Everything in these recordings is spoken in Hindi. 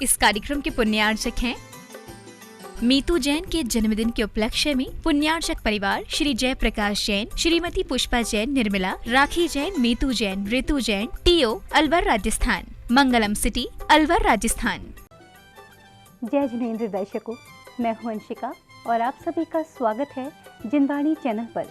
इस कार्यक्रम के पुण्यार्चक हैं मीतू जैन के जन्मदिन के उपलक्ष्य में पुण्यार्चक परिवार श्री जय प्रकाश जैन, श्रीमती पुष्पा जैन, निर्मला, राखी जैन, मीतू जैन, ऋतु जैन, टीओ, अलवर राजस्थान, मंगलम सिटी, अलवर राजस्थान। जय जिनेंद्र दर्शकों, मैं हूं अंशिका और आप सभी का स्वागत है जिनवाणी चैनल पर।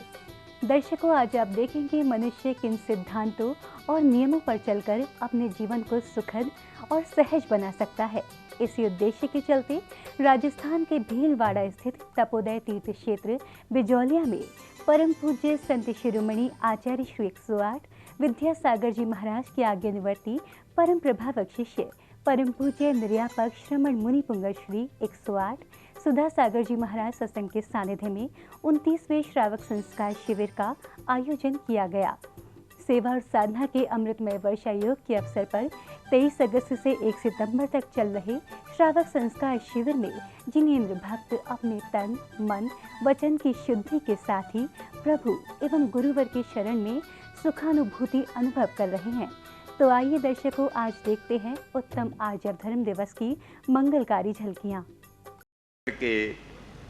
दर्शकों, आज आप देखेंगे मनुष्य किन सिद्धांतों और नियमों पर चलकर अपने जीवन को सुखद और सहज बना सकता है। इसी उद्देश्य के चलते राजस्थान के भीलवाड़ा स्थित तपोदय तीर्थ क्षेत्र बिजौलिया में परम पूज्य संत शिरोमणि आचार्य श्री 108 विद्यासागर जी महाराज के आज्ञानुवर्ती परम प्रभावक शिष्य परम पूज्य निर्यापक श्रमण मुनि पुंगव श्री 108 सुधा सागर जी महाराज सत्संग के सानिध्य में 29वें श्रावक संस्कार शिविर का आयोजन किया गया। सेवा और साधना के अमृतमय वर्षा योग के अवसर पर 23 अगस्त से 1 सितंबर तक चल रहे श्रावक संस्कार शिविर में जिनेंद्र भक्त अपने तन, मन, वचन की शुद्धि के साथ ही प्रभु एवं गुरुवर के शरण में सुखानुभूति अनुभव कर रहे हैं। तो आइए दर्शकों, आज देखते हैं उत्तम आर्जव धर्म दिवस की मंगलकारी झलकियाँ। के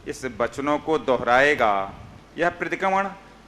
इस वचनों को दोहराएगा, यह प्रतिक्रमण,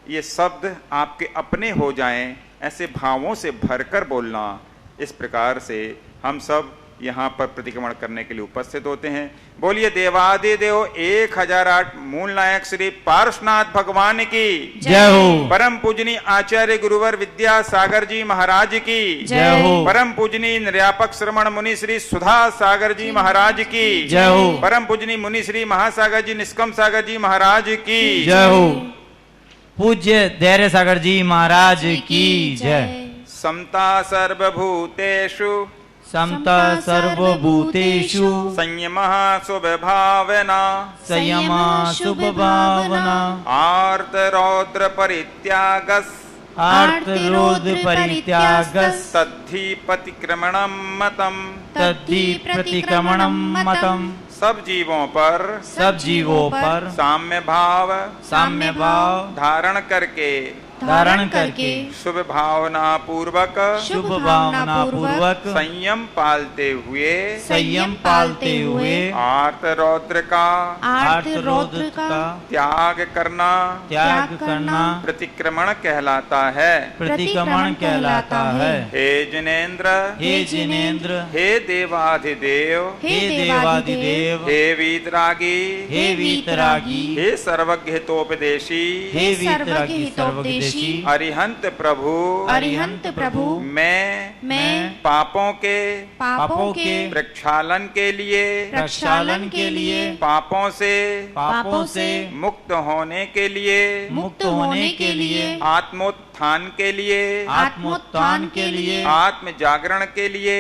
ये शब्द आपके अपने हो जाएं, ऐसे भावों से भरकर बोलना। इस प्रकार से हम सब यहाँ पर प्रतिक्रमण करने के लिए उपस्थित होते हैं। बोलिए देवादिदेव 1008 मूल नायक श्री पार्श्वनाथ भगवान की जय हो। परम पूजनीय आचार्य गुरुवर विद्यासागर जी महाराज की जय हो। परम पूजनीय निर्यापक श्रमण मुनि श्री सुधा सागर जी महाराज की जय हो। परम पूजनीय मुनि श्री महासागर जी निष्कम सागर जी महाराज की जय हो। पूज्य धैर्य सागर जी महाराज की जय। समता सर्वभूतेषु समता सर्वभूतेषु संयमः शुभभावना संयमः शुभभावना आर्तरौद्र परित्यागस् आर्तरोध परित्यागस् तद्धि प्रतिक्रमणं मतम् तद्धि प्रतिक्रमणं मतम्। सब जीवों पर साम्य भाव धारण करके शुभ भावना पूर्वक संयम पालते हुए आर्त रौद्र का त्याग करना प्रतिक्रमण कहलाता है। हे जिनेंद्र, हे देवाधिदेव, हे वीतरागी, हे सर्वज्ञ हितोपदेशी, अरिहंत प्रभु, मैं पापों के प्रक्षालन के लिए पापों से मुक्त होने के लिए आत्मोत्थान के लिए आत्म जागरण के लिए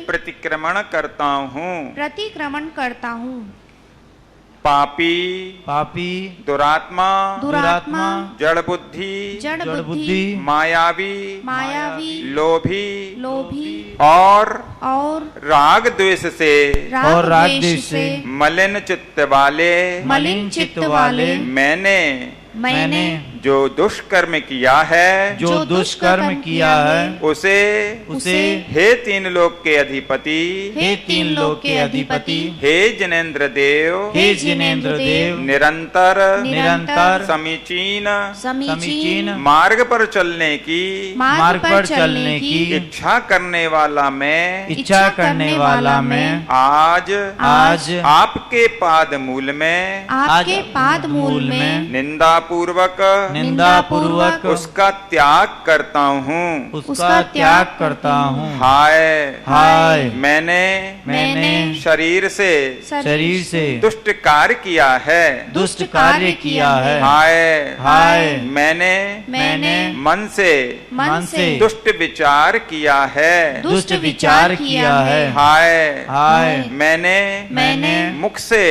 प्रतिक्रमण करता हूँ। पापी दुरात्मा जड़ बुद्धि मायावी लोभी और राग द्वेष से मलिन चित्त वाले मैंने जो दुष्कर्म किया है उसे हे तीन लोक के अधिपति हे जिनेंद्र देव निरंतर समीचीन मार्ग पर चलने की इच्छा करने वाला मैं आज आपके पाद मूल में निंदा पूर्वक उसका त्याग करता हूँ। हाय मैंने शरीर से दुष्ट कार्य किया है। हाय मैंने मन से दुष्ट विचार किया है। हाय मैंने मुख से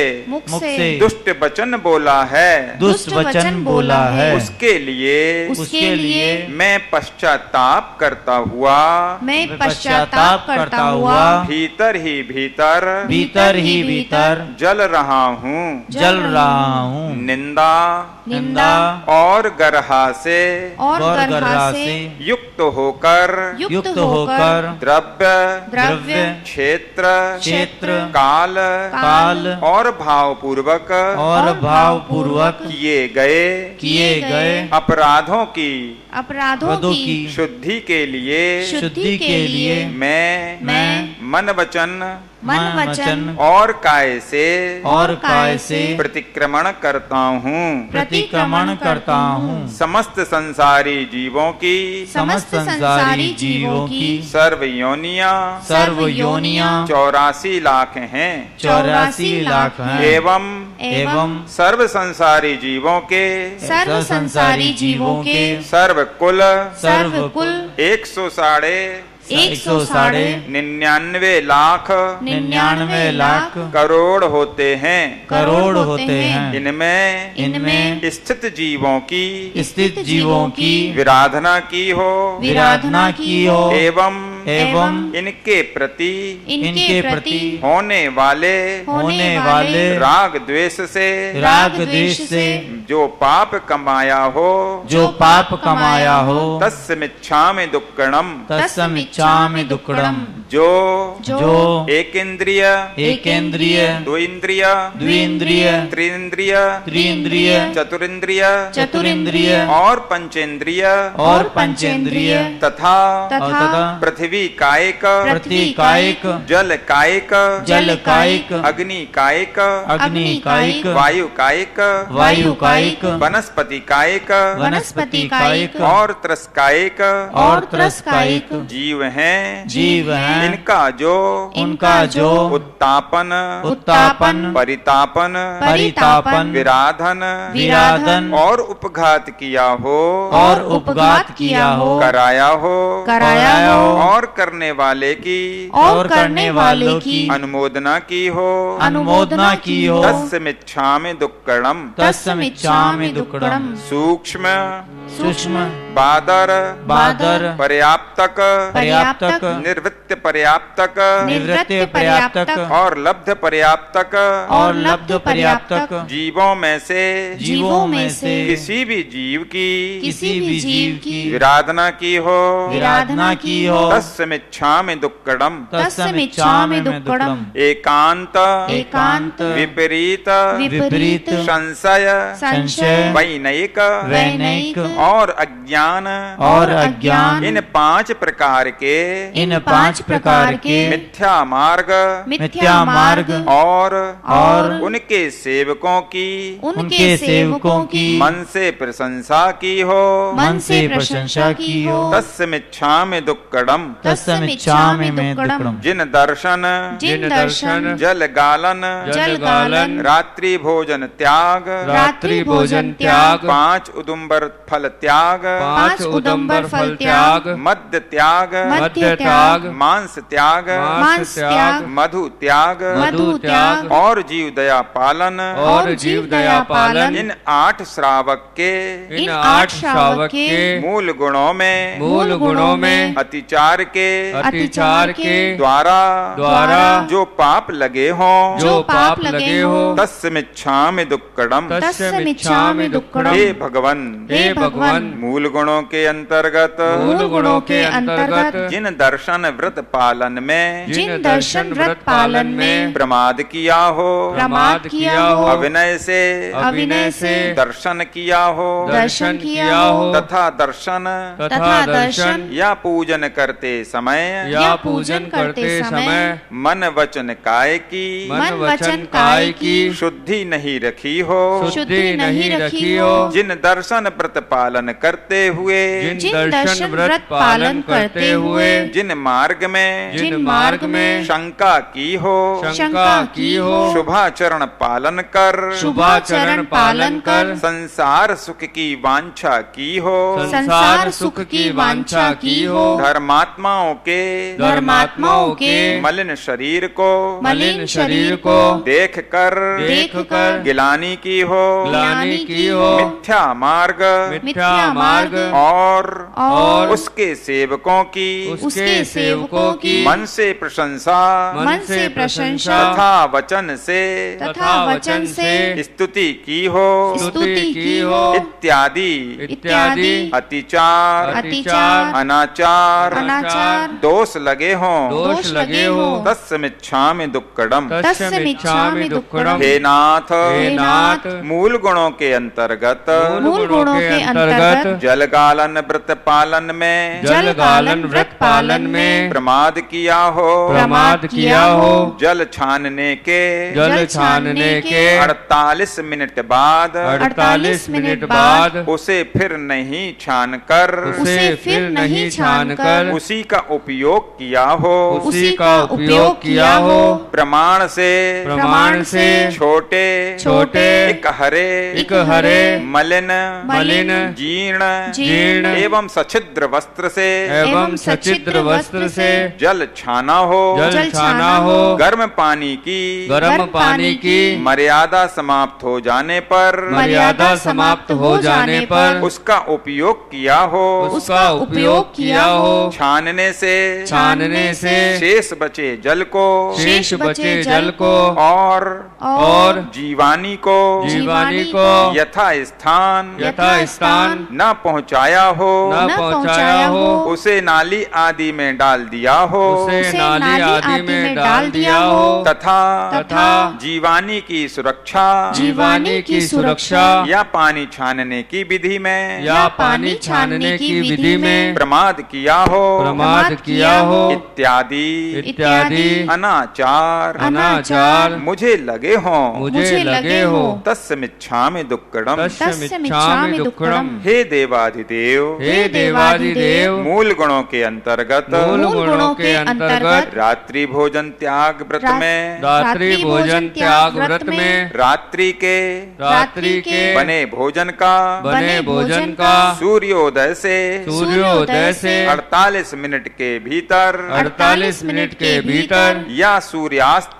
दुष्ट वचन बोला है। उसके लिए मैं पश्चाताप करता हुआ भीतर ही भीतर जल रहा हूँ निंदा और गर्हा से युक्त होकर द्रव्य क्षेत्र काल और भावपूर्वक किए गए अपराधों की शुद्धि के लिए मैं मन वचन और काय से प्रतिक्रमण करता हूँ समस्त संसारी जीवों की सर्व योनियां 84 लाख हैं एवं सर्व संसारी जीवों के सर्व कुल 199 लाख करोड़ होते हैं इनमें स्थित जीवों की विराधना की हो एवं इनके प्रति होने वाले राग द्वेष से जो पाप कमाया हो तस्मिच्छामि दुक्कडम जो एकेंद्रिय द्विंद्रिय त्रिंद्रिय चतुरिंद्रिय और पंचेंद्रिय तथा पृथ्वी कायिक जल कायिक अग्नि कायिक वायु कायिक वनस्पति कायिक और त्रस्कायिक जीव हैं इनका जो उत्तापन परितापन विराधन और उपघात किया हो कराया हो और करने वाले की अनुमोदना की हो तस्मिच्छामि दुक्कडम सूक्ष्म बादर पर्याप्तक निर्वृत्त पर्याप्तक और लब्ध पर्याप्तक जीवों में से किसी भी जीव की विराधना की हो तस्मिच्छामि दुक्कडम एकांत विपरीत संशय वैनयिक और अज्ञान इन 5 प्रकार के मिथ्या मार्ग और उनके सेवकों की मन से प्रशंसा की हो तस्मिच्छामि दुक्कडम जिन दर्शन जल गालन रात्रि भोजन त्याग 5 उदुम्बर फल त्याग मद्य त्याग मांस त्याग मधु त्याग और जीव दया पालन इन 8 श्रावक के मूल गुणों में अतिचार के द्वारा जो पाप लगे हो तस्मिच्छामि दुक्कडम हे भगवन मूल गुणों के अंतर्गत जिन दर्शन व्रत पालन में प्रमाद किया हो अविनय से दर्शन किया हो तथा दर्शन या पूजन करते समय मन वचन काय की शुद्धि नहीं रखी हो जिन दर्शन व्रत पालन करते हुए, जिन दर्शन व्रत पालन करते हुए, जिन मार्ग में शंका की हो, शुभाचरण पालन कर, शुभाचरण पालन कर, संसार सुख की वांछा की हो, संसार सुख की वांछा की हो, धर्मात्माओं के मलिन शरीर को देख कर गिलानी की हो, मिथ्या मार्ग और उसके सेवकों की मन से प्रशंसा तथा वचन से स्तुति की हो, इत्यादि अतिचार अनाचार दोष लगे हों, तस्मिच्छामि दुक्कडम। हे नाथ, मूल गुणों के अंतर्गत जलगालन व्रत पालन में प्रमाद किया हो, जल छानने के 48 मिनट बाद उसे फिर नहीं छानकर उसी का उपयोग किया हो, प्रमाण से छोटे एक हरे मलिन जीर्ण एवं सछिद्र वस्त्र से जल छाना हो, गर्म पानी की मर्यादा समाप्त हो जाने पर उसका उपयोग किया हो, छानने से शेष बचे जल को और जीवानी को यथा स्थान न पहुँचाया हो, उसे नाली आदि में डाल दिया हो, तथा जीवानी की सुरक्षा या पानी छानने की विधि में प्रमाद किया हो, इत्यादि अनाचार मुझे लगे हो, तस्मिच्छामि दुक्कडम। हे देवाधिदेव, मूल गुणों के अंतर्गत रात्रि भोजन त्याग व्रत में रात्रि के बने भोजन का सूर्योदय से 48 मिनट के भीतर या सूर्यास्त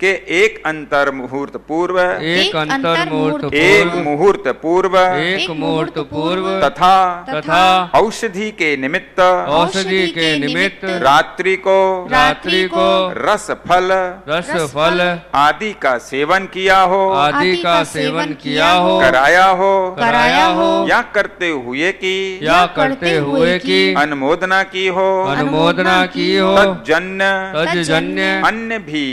के एक अंतर मुहूर्त पूर्व तथा औषधि के निमित्त रात्रि को रस फल आदि का सेवन किया हो, कराया हो या करते हुए की अनुमोदना की हो, तज्जन्य अन्य भी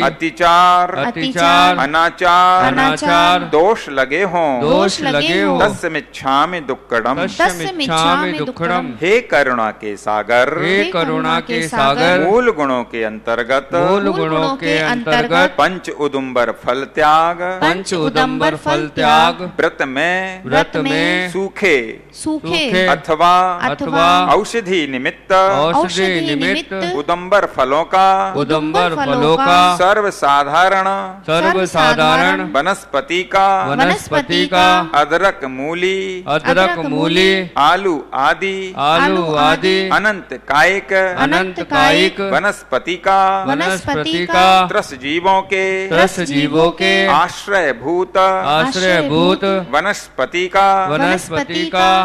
अतिचार अनाचार दोष लगे हों, तस्मिच्छामि दुक्कडम। हे करुणा के सागर, मूल गुणों के अंतर्गत पंच उदुम्बर फल त्याग व्रत में सूखे अथवा औषधि निमित्त उदुम्बर फलों का सर्वसाधारण वनस्पति का अदरक मूली आलू आदि अनंत कायिक वनस्पति का त्रस जीवों के आश्रयभूत वनस्पति का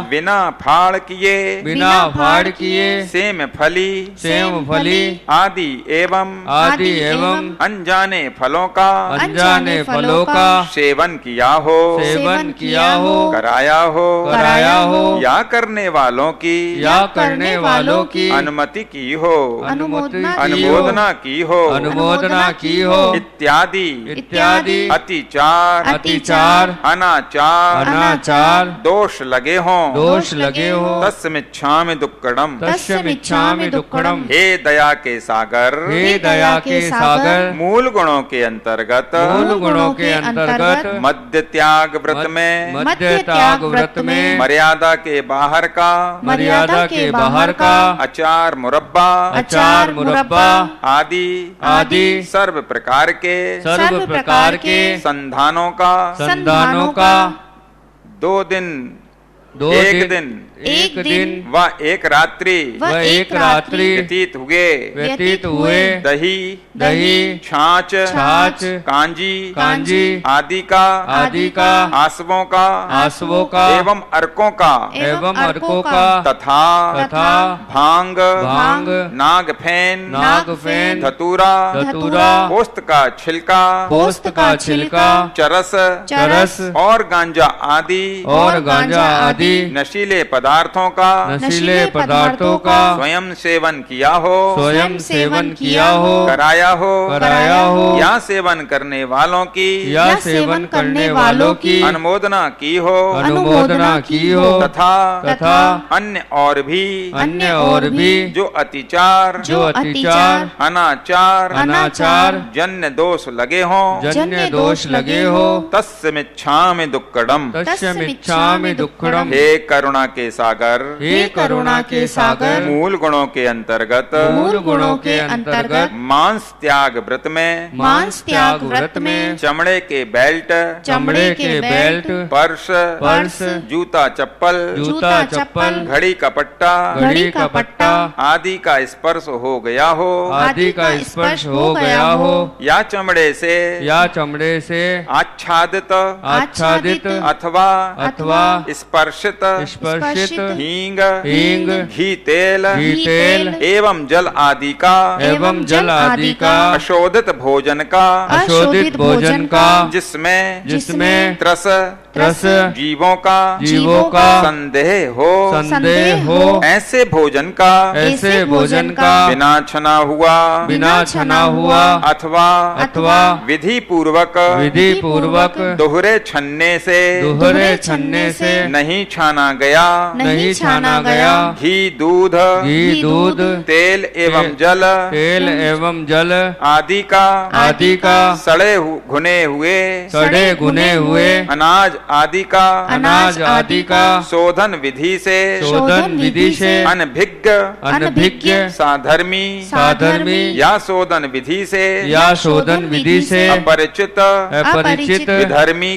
बिना फाड़ किए सेम फली आदि एवं अनजाने फलों का सेवन किया हो, कराया हो या करने वालों की अनुमति की हो, अनुमोदना की हो, इत्यादि अतिचार अनाचार दोष लगे हों, तस्मिच्छामि दुक्कडम। हे दया के सागर, मूल गुणों के अंतर्गत मध्य त्याग व्रत में मद्य त्याग व्रत में मर्यादा के बाहर का मर्यादा के बाहर का अचार मुरब्बा अचार मुरब्बा आदि आदि सर्व प्रकार के सर्व प्रकार के संधानों का संधानों का 2 दिन दो एक दिन एक दिन व एक रात्रि व एक रात्रि व्यतीत हुए व्यतीत हुए दही दही छाछ छाछ कांजी कांजी आदि का आसवों का आसवों का एवं अर्कों का एवं अर्कों का तथा तथा भांग भांग नागफेन नागफेन धतूरा धतूरा पोस्त का छिलका पोस्त का छिलका चरस चरस और गांजा आदि और गांजा आदि नशीले पदार्थों का नशीले पदार्थों का स्वयं सेवन किया हो स्वयं सेवन किया हो कराया हो या सेवन करने वालों की या सेवन करने वालों की अनुमोदना की हो अनुमोदना की हो तथा अन्य और भी जो अतिचार जो अतिचार अनाचार अनाचार जन्य दोष लगे हों जन्य दोष लगे हो तस्मिच्छामि दुक्कडम तस्मिच्छामि दुक्कडम। हे करुणा के सागर हे करुणा के सागर मूल गुणों के अंतर्गत मूल गुणों के अंतर्गत मांस त्याग व्रत में मांस त्याग व्रत में चमड़े के बेल्ट चमड़े के बेल्ट पर्स जूता चप्पल घड़ी का पट्टा घड़ी का पट्टा आदि का स्पर्श हो गया हो आदि का स्पर्श हो गया हो या चमड़े से आच्छादित अथवा स्पर्शित हींग घी तेल एवं जल आदि का अशोधित भोजन का जिसमें त्रस जीवों का संदेह हो ऐसे भोजन का बिना छना हुआ अथवा विधि पूर्वक दोहरे छन्ने से नहीं छाना गया घी दूध तेल एवं जल आदि का सड़े गुने हुए अनाज आदि का शोधन विधि से अनभिज्ञ साधर्मी या शोधन विधि से अपरिचित विधर्मी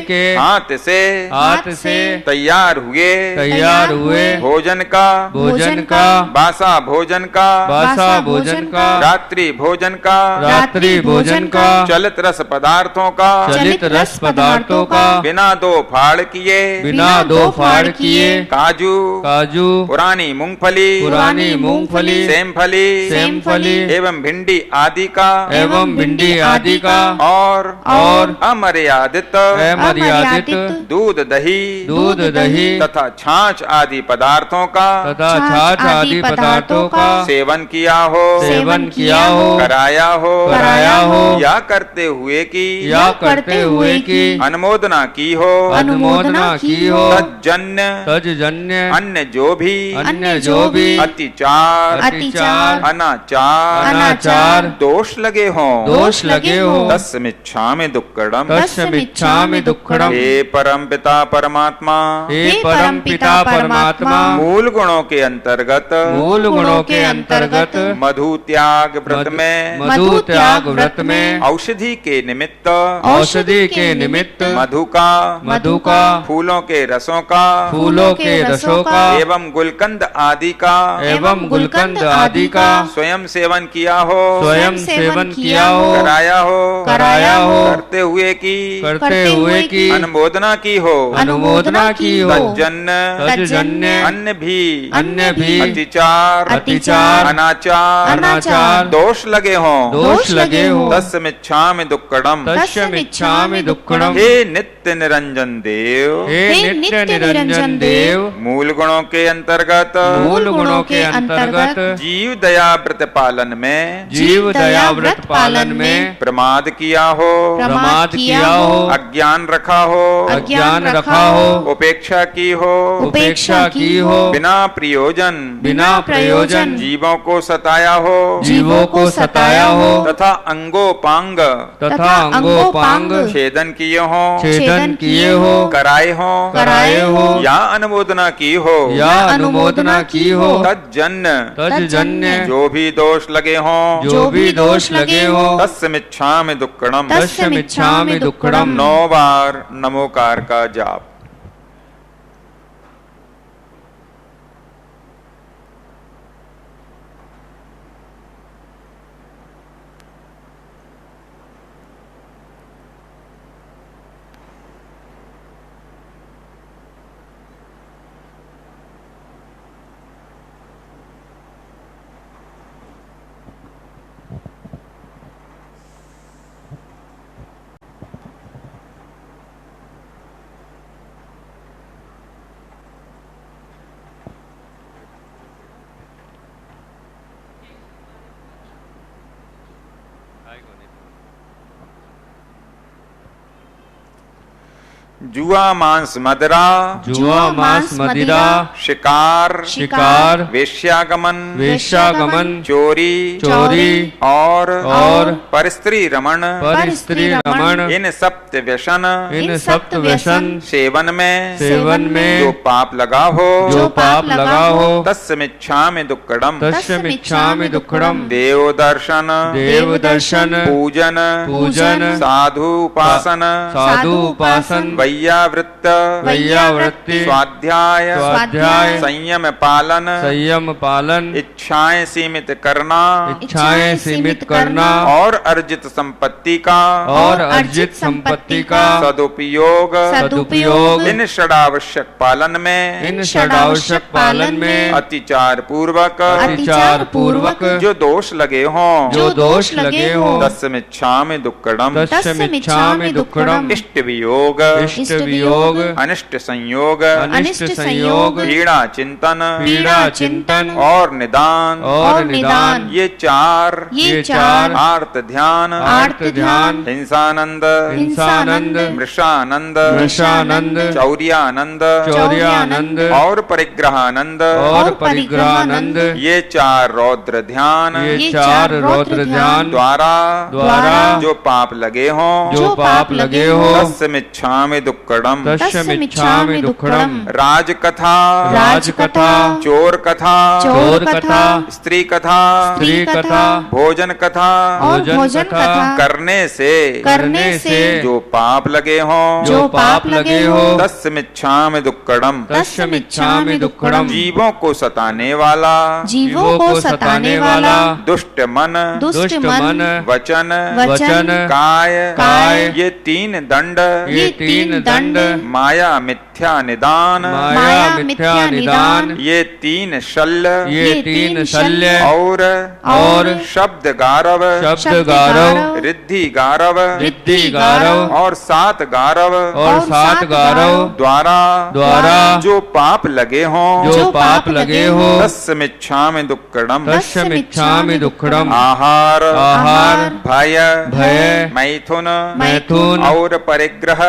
के हाथ से तैयार हुए भोजन का बासा भोजन का रात्रि भोजन का चलित रस पदार्थों का बिना दो फाड़ किए काजू पुरानी मूंगफली सेमफली एवं भिंडी आदि का और अमर्यादित दूध दही तथा छाछ आदि पदार्थों का सेवन किया हो कराया हो या करते हुए की अनुमोदना की हो तज्जन्य अन्य जो भी अतिचार अनाचार दोष लगे हों तस्मिच्छामि दुक्कडम हे परम पिता परमात्मा मूल गुणों के अंतर्गत मधु त्याग व्रत में औषधि के निमित्त मधु का फूलों के रसों का एवं गुलकंद आदि का स्वयं सेवन किया हो कराया हो करते हुए की अनुमोदना की हो तज्जन्य अन्य भी अतिचार अनाचार दोष लगे हों तस्मिच्छामि दुक्कडम हे नित्य निरंजन देव मूल गुणों के अंतर्गत जीव दया व्रत पालन में प्रमाद किया हो अज्ञान रखा हो उपेक्षा की हो, उपेक्षा की हो, बिना प्रयोजन बिना प्रयोजन जीवों को सताया हो, जीवों को सताया हो, तथा अंगोपांग तथा अंगोपांग छेदन किए हो, छेदन किए हो, कराए हो, कराए हो, या अनुमोदना की हो, या अनुमोदना की हो, तज्जन्य तज्जन्य जो भी दोष लगे हो, जो भी दोष लगे हो, तस्य मिच्छामि दुक्कडम। तस्य मिच्छामि दुक्कडम। 9 बार नमोकार का जाप। जुआ मांस मदिरा, जुआ मांस मदिरा, शिकार, शिकार, वेश्यागमन, वेश्यागमन, चोरी, चोरी, और परस्त्री रमण, परस्त्री रमण, इन सप्त व्यसन, इन सप्त व्यसन, सेवन में में जो पाप लगा हो, जो पाप लगा हो, तस्य मिच्छामि दुक्कडम। तस्य मिच्छामि दुक्कडम। देव दर्शन, देव दर्शन, पूजन, पूजन, साधु उपासन, साधु उपासन, वैयावृत्त, वैयावृत्ति, स्वाध्याय, स्वाध्याय, संयम पालन, संयम पालन, इच्छाएं सीमित करना, इच्छाएं सीमित करना, और अर्जित संपत्ति का, और अर्जित संपत्ति का सदुपयोग, सदुपयोग, इन षडावश्यक पालन में, इन षडावश्यक पालन में अतिचार पूर्वक, अतिचार पूर्वक जो दोष लगे हों, जो दोष लगे हो, तस्य मिच्छामि दुक्कडम। तस्य मिच्छामि दुक्कडम। इष्ट वियोग, इष्ट वियोग, अनिष्ट संयोग, अनिष्ट संयोग, पीड़ा चिंतन, पीड़ा चिंतन, और निदान, और निदान, ये चार आर्त ध्यान, आर्त ध्यान, हिंसानंद, हिंसानंद, मृषानंद, मृषानंद, चौर्यानंद, चौर्यानंद, और परिग्रहानंद, और परिग्रहानंद, ये चार रौद्र ध्यान, ये चार रौद्र ध्यान द्वारा जो पाप लगे हों, जो पाप लगे हो, तस्य मिच्छामि दुक्कडम। तस्य मिच्छामि दुक्कडम। राजकथा, राजकथा, चोर कथा, चोर कथा, स्त्री कथा, स्त्री कथा, भोजन कथा, भोजन कथा, करने से जो पाप लगे हों, जो पाप लगे हो, तस्य मिच्छामि दुक्कडम। तस्य मिच्छामि दुक्कडम। जीवों को सताने वाला, जीवों को सताने वाला, दुष्ट मन, दुष्ट मन, वचन, वचन, काय, ये 3 दंड, ये 3 दंड, माया मिथ्या निदान, माया मिथ्या निदान, ये 3 शल्य, ये 3 शल्य, और शब्द गारव, शब्द गारव, रिद्धि गारव, रिद्धि गारव, और 7 गारव, और 7 गारव, द्वारा जो पाप लगे हों, जो पाप लगे हो, तस्य मिच्छामि दुक्कडम। तस्य मिच्छामि दुक्कडम। आहार, भय, मैथुन, मैथुन, और परिग्रह,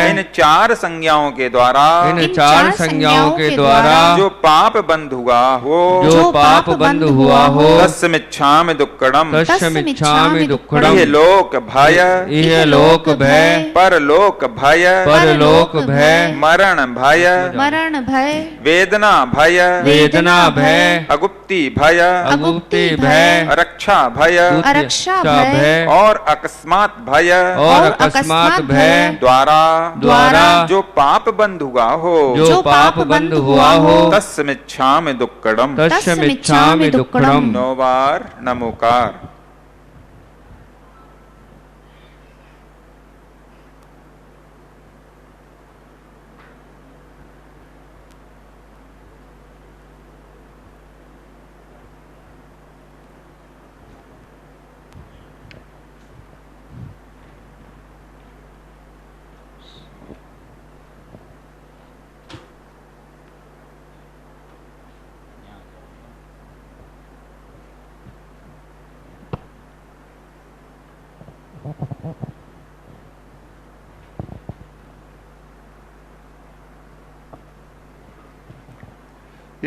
इन 4 संज्ञाओं के द्वारा, इन 4 संज्ञाओं के द्वारा, जो पाप बंध हुआ हो, जो पाप बंद हुआ हो, तस्य मिच्छामि दुक्कडम। तस्य मिच्छामि दुक्कडम। इहलोक भय, इहलोक भय, परलोक भय, परलोक भय, मरण भय, वेदना भय, वेदना भय, अगुप्ति भय, अगुप्ति भय, रक्षा भय, भय, और अकस्मात भय, और अकस्मात भय, द्वारा जो पाप बंध हुआ हो, जो पाप बंद हुआ हो, तस्य मिच्छामि दुक्कडम। तस्य मिच्छामि दुक्कडम। 9 बार नमोकार।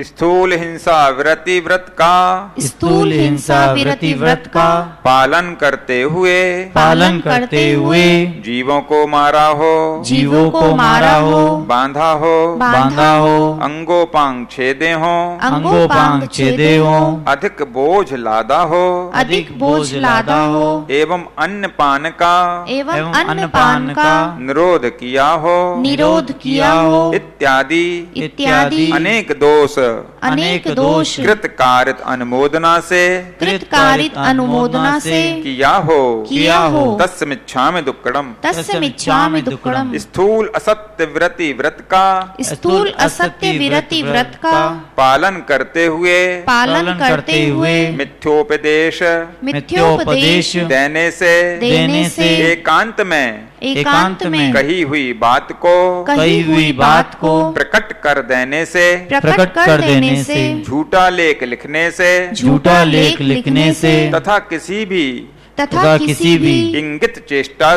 स्थूल हिंसा विरति व्रत का स्थूल हिंसा विरति व्रत का पालन करते हुए जीवों को मारा हो, जीवों को मारा हो, बांधा हो, अंगोपांग छेदे हो, अंगोपांग छेदे हो, अधिक बोझ लादा हो, एवं अन्नपान का निरोध किया हो, इत्यादि अनेक दोष कृत कारित अनुमोदना से किया हो तस्मिच्छामि दुक्कडम। स्थूल असत्य विरति व्रत का पालन करते हुए मिथ्योपदेश देने से एकांत में कही हुई बात को प्रकट कर देने से झूठा लेख लिखने से तथा किसी भी इंगित चेष्टा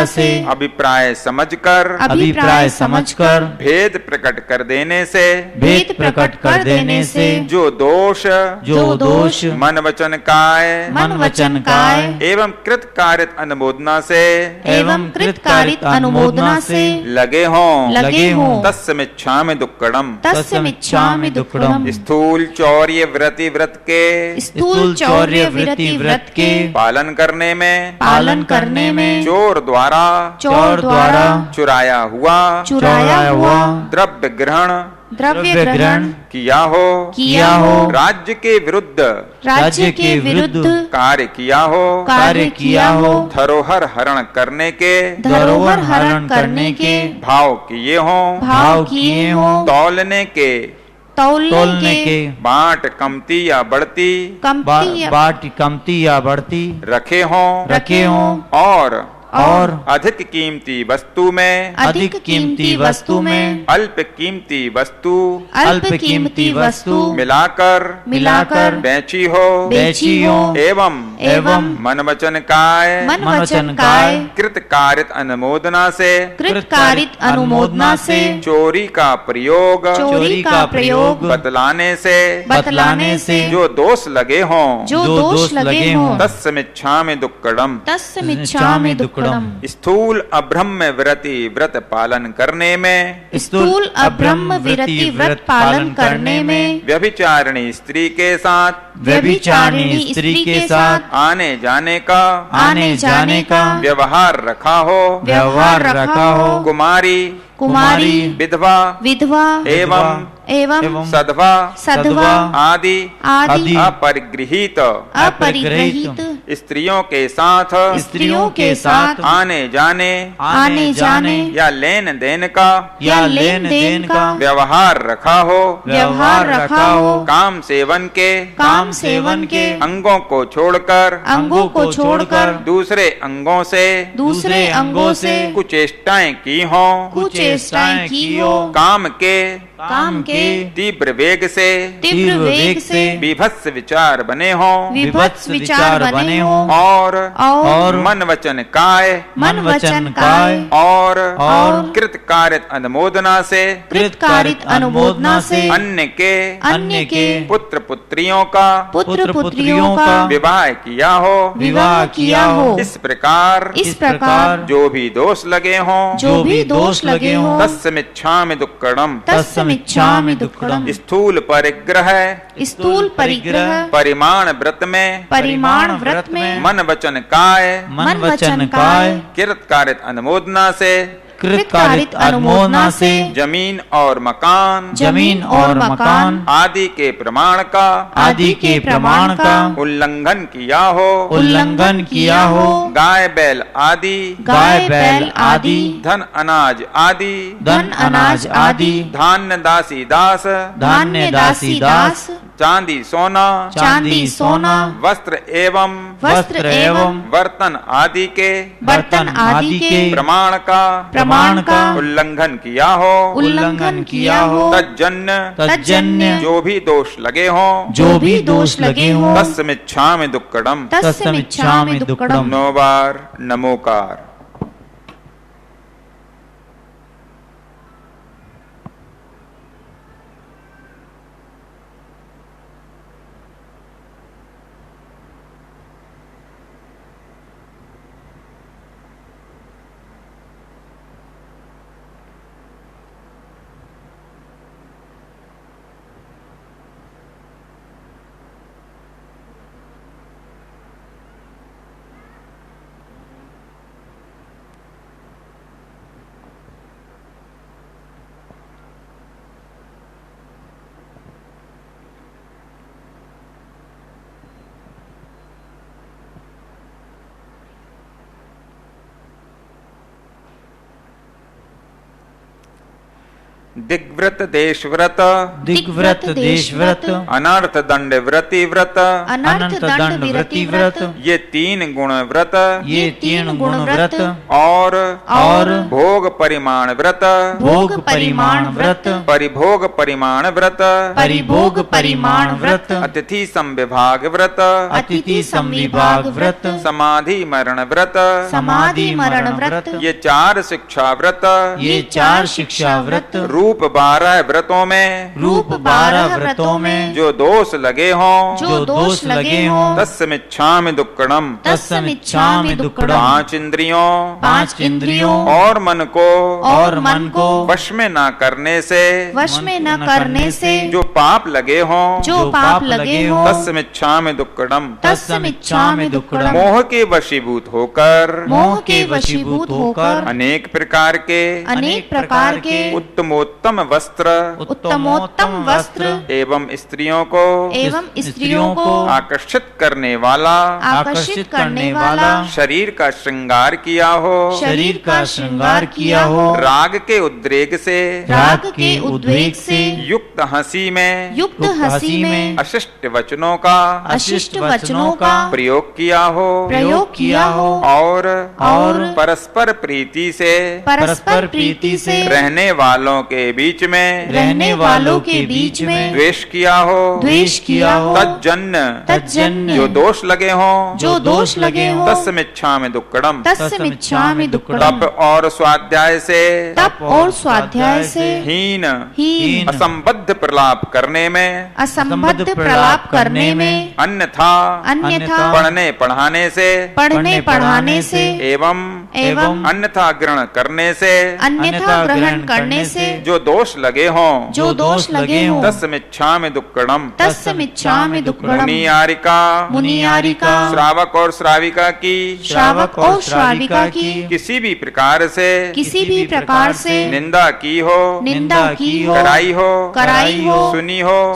से अभिप्राय समझकर भेद प्रकट कर देने से जो दोष मन वचन काय एवं कृत कारित अनुमोदना से लगे हों तस्मिच्छामि दुक्कडम। स्थूल चौर्य विरति व्रत के पालन करने में चोर द्वारा चुराया हुआ द्रव्य ग्रहण किया हो, राज्य के विरुद्ध कार्य किया हो, धरोहर हरण करने के भाव किए हो, तौलने के बाट कमती या बढ़ती रखे हों और अधिक कीमती वस्तु में अल्प कीमती वस्तु मिलाकर बेची हो एवं मन वचन काय कृत कारित अनुमोदना से चोरी का प्रयोग बतलाने से जो दोष लगे हों तस्मिच्छामि दुक्कडम। स्थूल अब्रह्म विरति व्रत पालन करने में व्यभिचारिणी स्त्री के साथ आने जाने का व्यवहार रखा हो, कुमारी विधवा एवं सधवा आदि अपरिगृहित स्त्रियों के साथ आने जाने या लेन देन का व्यवहार रखा हो, काम सेवन के अंगों को छोड़कर दूसरे अंगों से कुचेष्टाएं की हो, काम के तीव्र वेग से विभत्स विचार बने हों और मन वचन काय और कृत कारित अनुमोदना से अन्य के पुत्र पुत्रियों का विवाह किया हो। इस प्रकार जो भी दोष लगे हों तस्मिच्छामि दुक्कडम। स्थूल परिग्रह परिमाण व्रत में मन वचन काय कृत कारित अनुमोदना से जमीन और मकान आदि के प्रमाण का उल्लंघन किया हो, गाय बैल आदि धन अनाज आदि धान्य दासी दास चांदी सोना वस्त्र एवं बर्तन आदि के प्रमाण का उल्लंघन किया हो, तज्जन्य जो भी दोष लगे हों तस्मिच्छामि दुक्कडम। 9 बार नमोकार। दिग्व्रत देशव्रत, दिग्व्रत देशव्रत, अनर्थ दंड व्रति व्रत, अनर्थ दंड विरति व्रत, ये 3 गुण व्रत, ये 3 गुण व्रत और और भोग परिमाण व्रत, भोग परिमाण व्रत, परिभोग परिमाण व्रत, परिभोग परिमाण व्रत, अतिथि संविभाग व्रत, अतिथि संविभाग व्रत, समाधि मरण व्रत, समाधि मरण व्रत, ये 4 शिक्षा व्रत, ये 4 शिक्षा व्रत, रूप 12 व्रतों में रूप 12 व्रतों में जो दोष लगे हों, जो दोष लगे हों, तस्मिच्छामि दुक्कडम, तस्मिच्छामि दुक्कडम। 5 इंद्रियों 5 इंद्रियों और मन को और मन को वश में न करने से वश में न करने से जो पाप लगे हों, जो पाप लगे हों, तस्मिच्छामि दुक्कडम, तस्मिच्छामि दुक्कडम। मोह के वशीभूत होकर मोह के वशीभूत होकर अनेक प्रकार के अनेक प्रकार के उत्तमोत्तम वस्त्र उत्तमोत्तम वस्त्र एवं स्त्रियों को एवं स्त्रियों को आकर्षित करने वाला आकर्षित करने वाला शरीर का श्रृंगार किया हो, शरीर का श्रृंगार किया हो, राग के उद्रेक से राग के उद्वेग से युक्त हंसी में युक्त हंसी में अशिष्ट वचनों का अशिष्ट वचनों का प्रयोग किया हो, प्रयोग किया हो और और परस्पर प्रीति से परस्पर प्रीति से रहने वालों के बीच में रहने वालों के बीच में द्वेष किया हो, द्वेष किया हो, तज्जन्य तज्जन्य जो दोष लगे हों, जो दोष लगे हों, तस्मिच्छामि दुक्कडम। तस्मिच्छामि दुक्कडम। तप और स्वाध्याय से तप और स्वाध्याय से हीन हीन असंबद्ध प्रलाप करने में, असंबद्ध प्रलाप करने में, अन्यथा अन्यथा पढ़ने पढ़ाने से पढ़ने पढ़ाने से एवं अन्यथा ग्रहण करने से अन्यथा ग्रहण करने से जो दोष लगे हों, जो दोष लगे हों, तस्मिच्छामि दुक्कडम। तस्मिच्छामि दुक्कडम। मुनियारिका मुनियारिका श्रावक और श्राविका की श्रावक और श्राविका की किसी भी प्रकार से किसी भी प्रकार से निंदा की हो, निंदा की हो, कराई हो, सुनी हो,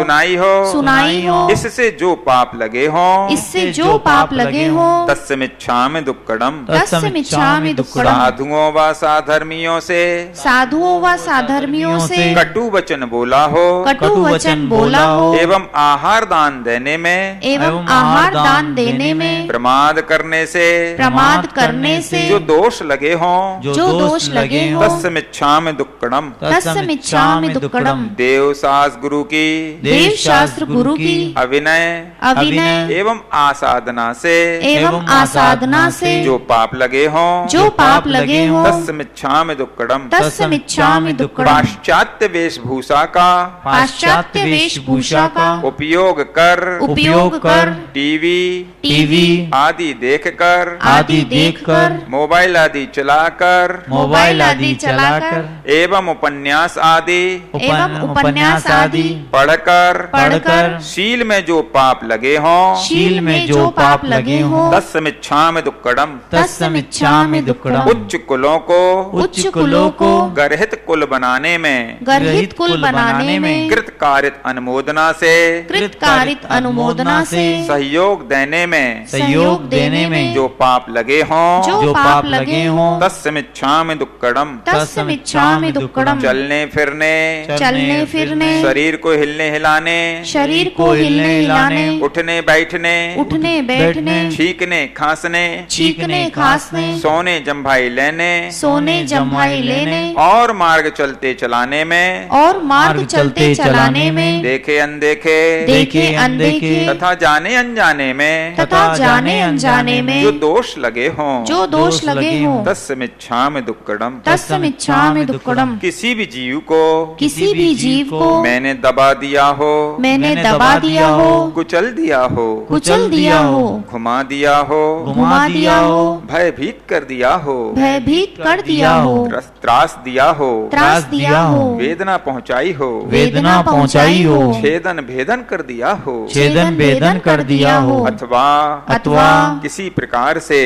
सुनाई हो, इससे जो पाप लगे हों, इससे जो पाप लगे हों, तस्मिच्छामि दुक्कडम। तस्मिच्छामि दुक्कडम। साधुओं व साधर्मियों से साधुओं व साधर्मियों से कटु वचन बोला हो, कटु वचन बोला हो, एवं आहार दान देने में, एवं आहार दान देने में, प्रमाद करने से जो दोष लगे हों, जो दोष लगे हों, तस्मिच्छामि दुक्कडम। तस्मिच्छामि दुक्कडम। देव शास्त्र गुरु की देव शास्त्र गुरु की अविनय एवं आसाधना से जो पाप लगे हों, तस्मिच्छामि दुक्कडम। तस्मिच्छामि दुक्कडम। पाश्चात्य वेशभूषा का उपयोग कर टीवी आदि देखकर मोबाइल आदि चलाकर एवं उपन्यास आदि पढ़कर शील में जो पाप लगे हों, तस्मिच्छामि दुक्कडम। उच्च कुलों को गर्हित कुल बनाने में कृतकारित अनुमोदना से सहयोग देने में जो पाप लगे हों, तस्मिच्छामि दुक्कडम। चलने फिरने शरीर को हिलने हिलाने उठने बैठने छींकने खांसने सोने जम्भाई लेने और मार्ग चलते चलाने में देखे अनदेखे तथा जाने अनजाने में जो दोष लगे हों, तस्मिच्छामि दुक्कडम। किसी भी जीव को मैंने दबा दिया हो, कुचल दिया हो, घुमा दिया हो, भयभीत कर दिया हो, त्रास दिया हो, वेदना पहुंचाई हो, छेदन भेदन कर दिया हो, अथवा किसी प्रकार से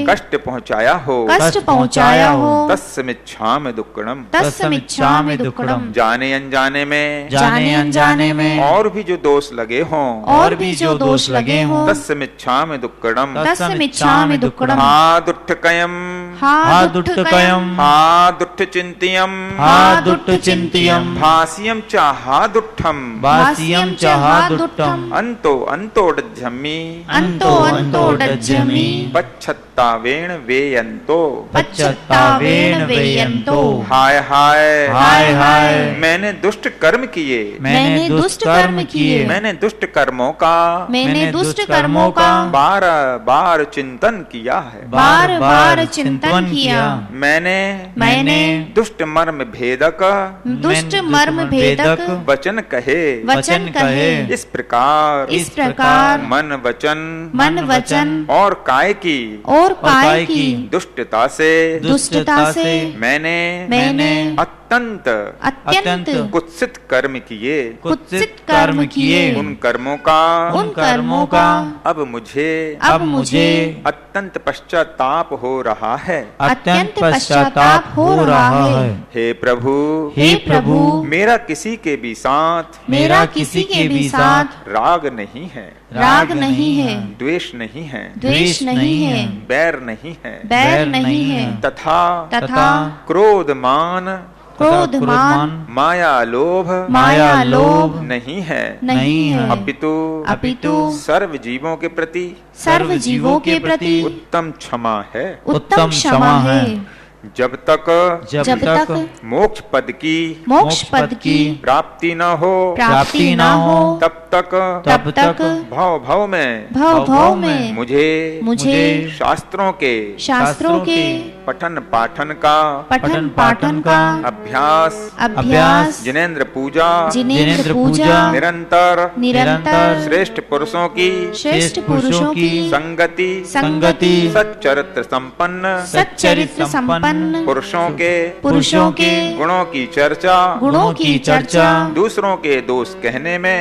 कष्ट पहुंचाया हो, तस्मिच्छामि दुक्कडम। जाने अनजाने में और भी जो दोष लगे हों, तस्मिच्छामि दुक्कडम। हादुट्ठकयम् हा दुट्टकयम् हा दुट्ठ चिंतियम हा दुट्टचिन्त्यम् भाष्यम च हा दुट्ठम भाष्यं च हा दुट्टम् अंतो अंतोडझम्मी अंतो अंतोडज्जमि पच्छत्तावेण वेयंतो पश्चात्तावेन वेयन्तो हाय हाय हाय हाय मैंने दुष्ट कर्म किए मैंने दुष्ट कर्म किए मैंने दुष्ट कर्मों का मैंने दुष्ट कर्मों का बार बार चिंतन किया है बार बार चिंतन किया मैंने दुष्ट मर्म भेदक दुष्ट मर्म भेदक वचन कहे वचन कहे इस प्रकार मन वचन और काय की दुष्टता से मैंने अत्यंत कुत्सित कर्म किए उन कर्मों का अब मुझे अत्यंत पश्चाताप हो रहा है हे प्रभु मेरा किसी के भी साथ राग नहीं है द्वेष नहीं है बैर नहीं है तथा क्रोधमान माया लोभ नहीं है अपितु सर्व जीवों के प्रति उत्तम क्षमा है जब तक मोक्ष पद की प्राप्ति न हो तब तक भव में मुझे शास्त्रों के पठन पाठन का अभ्यास जिनेन्द्र पूजा निरंतर श्रेष्ठ पुरुषों की संगति सच्चरित्र संपन्न पुरुषों के गुणों की चर्चा दूसरों के दोष कहने में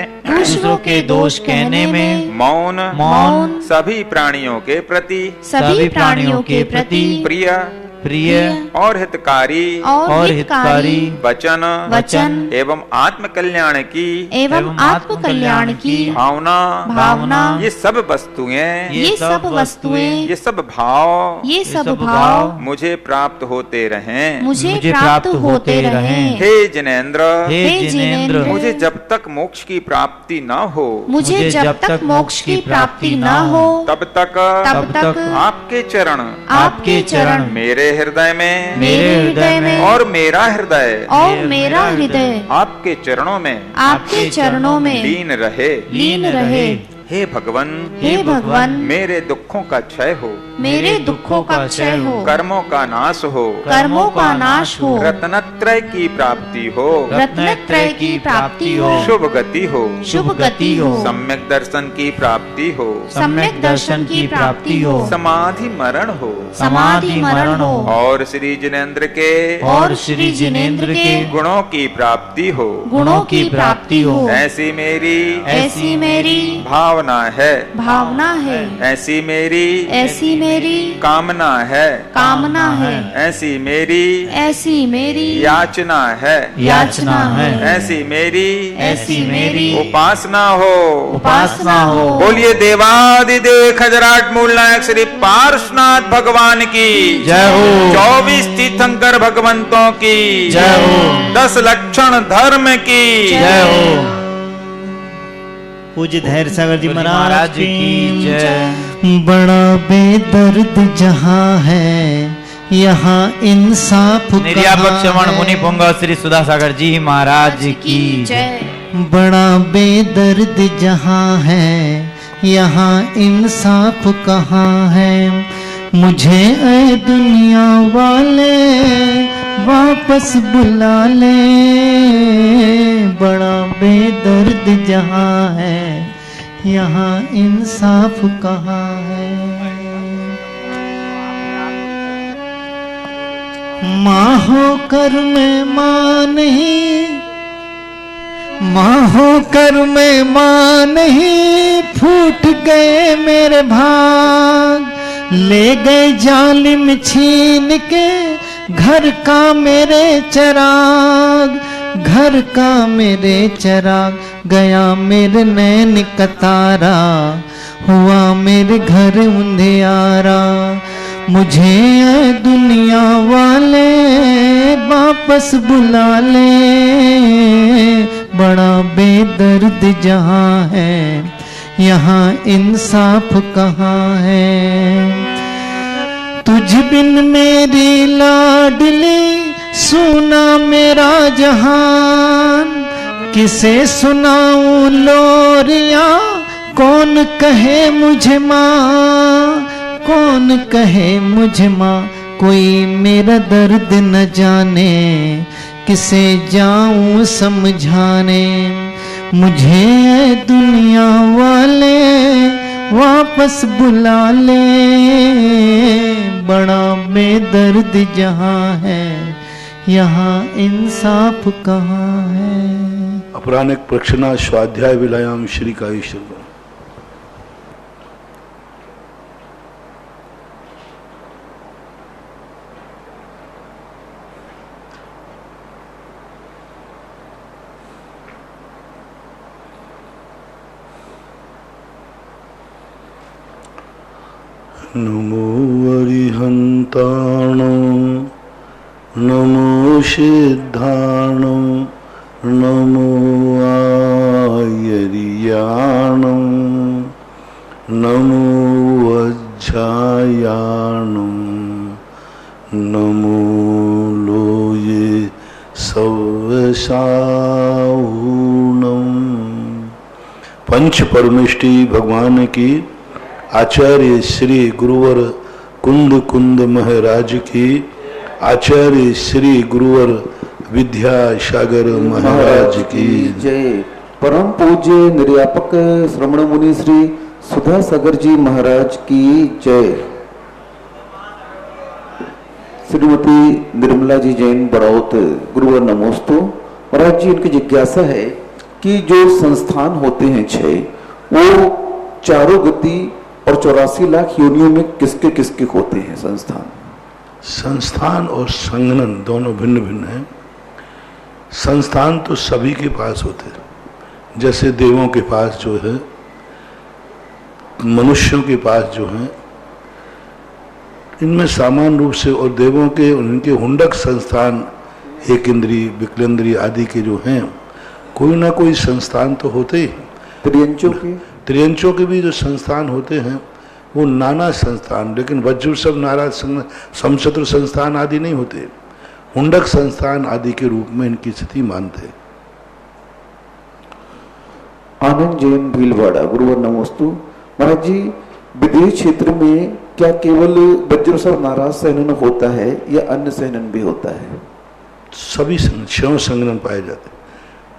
मौन सभी प्राणियों के प्रति प्रिय और हितकारी वचन एवं आत्म कल्याण की भावना ये सब वस्तुएं ये सब भाव मुझे प्राप्त होते रहें हे जिनेन्द्र मुझे जब तक मोक्ष की प्राप्ति न हो तब तक आपके चरण मेरे हृदय में और मेरा हृदय आपके चरणों में लीन रहे हे भगवन मेरे दुखों का क्षय हो कर्मों का नाश हो रत्नत्रय की प्राप्ति हो शुभ गति हो सम्यक दर्शन की प्राप्ति हो समाधि मरण हो और श्री जिनेन्द्र के गुणों की प्राप्ति हो ऐसी मेरी भावना है ऐसी मेरी कामना है ऐसी मेरी याचना है ऐसी मेरी उपासना हो बोलिए देवादिदेव खजराट मूल नायक श्री पार्श्वनाथ भगवान की जय हो 24 तीर्थंकर भगवंतों की जय हो 10 लक्षण धर्म की जय हो पूज्य धैर्य सागर जी महाराज की जय। बड़ा बेदर्द जहाँ है यहाँ इंसाफ निर्यापक श्रवण मुनि पुंग श्री सुधा सागर जी महाराज की जय। बड़ा बेदर्द जहाँ है यहाँ इंसाफ कहाँ है मुझे ऐ दुनिया वाले वापस बुला ले बड़ा बेदर्द जहाँ है यहाँ इंसाफ कहाँ है माँ होकर मैं माँ नहीं फूट गए मेरे भाग ले गए जालिम छीन के घर का मेरे चराग गया मेरे नैन का तारा हुआ मेरे घर अंधियारा मुझे ये दुनिया वाले वापस बुला ले, बड़ा बेदर्द जहाँ है यहाँ इंसाफ कहाँ है। तुझ बिन मेरी लाडली सुना मेरा जहान, किसे सुनाऊं लोरिया कौन कहे मुझे माँ, कौन कहे मुझे माँ। कोई मेरा दर्द न जाने किसे जाऊं समझाने, मुझे दुनिया वाले वापस बुला ले, बड़ा बेदर्द जहाँ है यहाँ इंसाफ कहाँ है। अपराह्न प्रक्षणा स्वाध्याय विलायाम श्री कायेश्वर। नमो अरिहंताणो नमो सिद्धाणो नमो आयरियाणो नमो वज्रायाणो नमो लोये सवसाहूणम। पंच परमेष्टि भगवान की आचार्य श्री गुरुवर कुंद कुंद महाराज की, आचार्य श्री गुरुवर विद्यासागर महाराज की जय। परम पूज्य निर्यापक श्रमण मुनि श्री सुधा सागर जी महाराज की जय। श्रीमती निर्मला जी जैन बरौत गुरुवर नमोस्तु। महाराज जी, इनकी जिज्ञासा है कि जो संस्थान होते हैं 6 वो चारों गति और 84 लाख योनियों में किसके किसके होते हैं संस्थान? संस्थान और संगठन दोनों भिन्न भिन्न हैं। संस्थान तो सभी के पास होते हैं, जैसे देवों के पास जो है, मनुष्यों के पास जो है, इनमें सामान्य रूप से, और देवों के उनके हुंडक संस्थान एक इंद्रिय विकलेंद्रिय आदि के जो हैं, कोई ना कोई संस्थान तो होते ही। त्रियंचों के भी जो संस्थान होते हैं वो नाना संस्थान, लेकिन वज्रसव नाराज समशत्रु संस्थान आदि नहीं होते, हुंडक संस्थान आदि के रूप में इनकी स्थिति मानते। आनंद जैन भीलवाड़ा गुरुवर नमोस्तु। महाराज जी, विदेश क्षेत्र में क्या केवल वज्रसव नाराज सहनन होता है या अन्य सहनन भी होता है? सभी 6 संगठन पाए जाते।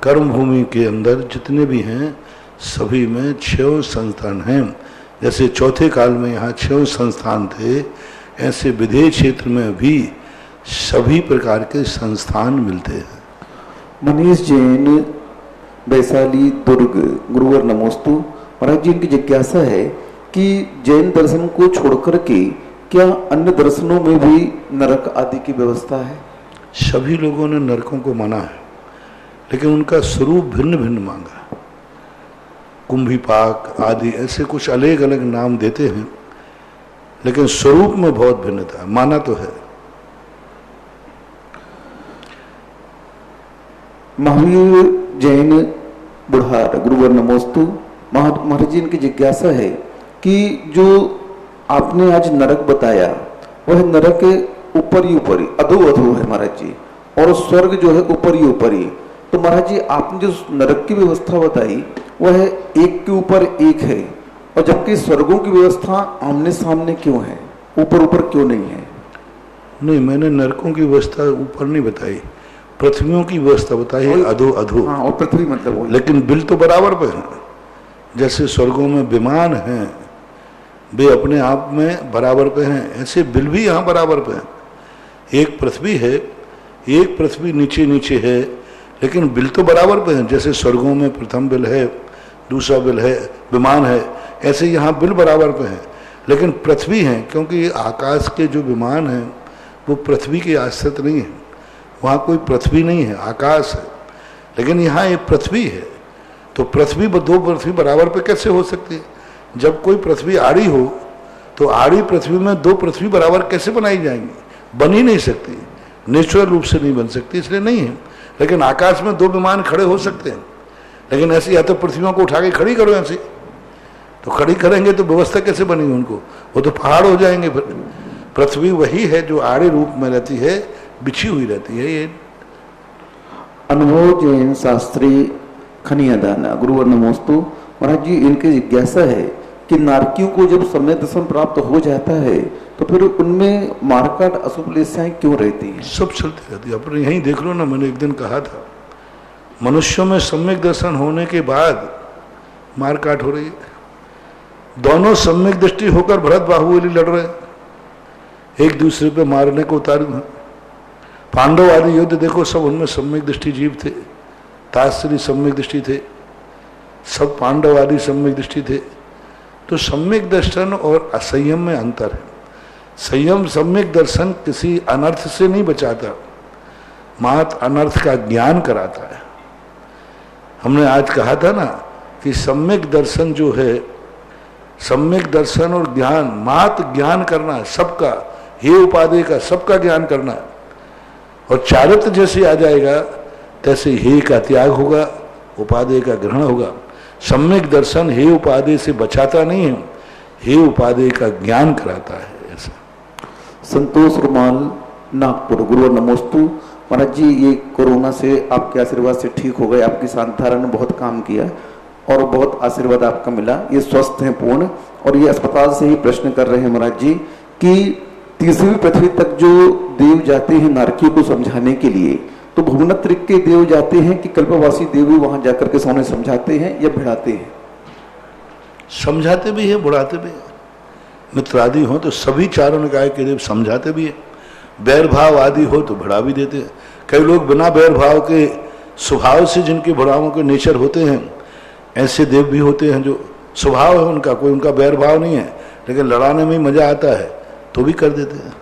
कर्म भूमि के अंदर जितने भी हैं सभी में 6 संस्थान हैं। जैसे चौथे काल में यहाँ 6 संस्थान थे, ऐसे विदेश क्षेत्र में भी सभी प्रकार के संस्थान मिलते हैं। मनीष जैन वैशाली दुर्ग गुरुवर नमोस्तु। महाराज जी, इनकी जिज्ञासा है कि जैन दर्शन को छोड़कर के क्या अन्य दर्शनों में भी नरक आदि की व्यवस्था है? सभी लोगों ने नरकों को माना है, लेकिन उनका स्वरूप भिन्न भिन्न मांगा। कुंभीपाक आदि ऐसे कुछ अलग अलग नाम देते हैं, लेकिन स्वरूप में बहुत भिन्नता, माना तो है। महावीर जैन बुढ़ार गुरुवर नमोस्तु। महाराज जी, इनकी जिज्ञासा है कि जो आपने आज नरक बताया वह नरक ऊपर ही ऊपर ही अधो अधो है महाराज जी, और स्वर्ग जो है ऊपर ही ऊपर ही। तो महाराज जी, आपने जो नरक की व्यवस्था बताई वह एक के ऊपर एक है, और जबकि स्वर्गों की व्यवस्था आमने सामने क्यों है, ऊपर ऊपर क्यों नहीं है? नहीं, मैंने नरकों की व्यवस्था ऊपर नहीं बताई, पृथ्वियों की व्यवस्था बताई है अधो अधो। हाँ, और पृथ्वी मतलब, लेकिन बिल तो बराबर पे है। जैसे स्वर्गों में विमान हैं, वे अपने आप में बराबर पे हैं, ऐसे बिल भी यहाँ बराबर पे हैं। एक पृथ्वी है, एक पृथ्वी नीचे नीचे है, लेकिन बिल तो बराबर पे हैं। जैसे स्वर्गों में प्रथम बिल है, दूसरा बिल है, विमान है, ऐसे यहाँ बिल बराबर पे हैं, लेकिन पृथ्वी हैं, क्योंकि आकाश के जो विमान हैं वो पृथ्वी के आश्रित नहीं है, वहाँ कोई पृथ्वी नहीं है, आकाश है। लेकिन यहाँ एक पृथ्वी है, तो पृथ्वी 2 पृथ्वी बराबर पे कैसे हो सकती है? जब कोई पृथ्वी आड़ी हो तो तो आड़ी पृथ्वी में दो पृथ्वी बराबर कैसे बनाई जाएंगी? बन ही नहीं सकती, नेचुरल रूप से नहीं बन सकती, इसलिए नहीं है। लेकिन आकाश में दो विमान खड़े हो सकते हैं, लेकिन ऐसे या तो पृथ्वियों को उठा के खड़ी करो ऐसे, तो खड़ी करेंगे तो व्यवस्था कैसे बनेगी उनको? वो तो पहाड़ हो जाएंगे। फिर पृथ्वी वही है जो आड़े रूप में रहती है, बिछी हुई रहती है। ये अनुभव जैन शास्त्री खनियादाना गुरुवर नमोस्तु। महाराज जी, इनकी जिज्ञासा है कि नारकियों को जब समय दर्शन प्राप्त हो जाता है तो फिर उनमें मारकाट अशुभ लेसाएं क्यों रहती हैं? सब चलती रहती है। अपने यहीं देख लो ना, मैंने एक दिन कहा था मनुष्यों में सम्यक दर्शन होने के बाद मारकाट हो रही है। दोनों सम्यक दृष्टि होकर भरत बाहुबली लड़ रहे हैं, एक दूसरे पे मारने को उतारू हैं। पांडव आदि युद्ध देखो, सब उनमें सम्यक दृष्टि जीव थे, ताश्री सम्यक दृष्टि थे, सब पांडव आदि सम्यक दृष्टि थे। तो सम्यक दर्शन और असंयम में अंतर है। संयम सम्यक दर्शन किसी अनर्थ से नहीं बचाता, मात्र अनर्थ का ज्ञान कराता है। हमने आज कहा था ना कि सम्यक दर्शन जो है, सम्यक दर्शन और ज्ञान, मात्र ज्ञान करना है सबका, हे उपादेय का सबका ज्ञान करना है। और चारित्र जैसे आ जाएगा तैसे हे का त्याग होगा, उपादेय का ग्रहण होगा। सम्यक दर्शन हे उपादेय से बचाता नहीं है, हे उपादेय का ज्ञान कराता है। ऐसा संतोष रुमाल नागपुर गुरुवर नमोस्तु। महाराज जी, ये कोरोना से आपके आशीर्वाद से ठीक हो गए, आपकी शांतारा ने बहुत काम किया और बहुत आशीर्वाद आपका मिला, ये स्वस्थ हैं पूर्ण। और ये अस्पताल से ही प्रश्न कर रहे हैं महाराज जी कि तीसरी पृथ्वी तक जो देव जाते हैं नारकियों को समझाने के लिए, तो भुवनत्र के देव जाते हैं कि कल्पवासी देव भी वहां जाकर के सोने समझाते हैं या भिड़ाते हैं? समझाते भी है, बुढ़ाते भी है। मित्र आदि हो तो सभी चारों निकाय के देव समझाते भी है, बैर भाव आदि हो तो भिड़ा भी देते हैं। कई लोग बिना बैर भाव के स्वभाव से जिनके बुढ़ाओं के नेचर होते हैं, ऐसे देव भी होते हैं जो स्वभाव है उनका, कोई उनका बैर भाव नहीं है, लेकिन लड़ाने में मजा आता है तो भी कर देते हैं।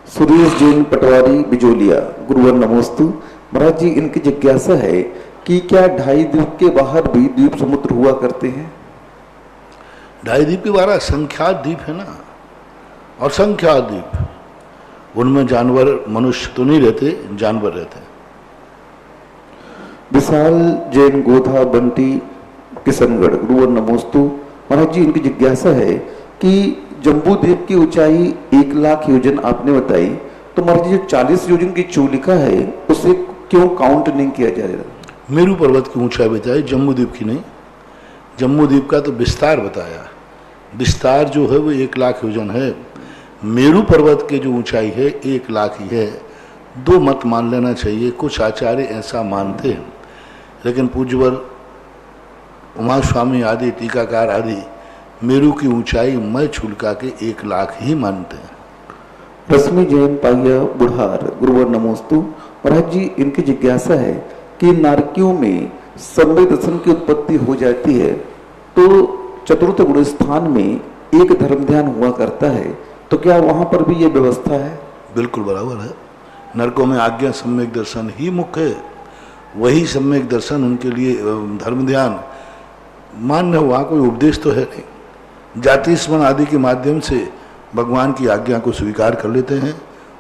सुरेश जैन पटवारी बिजोलिया गुरुवर नमोस्तु। महाराज जी, इनकी जिज्ञासा है कि क्या ढाई द्वीप के बाहर भी द्वीप समुद्र हुआ करते हैं? ढाई द्वीप के बाहर असंख्यात द्वीप है ना, असंख्यात द्वीप, उनमें जानवर मनुष्य तो नहीं रहते, जानवर रहते हैं। विशाल जैन गोधा बंटी किशनगढ़ गुरुवर नमोस्तु। महाराज जी, इनकी जिज्ञासा है कि जम्बू द्वीप की ऊंचाई 1 लाख योजन आपने बताई, तो महाराज जी जो 40 योजन की चूलिका है उसे क्यों काउंट नहीं किया जा रहा? मेरू पर्वत की ऊंचाई बताई, जम्बू द्वीप की नहीं। जम्बू द्वीप का तो विस्तार बताया, विस्तार जो है वो 1 लाख योजन है। मेरू पर्वत की जो ऊंचाई है 1 लाख ही है। 2 मत मान लेना चाहिए, कुछ आचार्य ऐसा मानते हैं, लेकिन पूज्यवर उमा स्वामी आदि टीकाकार आदि मेरू की ऊंचाई मैं छुलका के 1 लाख ही मानते हैं। रश्मि जैन पाइया बुढ़ार गुरुवर नमोस्तु। महाराज जी, इनकी जिज्ञासा है कि नारकियों में सम्यक दर्शन की उत्पत्ति हो जाती है तो चतुर्थ गुण स्थान में एक धर्म ध्यान हुआ करता है, तो क्या वहां पर भी ये व्यवस्था है? बिल्कुल बराबर है। नरकों में आज्ञा सम्यक दर्शन ही मुख्य है, वही सम्यक दर्शन उनके लिए धर्म ध्यान मान्य हुआ। कोई उपदेश तो है नहीं, जाति स्मरण आदि के माध्यम से भगवान की आज्ञा को स्वीकार कर लेते हैं,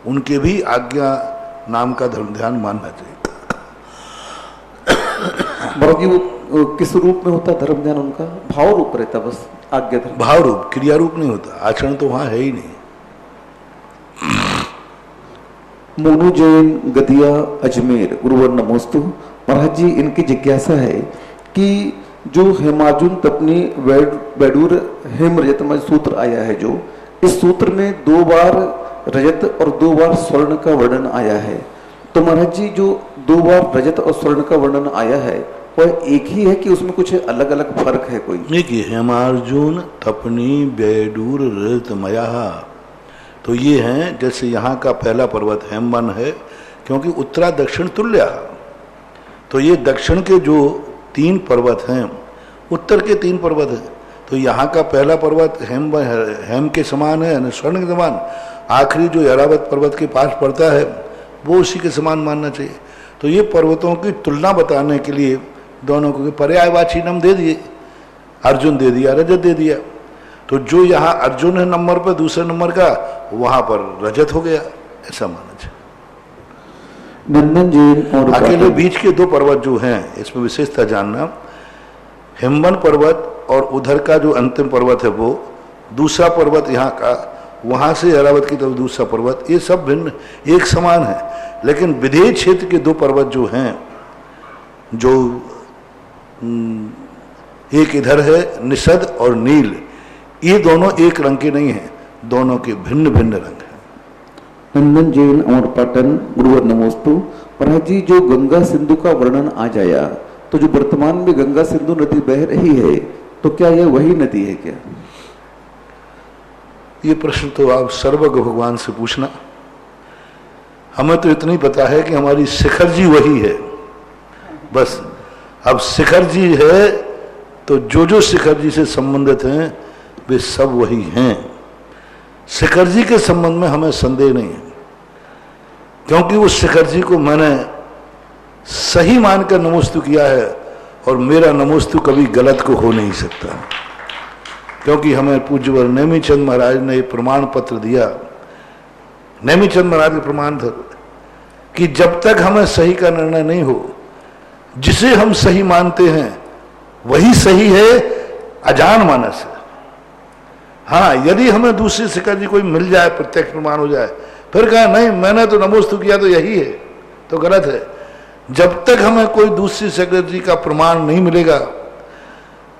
उनके भी आज्ञा नाम का धर्म ध्यान मानना चाहिए। महाराज जी, वो किस रूप में होता धर्म ध्यान? उनका भाव रूप रहता, बस आज्ञा धर्म। भाव रूप, क्रिया रूप नहीं होता, आचरण तो वहां है ही नहीं। मोनू जैन गदिया अजमेर गुरुवर नमोस्तु। महाराज जी, इनकी जिज्ञासा है कि जो हेमार्जुन तपनी वैडूर हेम रजतमय सूत्र आया है, जो इस सूत्र में 2 बार रजत और 2 बार स्वर्ण का वर्णन आया है, तो महाराज जी जो 2 बार रजत और स्वर्ण का वर्णन आया है वह एक ही है कि उसमें कुछ अलग अलग फर्क है कोई? देखिए, हेमार्जुन तपनी वैडूर रजतमया, तो ये हैं जैसे यहाँ का पहला पर्वत हेमवन है, क्योंकि उत्तरा दक्षिण तुल्य, तो ये दक्षिण के जो 3 पर्वत हैं, उत्तर के 3 पर्वत हैं, तो यहाँ का पहला पर्वत हेम के समान है, स्वर्ण के समान। आखिरी जो ऐरावत पर्वत के पास पड़ता है वो उसी के समान मानना चाहिए। तो ये पर्वतों की तुलना बताने के लिए दोनों को पर्यायवाची नाम दे दिए, अर्जुन दे दिया, रजत दे दिया। तो जो यहाँ अर्जुन है नंबर पर दूसरे नंबर का, वहां पर रजत हो गया, ऐसा माना जाए। नंदन जी और अकेले बीच के दो पर्वत जो हैं, इसमें विशेषता जानना, हिमवन पर्वत और उधर का जो अंतिम पर्वत है वो, दूसरा पर्वत यहाँ का, वहां से ऐरावत की तरफ दूसरा पर्वत, ये सब भिन्न एक समान है, लेकिन विदेह क्षेत्र के दो पर्वत जो हैं, जो एक इधर है निषद और नील, ये दोनों एक रंग के नहीं हैं, दोनों के भिन्न भिन्न रंग हैं। नंदन जैन और पाटन गुरुवर नमोस्तु। महाराज जी, जो गंगा सिंधु का वर्णन आ जाया, तो जो वर्तमान में गंगा सिंधु नदी बह रही है, तो क्या यह वही नदी है क्या? ये प्रश्न तो आप सर्वज्ञ भगवान से पूछना। हमें तो इतना ही पता है कि हमारी शिखर जी वही है, बस। अब शिखर जी है तो जो शिखर जी से संबंधित हैं वे सब वही हैं। शिखर जी के संबंध में हमें संदेह नहीं है, क्योंकि उस शिखर जी को मैंने सही मानकर नमोस्तु किया है, और मेरा नमोस्तु कभी गलत को हो नहीं सकता, क्योंकि हमें पूज्यवर नेमिचंद महाराज ने ये प्रमाण पत्र दिया। नेमिचंद महाराज के प्रमाण था कि जब तक हमें सही का निर्णय नहीं हो, जिसे हम सही मानते हैं वही सही है अजान मानस है। हाँ, यदि हमें दूसरी शिखर जी कोई मिल जाए, प्रत्यक्ष प्रमाण हो जाए, फिर कहा नहीं मैंने तो नमोस्तु किया तो यही है, तो गलत है। जब तक हमें कोई दूसरी शिखर जी का प्रमाण नहीं मिलेगा,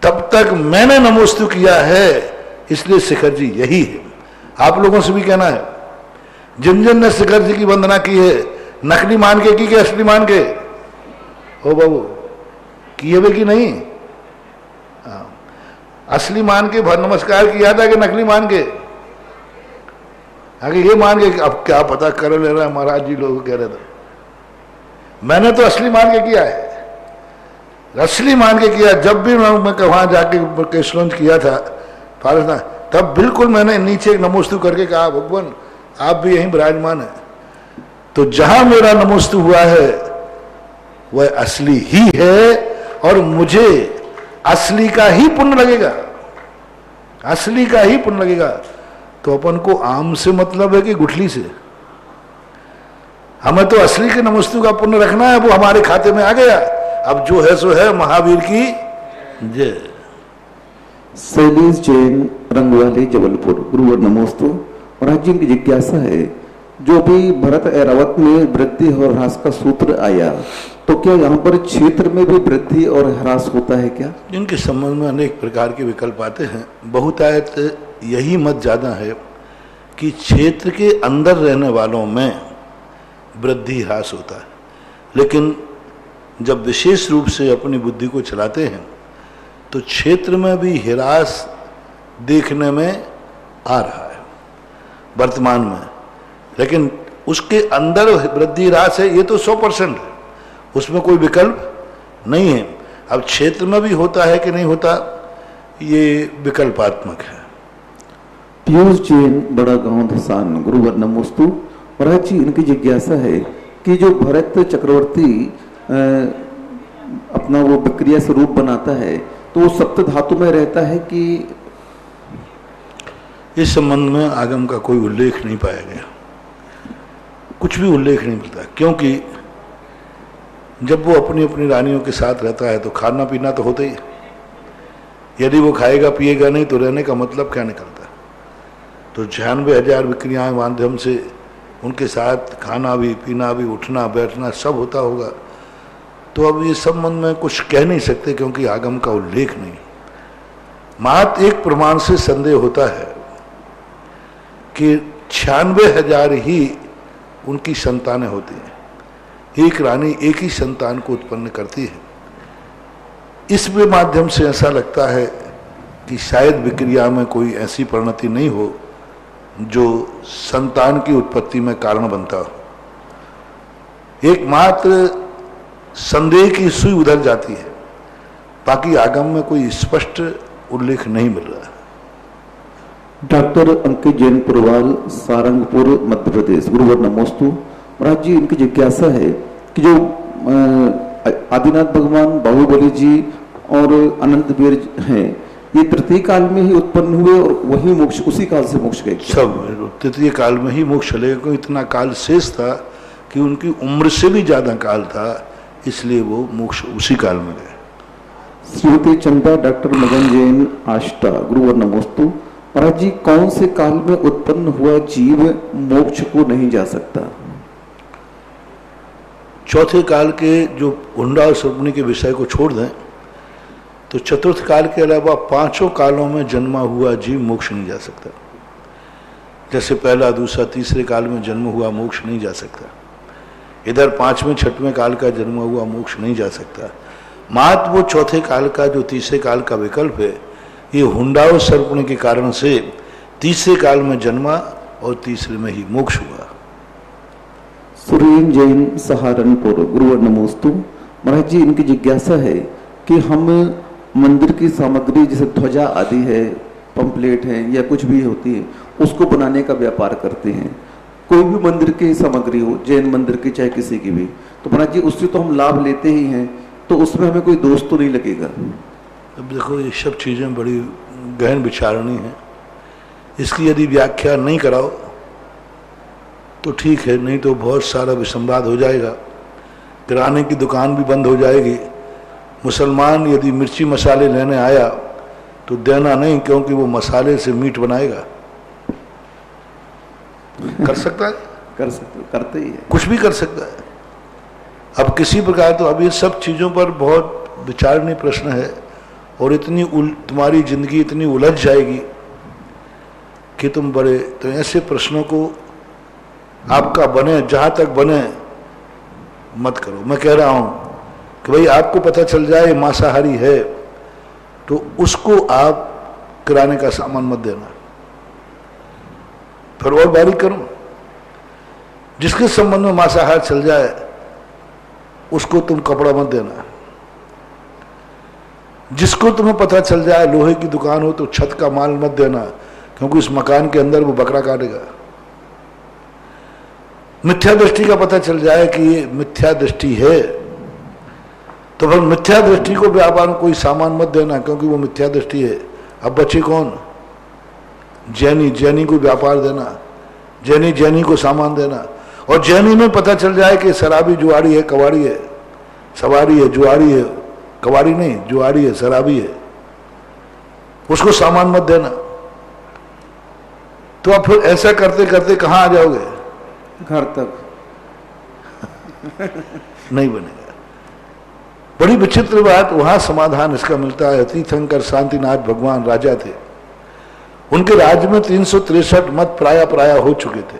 तब तक मैंने नमोस्तु किया है, इसलिए शिखर जी यही है। आप लोगों से भी कहना है, जिन जिन ने शिखर जी की वंदना की है, नकली मान के की कि असली मान के? ओ बाबू, किए हुए कि नहीं? असली मान के भर नमस्कार किया था कि नकली मान के? आगे ये मान के, अब क्या पता कर ले रहा है महाराज जी, लोग कह रहे थे। मैंने तो असली मान के किया है, असली मान के किया। जब भी मैं वहां जाके केशलंज किया था फारसना, तब बिल्कुल मैंने नीचे नमोस्तु करके कहा भगवान आप भी यहीं विराजमान है। तो जहां मेरा नमोस्तु हुआ है वह असली ही है, और मुझे असली का ही पुण्य लगेगा, असली का ही पुण्य लगेगा। तो अपन को आम से मतलब है कि गुठली से? हमें तो असली के नमोस्तु का पुण्य रखना है, वो हमारे खाते में आ गया। अब जो है सो है, महावीर की जय। शैलेश जैन रंगवाली जबलपुर, गुरुवर नमोस्तु। महाराज जी की जिज्ञासा है, जो भी भरत ऐरावत में वृद्धि और ह्रास का सूत्र आया, तो क्या यहाँ पर क्षेत्र में भी वृद्धि और ह्रास होता है क्या? इनके संबंध में अनेक प्रकार के विकल्प आते हैं। बहुतायत यही मत ज्यादा है कि क्षेत्र के अंदर रहने वालों में वृद्धि ह्रास होता है, लेकिन जब विशेष रूप से अपनी बुद्धि को चलाते हैं तो क्षेत्र में भी ह्रास देखने में आ रहा है वर्तमान में, लेकिन उसके अंदर वृद्धि ह्रास है, ये तो 100% है, उसमें कोई विकल्प नहीं है। अब क्षेत्र में भी होता है कि नहीं होता, ये विकल्पात्मक है। पीयूष जैन बड़ा गांव धसान, गुरुवर नमोस्तु। महाराज जी, इनकी जिज्ञासा है कि जो भरत चक्रवर्ती अपना वो विक्रिया स्वरूप बनाता है, तो वो सप्त धातु में रहता है कि? इस संबंध में आगम का कोई उल्लेख नहीं पाया गया, कुछ भी उल्लेख नहीं मिलता, क्योंकि जब वो अपनी अपनी रानियों के साथ रहता है तो खाना पीना तो होता ही है। यदि वो खाएगा पिएगा नहीं तो रहने का मतलब क्या निकलता? तो 96,000 विक्रियाएं माध्यम से उनके साथ खाना भी पीना भी उठना बैठना सब होता होगा। तो अब ये संबंध में कुछ कह नहीं सकते, क्योंकि आगम का उल्लेख नहीं। मात्र एक प्रमाण से संदेह होता है कि 96,000 ही उनकी संतानें होती हैं, एक रानी एक ही संतान को उत्पन्न करती है। इसके माध्यम से ऐसा लगता है कि शायद विक्रिया में कोई ऐसी परिणति नहीं हो जो संतान की उत्पत्ति में कारण बनता हो। एकमात्र संदेह की सुई उधर जाती है, बाकी आगम में कोई स्पष्ट उल्लेख नहीं मिल रहा है। डॉक्टर अंकित जैन पुरवाल, सारंगपुर, मध्य प्रदेश, गुरुवर नमोस्तु। महाराज जी, इनकी जिज्ञासा है कि जो आदिनाथ भगवान, बाहुबली जी और अनंत वीर हैं, ये तृतीय काल में ही उत्पन्न हुए और वही मोक्ष, उसी काल से मोक्ष गए? सब तृतीय काल में ही मोक्ष चले, क्योंकि इतना काल शेष था कि उनकी उम्र से भी ज्यादा काल था, इसलिए वो मोक्ष उसी काल में गए। श्रीमती चंदा डॉक्टर मदन जैन आष्टा, गुरुवर नमोस्तु। महाराज जी, कौन से काल में उत्पन्न हुआ जीव मोक्ष को नहीं जा सकता? चौथे काल के जो हुंडा और सर्पणी के विषय को छोड़ दें तो चतुर्थ काल के अलावा पांचों कालों में जन्मा हुआ जीव मोक्ष नहीं जा सकता। जैसे पहला, दूसरा, तीसरे काल में जन्म हुआ मोक्ष नहीं जा सकता, इधर पांचवें छठवें काल का जन्म हुआ मोक्ष नहीं जा सकता। मात्र वो चौथे काल का जो तीसरे काल का विकल्प है, ये हुंडा और सर्पणी के कारण से तीसरे काल में जन्मा और तीसरे में ही मोक्ष हुआ। सुरेन जैन सहारनपुर, गुरुवर नमोस्तु। महाराज जी, इनकी जिज्ञासा है कि हम मंदिर की सामग्री जैसे ध्वजा आदि है, पंपलेट है या कुछ भी होती है, उसको बनाने का व्यापार करते हैं। कोई भी मंदिर की सामग्री हो, जैन मंदिर की चाहे किसी की भी, तो महाराज जी उससे तो हम लाभ लेते ही हैं, तो उसमें हमें कोई दोष तो नहीं लगेगा? अब देखो, ये सब चीज़ें बड़ी गहन विचारणी हैं, इसकी यदि व्याख्या नहीं कराओ तो ठीक है, नहीं तो बहुत सारा विसंवाद हो जाएगा, किराने की दुकान भी बंद हो जाएगी। मुसलमान यदि मिर्ची मसाले लेने आया तो देना नहीं, क्योंकि वो मसाले से मीट बनाएगा। कर सकता है? कर सकते, करते ही है, कुछ भी कर सकता है। अब किसी प्रकार तो अब ये सब चीज़ों पर बहुत विचारणीय प्रश्न है, और इतनी तुम्हारी जिंदगी इतनी उलझ जाएगी कि तुम बड़े, तो ऐसे प्रश्नों को आपका बने, जहाँ तक बने मत करो। मैं कह रहा हूँ कि भाई आपको पता चल जाए मांसाहारी है तो उसको आप किराने का सामान मत देना। फिर और बारीक करो, जिसके संबंध में मांसाहार चल जाए उसको तुम कपड़ा मत देना। जिसको तुम्हें पता चल जाए लोहे की दुकान हो तो छत का माल मत देना, क्योंकि इस मकान के अंदर वो बकरा काटेगा। मिथ्या दृष्टि का पता चल जाए कि ये मिथ्या दृष्टि है तो फिर मिथ्या दृष्टि को व्यापार में कोई सामान मत देना, क्योंकि वो मिथ्या दृष्टि है। अब बचे कौन? जैनी, जैनी को व्यापार देना, जैनी जैनी को सामान देना। और जैनी में पता चल जाए कि शराबी जुआड़ी है, कवाड़ी है, सवारी है, जुआड़ी है, कवाड़ी नहीं, जुआड़ी है, शराबी है, उसको सामान मत देना। तो अब फिर ऐसा करते करते कहाँ आ जाओगे? घर तक नहीं बनेगा। बड़ी विचित्र बात, वहां समाधान इसका मिलता है। तीर्थंकर शांतिनाथ भगवान राजा थे, उनके राज्य में 363 मत प्राय हो चुके थे।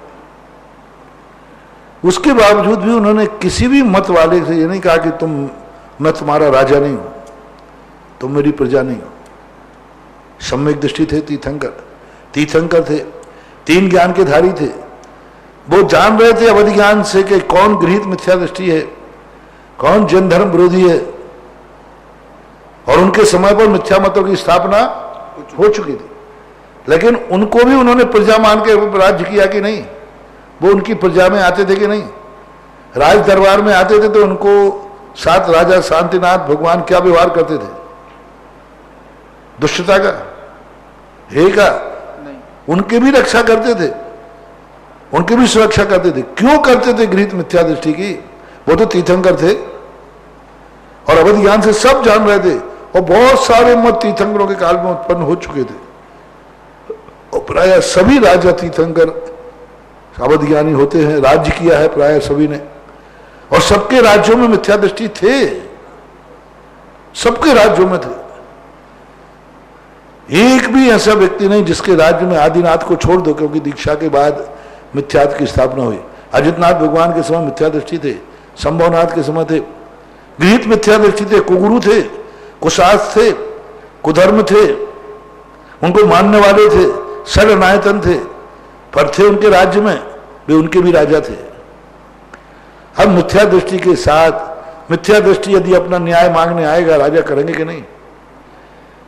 उसके बावजूद भी उन्होंने किसी भी मत वाले से ये नहीं कहा कि मैं तुम्हारा राजा नहीं हूं, तुम मेरी प्रजा नहीं हो। सम्यक दृष्टि थे तीर्थंकर थे, 3 ज्ञान के धारी थे। वो जान रहे थे अवधि ज्ञान से कि कौन गृहीत मिथ्या दृष्टि है, कौन जन धर्म विरोधी है, और उनके समय पर मिथ्या मतों की स्थापना हो चुकी थी। लेकिन उनको भी उन्होंने प्रजा मान के राज्य किया कि नहीं? वो उनकी प्रजा में आते थे कि नहीं? राज दरबार में आते थे तो उनको 7 राजा शांतिनाथ भगवान क्या व्यवहार करते थे? दुष्टता का, हे का? उनके भी रक्षा करते थे, उनकी भी सुरक्षा करते थे। क्यों करते थे गृहीत मिथ्या दृष्टि की? वो तो तीर्थंकर थे और अवधि ज्ञान से सब जान रहे थे, और बहुत सारे मत तीर्थंकरों के काल में उत्पन्न हो चुके थे, और प्राय सभी राजा तीर्थंकर अवधि ज्ञानी होते हैं। राज्य किया है प्राय सभी ने, और सबके राज्यों में मिथ्या दृष्टि थे, सबके राज्यों में थे। एक भी ऐसा व्यक्ति नहीं जिसके राज्य में आदिनाथ को छोड़ दो, क्योंकि दीक्षा के बाद मिथ्यात्व की स्थापना हुई। अजितनाथ भगवान के समय मिथ्या दृष्टि थे, संभवनाथ के समय थे, गृहीत मिथ्या दृष्टि थे, कुगुरु थे, कुशास्त्र थे, कुधर्म थे, उनको मानने वाले थे, शरणायतन थे, पर थे उनके राज्य में, वे उनके भी राजा थे। अब मिथ्या दृष्टि के साथ, मिथ्या दृष्टि यदि अपना न्याय मांगने आएगा, राजा करेंगे कि नहीं?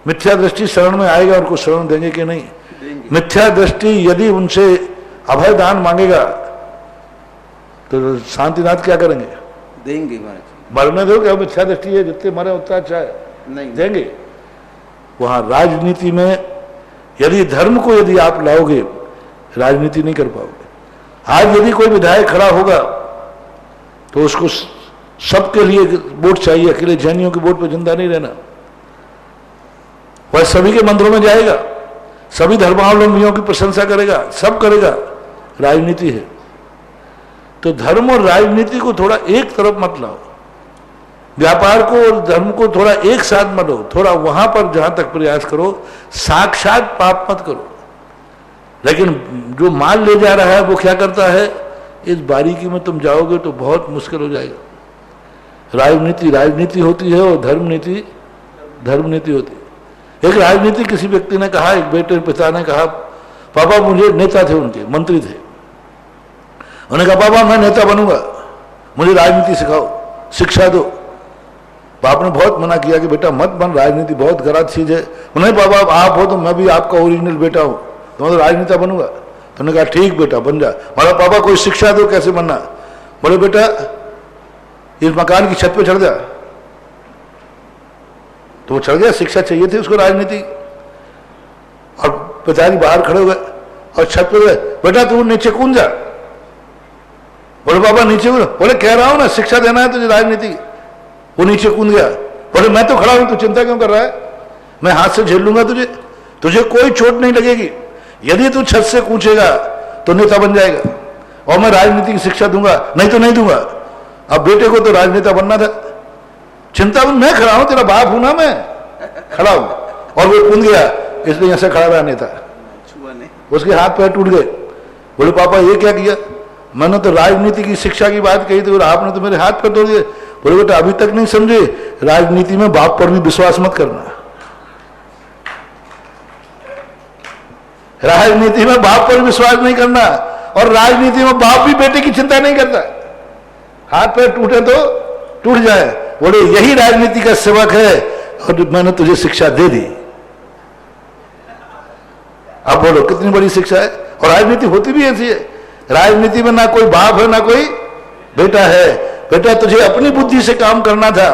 मिथ्या दृष्टि शरण में आएगा, उनको शरण देंगे कि नहीं? मिथ्या दृष्टि यदि उनसे अभय दान मांगेगा तो शांतिनाथ क्या करेंगे? देंगे। मरने दो, क्या मिथ्या दृष्टि है, जितने मरे उतना अच्छा है, नहीं देंगे। वहां राजनीति में यदि धर्म को यदि आप लाओगे, राजनीति नहीं कर पाओगे। आज यदि कोई विधायक खड़ा होगा तो उसको सबके लिए वोट चाहिए, अकेले जैनियों के वोट पर जिंदा नहीं रहना। वह सभी के मंदिरों में जाएगा, सभी धर्मावलंबियों की प्रशंसा करेगा, सब करेगा। राजनीति है तो धर्म और राजनीति को थोड़ा एक तरफ मत लाओ, व्यापार को और धर्म को थोड़ा एक साथ मत लो, थोड़ा वहां पर जहां तक प्रयास करो, साक्षात पाप मत करो। लेकिन जो माल ले जा रहा है वो क्या करता है, इस बारीकी में तुम जाओगे तो बहुत मुश्किल हो जाएगा। राजनीति राजनीति होती है और धर्म नीति धर्म नीति होती है। एक राजनीति किसी व्यक्ति ने कहा, एक बेटे पिता ने कहा, पापा मुझे नेता थे, उनके मंत्री थे, उन्होंने कहा पापा मैं नेता बनूंगा, मुझे राजनीति सिखाओ, शिक्षा दो। बाप ने बहुत मना किया कि बेटा मत बन, राजनीति बहुत गलत चीज है। उन्हें पापा आप हो तो मैं भी आपका ओरिजिनल बेटा हूं, तो मैं तो राजनेता बनूंगा। तो उन्होंने कहा ठीक बेटा बन जा। बोला पापा कोई शिक्षा दो, कैसे बनना? बोले बेटा इस मकान की छत पे चढ़ जा। तो वो चढ़ गया, शिक्षा चाहिए थी उसको राजनीति। और पिताजी बाहर खड़े हो गए और छत पे गए, बेटा तू नीचे कूद जा। बोले पापा नीचे कूद। बोले कह रहा हूं ना शिक्षा देना है तुझे राजनीति। वो नीचे कूद गया। बोले मैं तो खड़ा हूं, तू चिंता क्यों कर रहा है, मैं हाथ से झेल लूंगा तुझे, तुझे कोई चोट नहीं लगेगी। यदि तू छत से कूचेगा तो नेता बन जाएगा और मैं राजनीति की शिक्षा दूंगा, नहीं तो नहीं दूंगा। अब बेटे को तो राजनेता बनना था, चिंता मैं खड़ा हूं, तेरा बाप हूं ना, मैं खड़ा हूं। और वो कूद गया, इसलिए ऐसे खड़ा रहा नेता, उसके हाथ पैर टूट गए। बोले पापा ये क्या किया? मैंने तो राजनीति की शिक्षा की बात कही थी और आपने तो मेरे हाथ पैर तोड़ दिए। बोले बेटा अभी तक नहीं समझे, राजनीति में बाप पर भी विश्वास मत करना। राजनीति में बाप पर विश्वास नहीं करना, और राजनीति में बाप भी बेटे की चिंता नहीं करता। हाथ पैर टूटे तो टूट जाए, बोले यही राजनीति का सेवक है और मैंने तुझे शिक्षा दे दी। अब बोलो कितनी बड़ी शिक्षा है। और राजनीति होती भी ऐसी है, राजनीति में ना कोई बाप है ना कोई बेटा है। बेटा तुझे अपनी बुद्धि से काम करना था।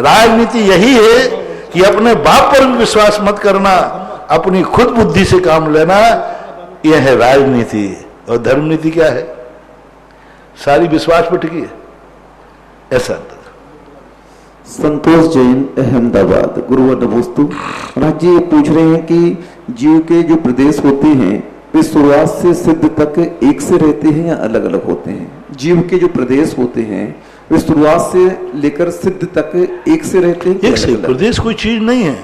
राजनीति यही है कि अपने बाप पर भी विश्वास मत करना, अपनी खुद बुद्धि से काम लेना, यह है राजनीति। और धर्मनीति क्या है? सारी विश्वास पर टिकी है। ऐसा संतोष जैन अहमदाबाद, गुरुवर नमोस्तु। महाराज जी ये पूछ रहे हैं कि जीव के जो प्रदेश होते हैं वे शुरुआत से सिद्ध तक एक से रहते हैं या अलग अलग होते हैं? जीव के जो प्रदेश होते हैं वे शुरुआत से लेकर सिद्ध तक एक से रहते हैं? एक से। प्रदेश कोई चीज नहीं है,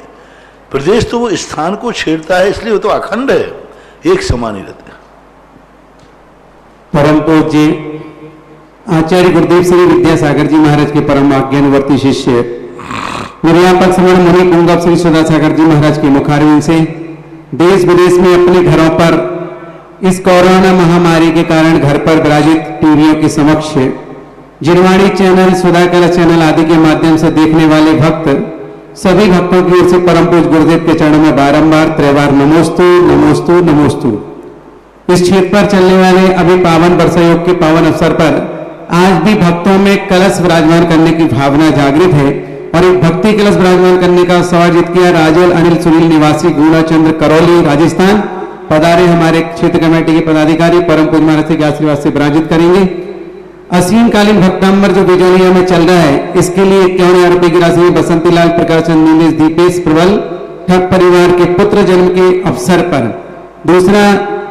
प्रदेश तो वो स्थान को छेड़ता है, इसलिए वो तो अखंड है, एक समान ही रहते हैं। परम पूज्य आचार्य गुरुदेव श्री विद्यासागर जी महाराज के परम आज्ञानुवर्ती शिष्य निर्यापक समण मुनि पुंगव श्री सदासागर जी महाराज के मुखारविंद से देश विदेश में अपने घरों पर इस कोरोना महामारी के कारण घर पर विराजित टीवियों के समक्ष जिनवाणी चैनल, सुधाकला चैनल आदि के माध्यम से देखने वाले भक्त, सभी भक्तों की ओर से परम पूज्य गुरुदेव के चरणों में बारंबार त्रैवार नमोस्तु नमोस्तु नमोस्तु। इस क्षेत्र पर चलने वाले अभी पावन वर्षा योग के पावन अवसर पर आज भी भक्तों में कलश विराजमान करने की भावना जागृत है और एक भक्ति कलश विराजमान करने का स्वागत किया राजोल अनिल सुनील निवासी गुणा चंद्र करौली राजस्थान पधारे हमारे क्षेत्र कमेटी के पदाधिकारी परम पूज्य महाराज के आशीर्वाद से विराजित करेंगे। असीमकालीन भक्तांबर जो बिजोलिया में चल रहा है, इसके लिए 51,000 रुपए की राशि बसंतीलाल प्रकाश नीलेश दीपेश प्रबल ठग परिवार के पुत्र जन्म के अवसर पर। दूसरा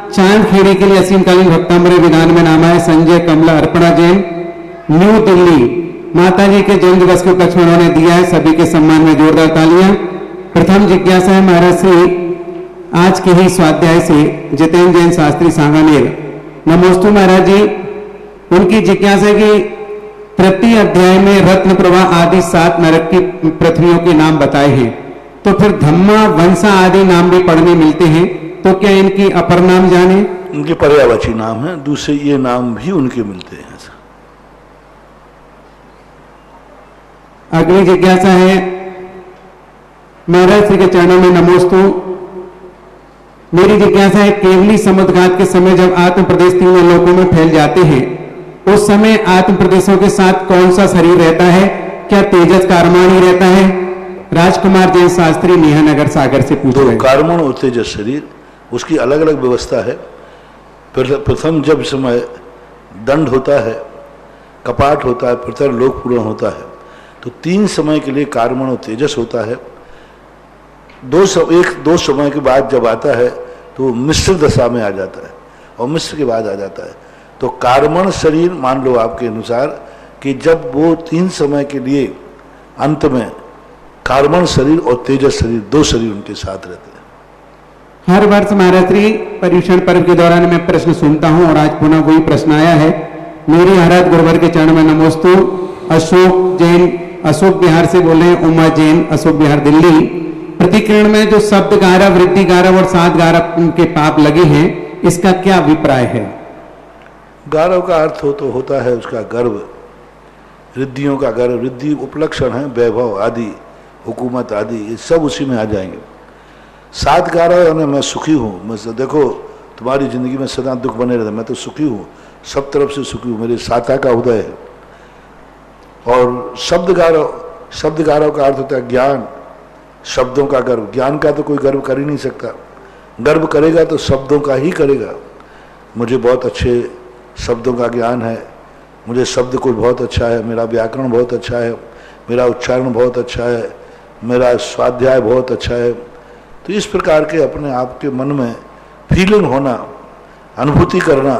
चांद खेड़ी के लिए असीमकालीन भक्तांबर विधान में नाम है संजय कमला अर्पणा जैन न्यू दिल्ली। माता जी के जन्म दिवस के उपलक्ष्य में उन्होंने दिया है, सभी के सम्मान में जोरदार तालियां। प्रथम जिज्ञासा है महाराज से आज के ही स्वाध्याय से जितेंद्र जैन शास्त्री सांगानेर। नमोस्तु महाराज जी। उनकी जिज्ञासा की तृतीय अध्याय में रत्न प्रवाह आदि 7 नरक की पृथ्वियों के नाम बताए हैं, तो फिर धम्मा वंशा आदि नाम भी पढ़ने मिलते हैं, तो क्या इनकी अपर नाम जाने? उनके पर्यायवाची नाम है, दूसरे ये नाम भी उनके मिलते हैं। अगली जिज्ञासा है महाराज श्री के चरणों में नमोस्तु। मेरी जिज्ञासा है केवली समुद्रघात के समय जब आत्म प्रदेश तीनों लोकों में फैल जाते हैं, उस समय आत्म प्रदेशों के साथ कौन सा शरीर रहता है? क्या तेजस का अरमान ही रहता है? राजकुमार जैन शास्त्री नेहानगर सागर से पूछ रहे तो हैं। कार्बन और तेजस शरीर, उसकी अलग अलग व्यवस्था है। प्रथम जब समय दंड होता है, कपाट होता है, प्रतर लोक पूर्ण होता है, तो 3 समय के लिए कार्बन और तेजस होता है। 2 समय के बाद जब आता है तो मिश्र दशा में आ जाता है और मिश्र के बाद आ जाता है। तो कार्बन शरीर मान लो आपके अनुसार कि जब वो 3 समय के लिए अंत में कार्बन शरीर और तेजस शरीर 2 शरीर उनके साथ रहते हैं। हर वर्ष महाराज श्री पर्युषण पर्व के दौरान मैं प्रश्न सुनता हूं और आज पुनः वही प्रश्न आया है। मेरे महाराज गुरुवर के चरण में नमोस्तु। अशोक जैन अशोक बिहार से बोले हैं, उमा जैन अशोक बिहार दिल्ली। प्रतिकिरण में जो शब्द गारव, वृद्धि गारव और सात गारव के पाप लगे हैं, इसका क्या अभिप्राय है? गारव का अर्थ होता है उसका गर्व, रिद्धियों का गर्व। रिद्धि उपलक्षण है, वैभव आदि, हुकूमत आदि, ये सब उसी में आ जाएंगे। 7 गारव यानी मैं सुखी हूँ। मैं देखो तुम्हारी जिंदगी में सदा दुख बने रहते, मैं तो सुखी हूँ, सब तरफ से सुखी हूँ, मेरे साता का उदय है। और शब्द गारव का अर्थ होता है ज्ञान, शब्दों का गर्व। ज्ञान का तो कोई गर्व कर ही नहीं सकता, गर्व करेगा तो शब्दों का ही करेगा। मुझे बहुत अच्छे शब्दों का ज्ञान है, मुझे शब्दकोश बहुत अच्छा है, मेरा व्याकरण बहुत अच्छा है, मेरा उच्चारण बहुत अच्छा है, मेरा स्वाध्याय बहुत अच्छा है। तो इस प्रकार के अपने आप के मन में फीलिंग होना, अनुभूति करना,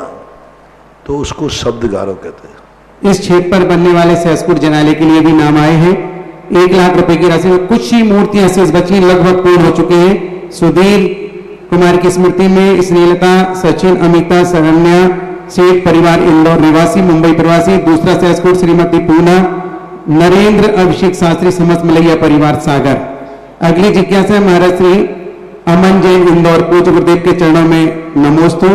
तो उसको शब्द गारव कहते हैं। इस क्षेत्र पर बनने वाले सहसपुर जनाले के लिए भी नाम आए हैं। 1 लाख रुपए की राशि में कुछ ही मूर्तियां शेष बची, लगभग पूर्ण हो चुकी हैं। सुधीर कुमार की स्मृति में स्नेहलता, सचिन, अमिता, शरण्या सेठ परिवार इंदौर निवासी, मुंबई प्रवासी। दूसरा सहसपुर श्रीमती पूना, नरेंद्र अभिषेक शास्त्री समस्त मलैया परिवार सागर। अगली जिज्ञासा महाराज श्री अमन जैन इंदौर, पूज्य गुरुदेव के चरणों में नमोस्तु।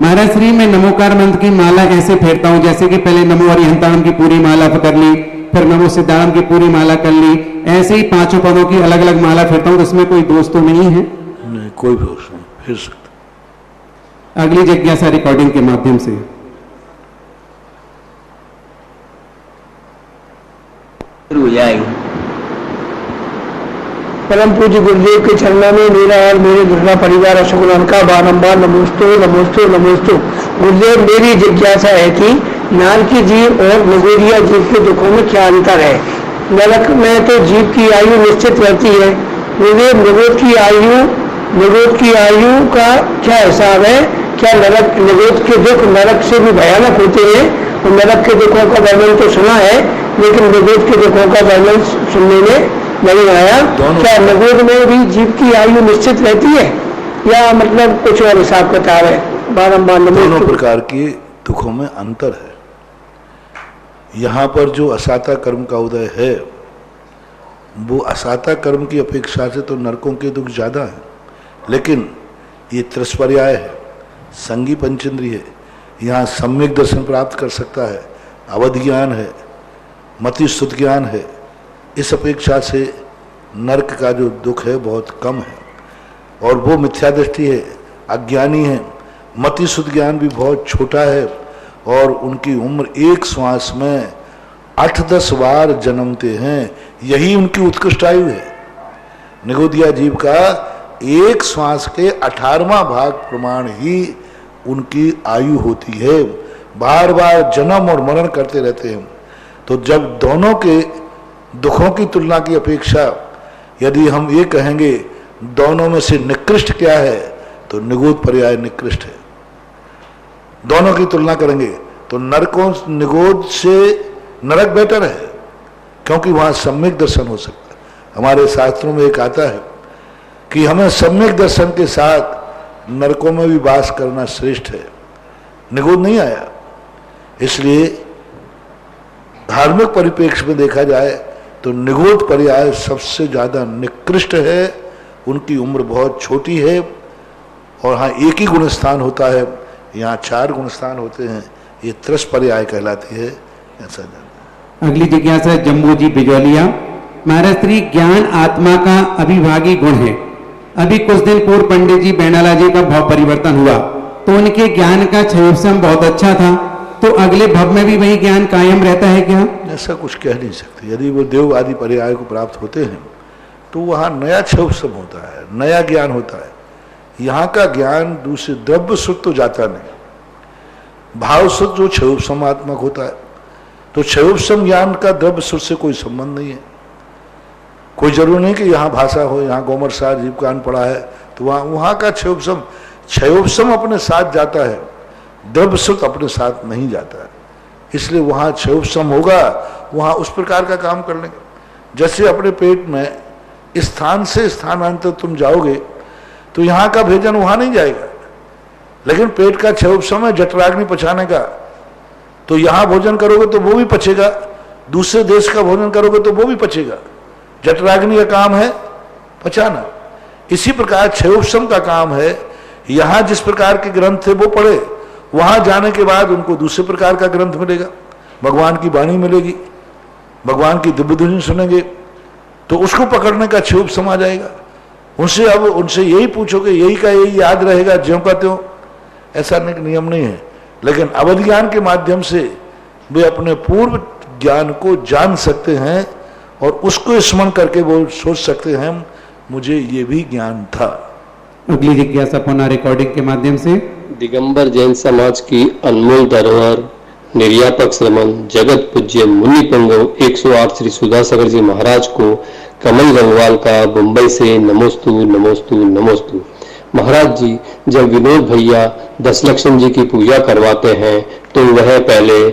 महाराज श्री मैं नमोकार मंत्र की माला ऐसे फेरता हूं जैसे कि पहले नमो अरिहंताणम की पूरी माला कर ली, फिर नमो सिद्धाणम की पूरी माला कर ली, ऐसे ही 5 पदों की अलग अलग माला फेरता हूं। उसमें कोई दोष तो नहीं है? नहीं, कोई दोष नहीं, फिर सकते। अगली जिज्ञासा रिकॉर्डिंग के माध्यम से। हो जाएगी। परम पूज्य गुरुदेव के चरणों में मेरा और मेरे दुर्गा परिवार अशोकनाथ का बारंबार नमोस्तु नमोस्तु नमोस्तु। गुरुदेव मेरी जिज्ञासा है कि नारकी जीव और निगोरिया जीव के दुखों में क्या अंतर है? नरक में तो जीव की आयु निश्चित रहती है, गुरुदेव निगोद की आयु का क्या हिसाब है? क्या नरक निगोद के दुख नरक से भी भयानक होते हैं? और नरक के दुखों का वर्णन तो सुना है, लेकिन निगोद के दुखों का वर्णन सुनने में नहीं आया। क्या निगोद में भी जीव की आयु निश्चित रहती है या मतलब कुछ और हिसाब किताब है? बारंबार दोनों प्रकार के दुखों में अंतर है। यहाँ पर जो असाता कर्म का उदय है, वो असाता कर्म की अपेक्षा से तो नरकों के दुख ज्यादा है, लेकिन ये त्रिस्पर्याय है, संगी पंचेंद्रिय है। यहाँ सम्यक दर्शन प्राप्त कर सकता है, अवध ज्ञान है, मति शुद्ध ज्ञान है। इस अपेक्षा से नरक का जो दुख है बहुत कम है, और वो मिथ्या दृष्टि है, अज्ञानी है। मति शुद्ध ज्ञान भी बहुत छोटा है, और उनकी उम्र एक श्वास में 8-10 बार जन्मते हैं, यही उनकी उत्कृष्ट आयु है। निगोदिया जीव का एक श्वास के 18वां भाग प्रमाण ही उनकी आयु होती है। बार बार जन्म और मरण करते रहते हैं। तो जब दोनों के दुखों की तुलना की अपेक्षा यदि हम ये कहेंगे दोनों में से निकृष्ट क्या है, तो निगोद पर्याय निकृष्ट है। दोनों की तुलना करेंगे तो नरकों निगोद से नरक बेटर है, क्योंकि वहां सम्यक दर्शन हो सकता है। हमारे शास्त्रों में एक आता है कि हमें सम्यक दर्शन के साथ नरकों में भी वास करना श्रेष्ठ है। निगोद नहीं आया, इसलिए धार्मिक परिप्रेक्ष्य में देखा जाए तो निगोद पर्याय सबसे ज्यादा निकृष्ट है। उनकी उम्र बहुत छोटी है, और हाँ एक ही गुण स्थान होता है, यहाँ 4 गुण स्थान होते हैं। ये त्रस पर्याय कहलाती है, ऐसा जानना। अगली जिज्ञासा है जम्बू जी बिजौलिया। महाराज श्री ज्ञान आत्मा का अभिभागी गुण है। अभी कुछ दिन पूर्व पंडित जी बैनाला जी का भाव परिवर्तन हुआ, तो उनके ज्ञान का क्षयोपम बहुत अच्छा था, तो अगले भव में भी वही ज्ञान कायम रहता है क्या? ऐसा कुछ कह नहीं सकते। यदि वो देव आदि पर्याय को प्राप्त होते हैं तो वहाँ नया क्षोभसम होता है, नया ज्ञान होता है। यहाँ का ज्ञान दूसरे द्रव्य सुख तो जाता नहीं, भाव सुख जो क्षोभसमात्मक होता है। तो क्षोभसम ज्ञान का द्रव्य सुख से कोई संबंध नहीं है। कोई जरूर नहीं कि यहाँ भाषा हो, यहाँ गोमरसार जीवकान पड़ा है तो वहाँ का क्षयोपशम अपने साथ जाता है, द्रव्य सुख अपने साथ नहीं जाता है। इसलिए वहाँ क्षयोपशम होगा, वहाँ उस प्रकार का काम कर लेंगे। जैसे अपने पेट में स्थान से स्थानांतर तुम जाओगे तो यहाँ का भोजन वहाँ नहीं जाएगा, लेकिन पेट का क्षयोपशम है जठराग्नि पचाने का, तो यहाँ भोजन करोगे तो वो भी पचेगा, दूसरे देश का भोजन करोगे तो वो भी पचेगा। जठराग्नि का काम है पचाना। इसी प्रकार क्षयोपशम का काम है, यहाँ जिस प्रकार के ग्रंथ थे वो पढ़े, वहां जाने के बाद उनको दूसरे प्रकार का ग्रंथ मिलेगा, भगवान की वाणी मिलेगी, भगवान की दिव्य ध्वनि सुनेंगे, तो उसको पकड़ने का क्षयोपशम आ जाएगा। उनसे यही पूछोगे, यही का यही याद रहेगा ज्यों का त्यों, ऐसा नियम नहीं है। लेकिन अवध ज्ञान के माध्यम से वे अपने पूर्व ज्ञान को जान सकते हैं और उसको स्मरण करके वो सोच सकते हैं मुझे ये भी ज्ञान था। अगली जिज्ञासा पुनः रिकॉर्डिंग के माध्यम से। दिगंबर जैन समाज की अनमोल धरोहर निर्यापक श्रमण जगत पूज्य मुनि पंगो 108 श्री सुधासागर जी महाराज को कमल गंगवाल का मुंबई से नमोस्तु नमोस्तु नमोस्तु। महाराज जी, जब विनोद भैया 10 लक्ष्मण जी की पूजा करवाते हैं तो वह पहले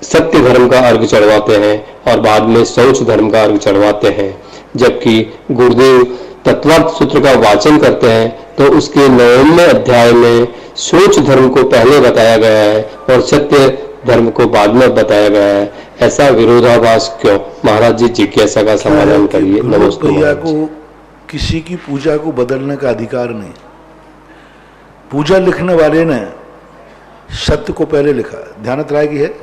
सत्य धर्म का अर्घ चढ़वाते हैं और बाद में शौच धर्म का अर्घ चढ़वाते हैं, जबकि गुरुदेव तत्वार्थ सूत्र का वाचन करते हैं तो उसके 9वें अध्याय में शौच धर्म को पहले बताया गया है और सत्य धर्म को बाद में बताया गया है। ऐसा विरोधाभास क्यों? महाराज जी जिज्ञासा का समाधान करिए। नमस्ते। भैया को किसी की पूजा को बदलने का अधिकार नहीं। पूजा लिखने वाले ने सत्य को पहले लिखा, ध्यानत राय की है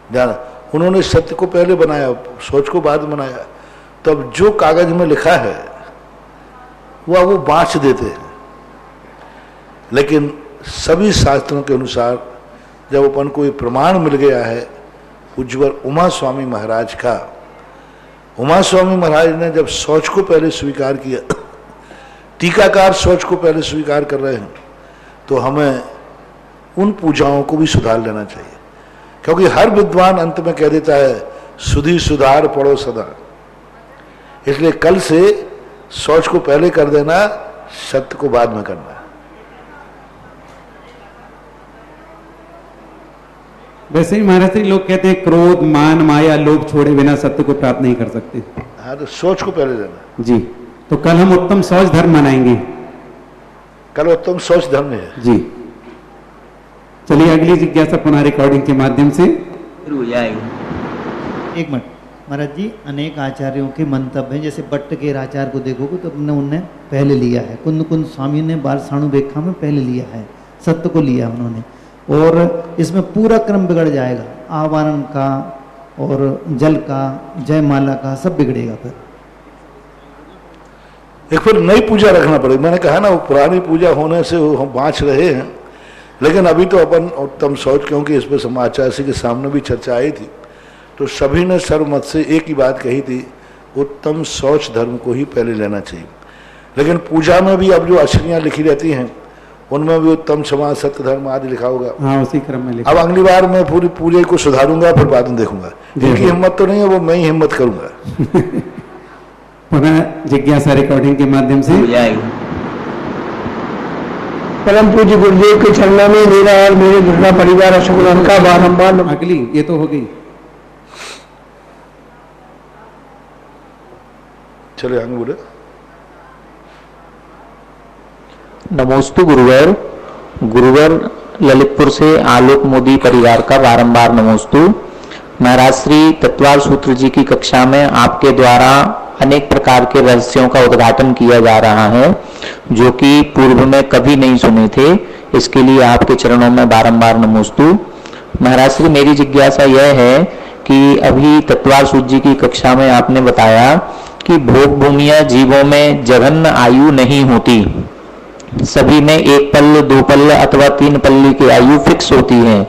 ध्यान, उन्होंने सत्य को पहले बनाया, सोच को बाद बनाया। तब जो कागज में लिखा है वह वो बाँच देते हैं। लेकिन सभी शास्त्रों के अनुसार जब अपन को ये प्रमाण मिल गया है उज्ज्वल उमा स्वामी महाराज का, उमा स्वामी महाराज ने जब सोच को पहले स्वीकार किया, टीकाकार सोच को पहले स्वीकार कर रहे हैं, तो हमें उन पूजाओं को भी सुधार लेना चाहिए। क्योंकि हर विद्वान अंत में कह देता है सुधी सुधार पढ़ो सदा। इसलिए कल से सोच को पहले कर देना, सत्य को बाद में करना। वैसे ही महाराज जी लोग कहते हैं क्रोध मान माया लोभ छोड़े बिना सत्य को प्राप्त नहीं कर सकते। हाँ, तो सोच को पहले देना जी। तो कल हम उत्तम सोच धर्म मनाएंगे। कल उत्तम सोच धर्म है जी। चलिए अगली जिज्ञासा पुनः रिकॉर्डिंग के माध्यम से। एक मिनट महाराज जी, अनेक आचार्यों के मंतव्य हैं। जैसे भट्ट के आचार्य को देखोगे तो उन्होंने पहले लिया है, कुंद कुंद स्वामी ने बाल साणु बेखा में पहले लिया है, सत्य को लिया उन्होंने। और इसमें पूरा क्रम बिगड़ जाएगा, आवारण का और जल का जयमाला का सब बिगड़ेगा। फिर नई पूजा रखना पड़ेगा। मैंने कहा ना, वो पुरानी पूजा होने से हम बाँच रहे हैं। लेकिन अभी तो अपन उत्तम सोच, क्योंकि इस पर समाचार के सामने भी चर्चा आई थी, तो सभी ने सर्वमत से एक ही बात कही थी, उत्तम सोच धर्म को ही पहले लेना चाहिए। लेकिन पूजा में भी अब जो अक्षरियाँ लिखी रहती हैं उनमें भी उत्तम समाज सत्य धर्म आदि लिखा होगा। हाँ, उसी क्रम में लिखा। अब अगली बार मैं पूरी पूजे को सुधारूंगा, फिर बाद में देखूंगा। जिनकी हिम्मत तो नहीं है वो मैं ही हिम्मत करूंगा। पुनः जिज्ञासा रिकॉर्डिंग के माध्यम से। परम पूज्य गुरुदेव के चरणों में मेरा और मेरे गुरुना परिवार अशोक का बारंबार। अगली ये तो हो गई। चले आगे बोले। नमोस्तु गुरुवर। गुरुवर ललितपुर से आलोक मोदी परिवार का बारंबार नमोस्तु। महाराज श्री तत्वार सूत्र जी की कक्षा में आपके द्वारा अनेक प्रकार के रहस्यों का उद्घाटन किया जा रहा है जो कि पूर्व में कभी नहीं सुने थे। इसके लिए आपके चरणों में बारंबार नमोस्तु। महाराज श्री, मेरी जिज्ञासा यह है कि अभी तत्वार सूत्र जी की कक्षा में आपने बताया कि भोग भूमिया जीवों में जघन्य आयु नहीं होती, सभी में 1 पल्ल 2 पल्ल अथवा 3 पल्ली की आयु फिक्स होती है।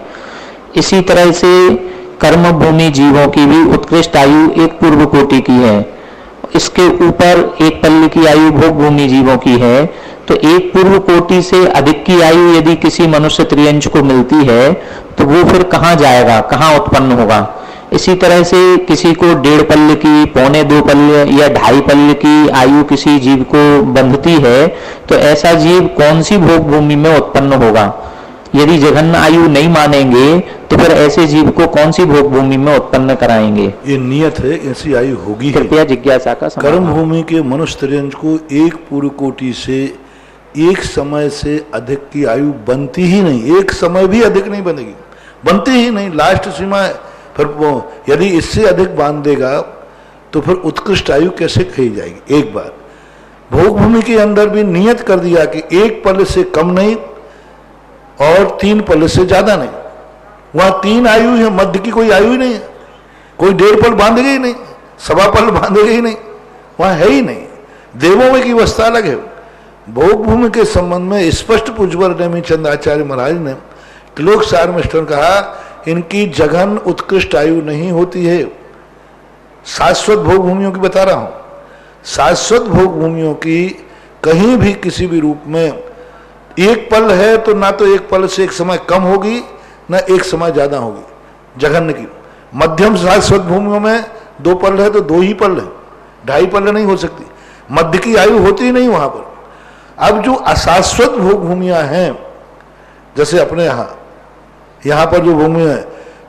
इसी तरह से कर्म भूमि जीवों की भी उत्कृष्ट आयु एक पूर्व कोटि की है। इसके ऊपर एक पल्ल की आयु भोग भूमि जीवों की है, तो एक पूर्व कोटि से अधिक की आयु यदि किसी मनुष्य त्रियंश को मिलती है तो वो फिर कहाँ जाएगा, कहाँ उत्पन्न होगा। इसी तरह से किसी को 1.5 पल्ल की, 1.25 पल्ल या 2.5 पल्ल की आयु किसी जीव को बंधती है, तो ऐसा जीव कौन सी भोग भूमि में उत्पन्न होगा। यदि जघन्य आयु नहीं मानेंगे तो फिर ऐसे जीव को कौन सी भोग भूमि में उत्पन्न कराएंगे। ये नियत है, ऐसी आयु होगी। कृपया जिज्ञासा का कर्म भूमि के मनुष्य त्रियंश को एक पूर्व कोटि से एक समय से अधिक की आयु बनती ही नहीं, एक समय भी अधिक नहीं बनेगी, बनती ही नहीं, लास्ट सीमा है। फिर वो यदि इससे अधिक बांध देगा तो फिर उत्कृष्ट आयु कैसे कही जाएगी। एक बार भोग भूमि के अंदर भी नियत कर दिया कि 1 पल्ल से कम नहीं और 3 पल्ल से ज्यादा नहीं। वहां 3 आयु है, मध्य की कोई आयु ही नहीं है। कोई 1.5 पल बांधेगा ही नहीं, 1.25 पल बांधेगा ही नहीं, वहां है ही नहीं। देवों में की अवस्था अलग है। भोग भूमि के संबंध में स्पष्ट पूज्यवर नेमी चंद आचार्य महाराज ने त्रिलोक सार में कहा, इनकी जघन उत्कृष्ट आयु नहीं होती है। शाश्वत भोग भूमियों की बता रहा हूं, शाश्वत भोग भूमियों की कहीं भी किसी भी रूप में 1 पल है तो ना तो 1 पल से एक समय कम होगी ना एक समय ज्यादा होगी जघन्य की। मध्यम शाश्वत भूमियों में 2 पल है तो 2 ही पल है, 2.5 पल नहीं हो सकती। मध्य की आयु होती ही नहीं वहां पर। अब जो अशाश्वत भोग भूमियां हैं, जैसे अपने यहाँ पर जो भूमि है,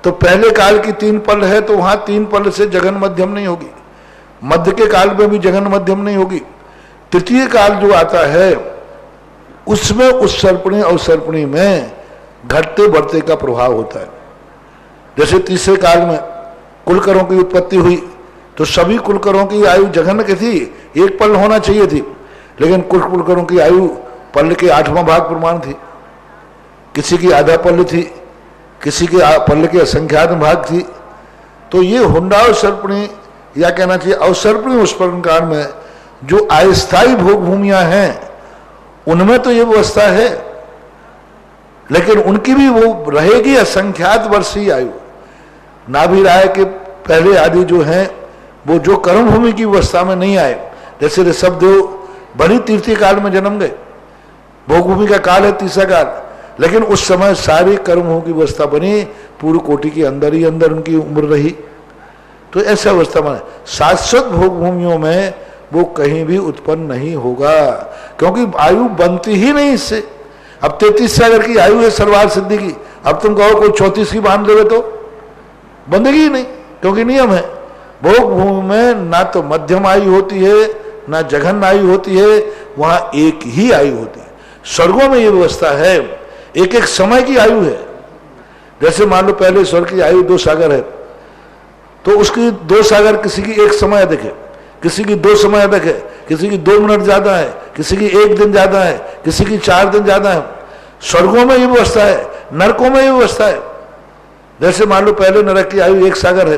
तो पहले काल की 3 पल है तो वहां 3 पल से जघन मध्यम नहीं होगी, मध्य के काल में भी जघन मध्यम नहीं होगी। तृतीय काल जो आता है उसमें उस सर्पणी और सर्पणी में घटते बढ़ते का प्रभाव होता है। जैसे तीसरे काल में कुलकरों की उत्पत्ति हुई तो सभी कुलकरों की आयु जघन्य की थी, 1 पल होना चाहिए थी, लेकिन कुलकरों की आयु पल्ल के 8वां भाग प्रमाण थी, किसी की आधा पल्ल थी, किसी के पल्ल के असंख्यात भाग थी। तो ये हुंडा और सर्पणी, या कहना चाहिए अवसर्पणी उस प्रकार में जो अस्थायी भोग भूमियां हैं उनमें तो ये व्यवस्था है, लेकिन उनकी भी वो रहेगी असंख्यात वर्षीय आयु। नाभि राय के पहले आदि जो हैं वो जो कर्म भूमि की व्यवस्था में नहीं आए, जैसे ऋषभदेव बड़ी तीर्थी काल में जन्म गए, भोग भूमि का काल है तीसरा काल, लेकिन उस समय सारी कर्मों की व्यवस्था बनी, पूर्व कोटि के अंदर ही अंदर उनकी उम्र रही। तो ऐसा व्यवस्था बना। शाश्वत भोग भूमियों में वो कहीं भी उत्पन्न नहीं होगा, क्योंकि आयु बनती ही नहीं इससे। अब 33 साल की आयु है सर्वार्थ सिद्धि की, अब तुम कहो कोई 34 की बांध देवे तो बंदेगी ही नहीं, क्योंकि नियम है। भोग भूमि में ना तो मध्यम आयु होती है ना जघन्य आयु होती है, वहां एक ही आयु होती है। स्वर्गों में ये व्यवस्था है, एक एक समय की आयु है। जैसे मान लो पहले स्वर्ग की आयु 2 सागर है, तो उसकी 2 सागर किसी की 1 समय अधिक है, किसी की 2 समय अधिक है, किसी की 2 मिनट ज्यादा है, किसी की 1 दिन ज्यादा है, किसी की 4 दिन ज्यादा है। स्वर्गों में ये व्यवस्था है, नरकों में ये व्यवस्था है। जैसे मान लो पहले नरक की आयु 1 सागर है,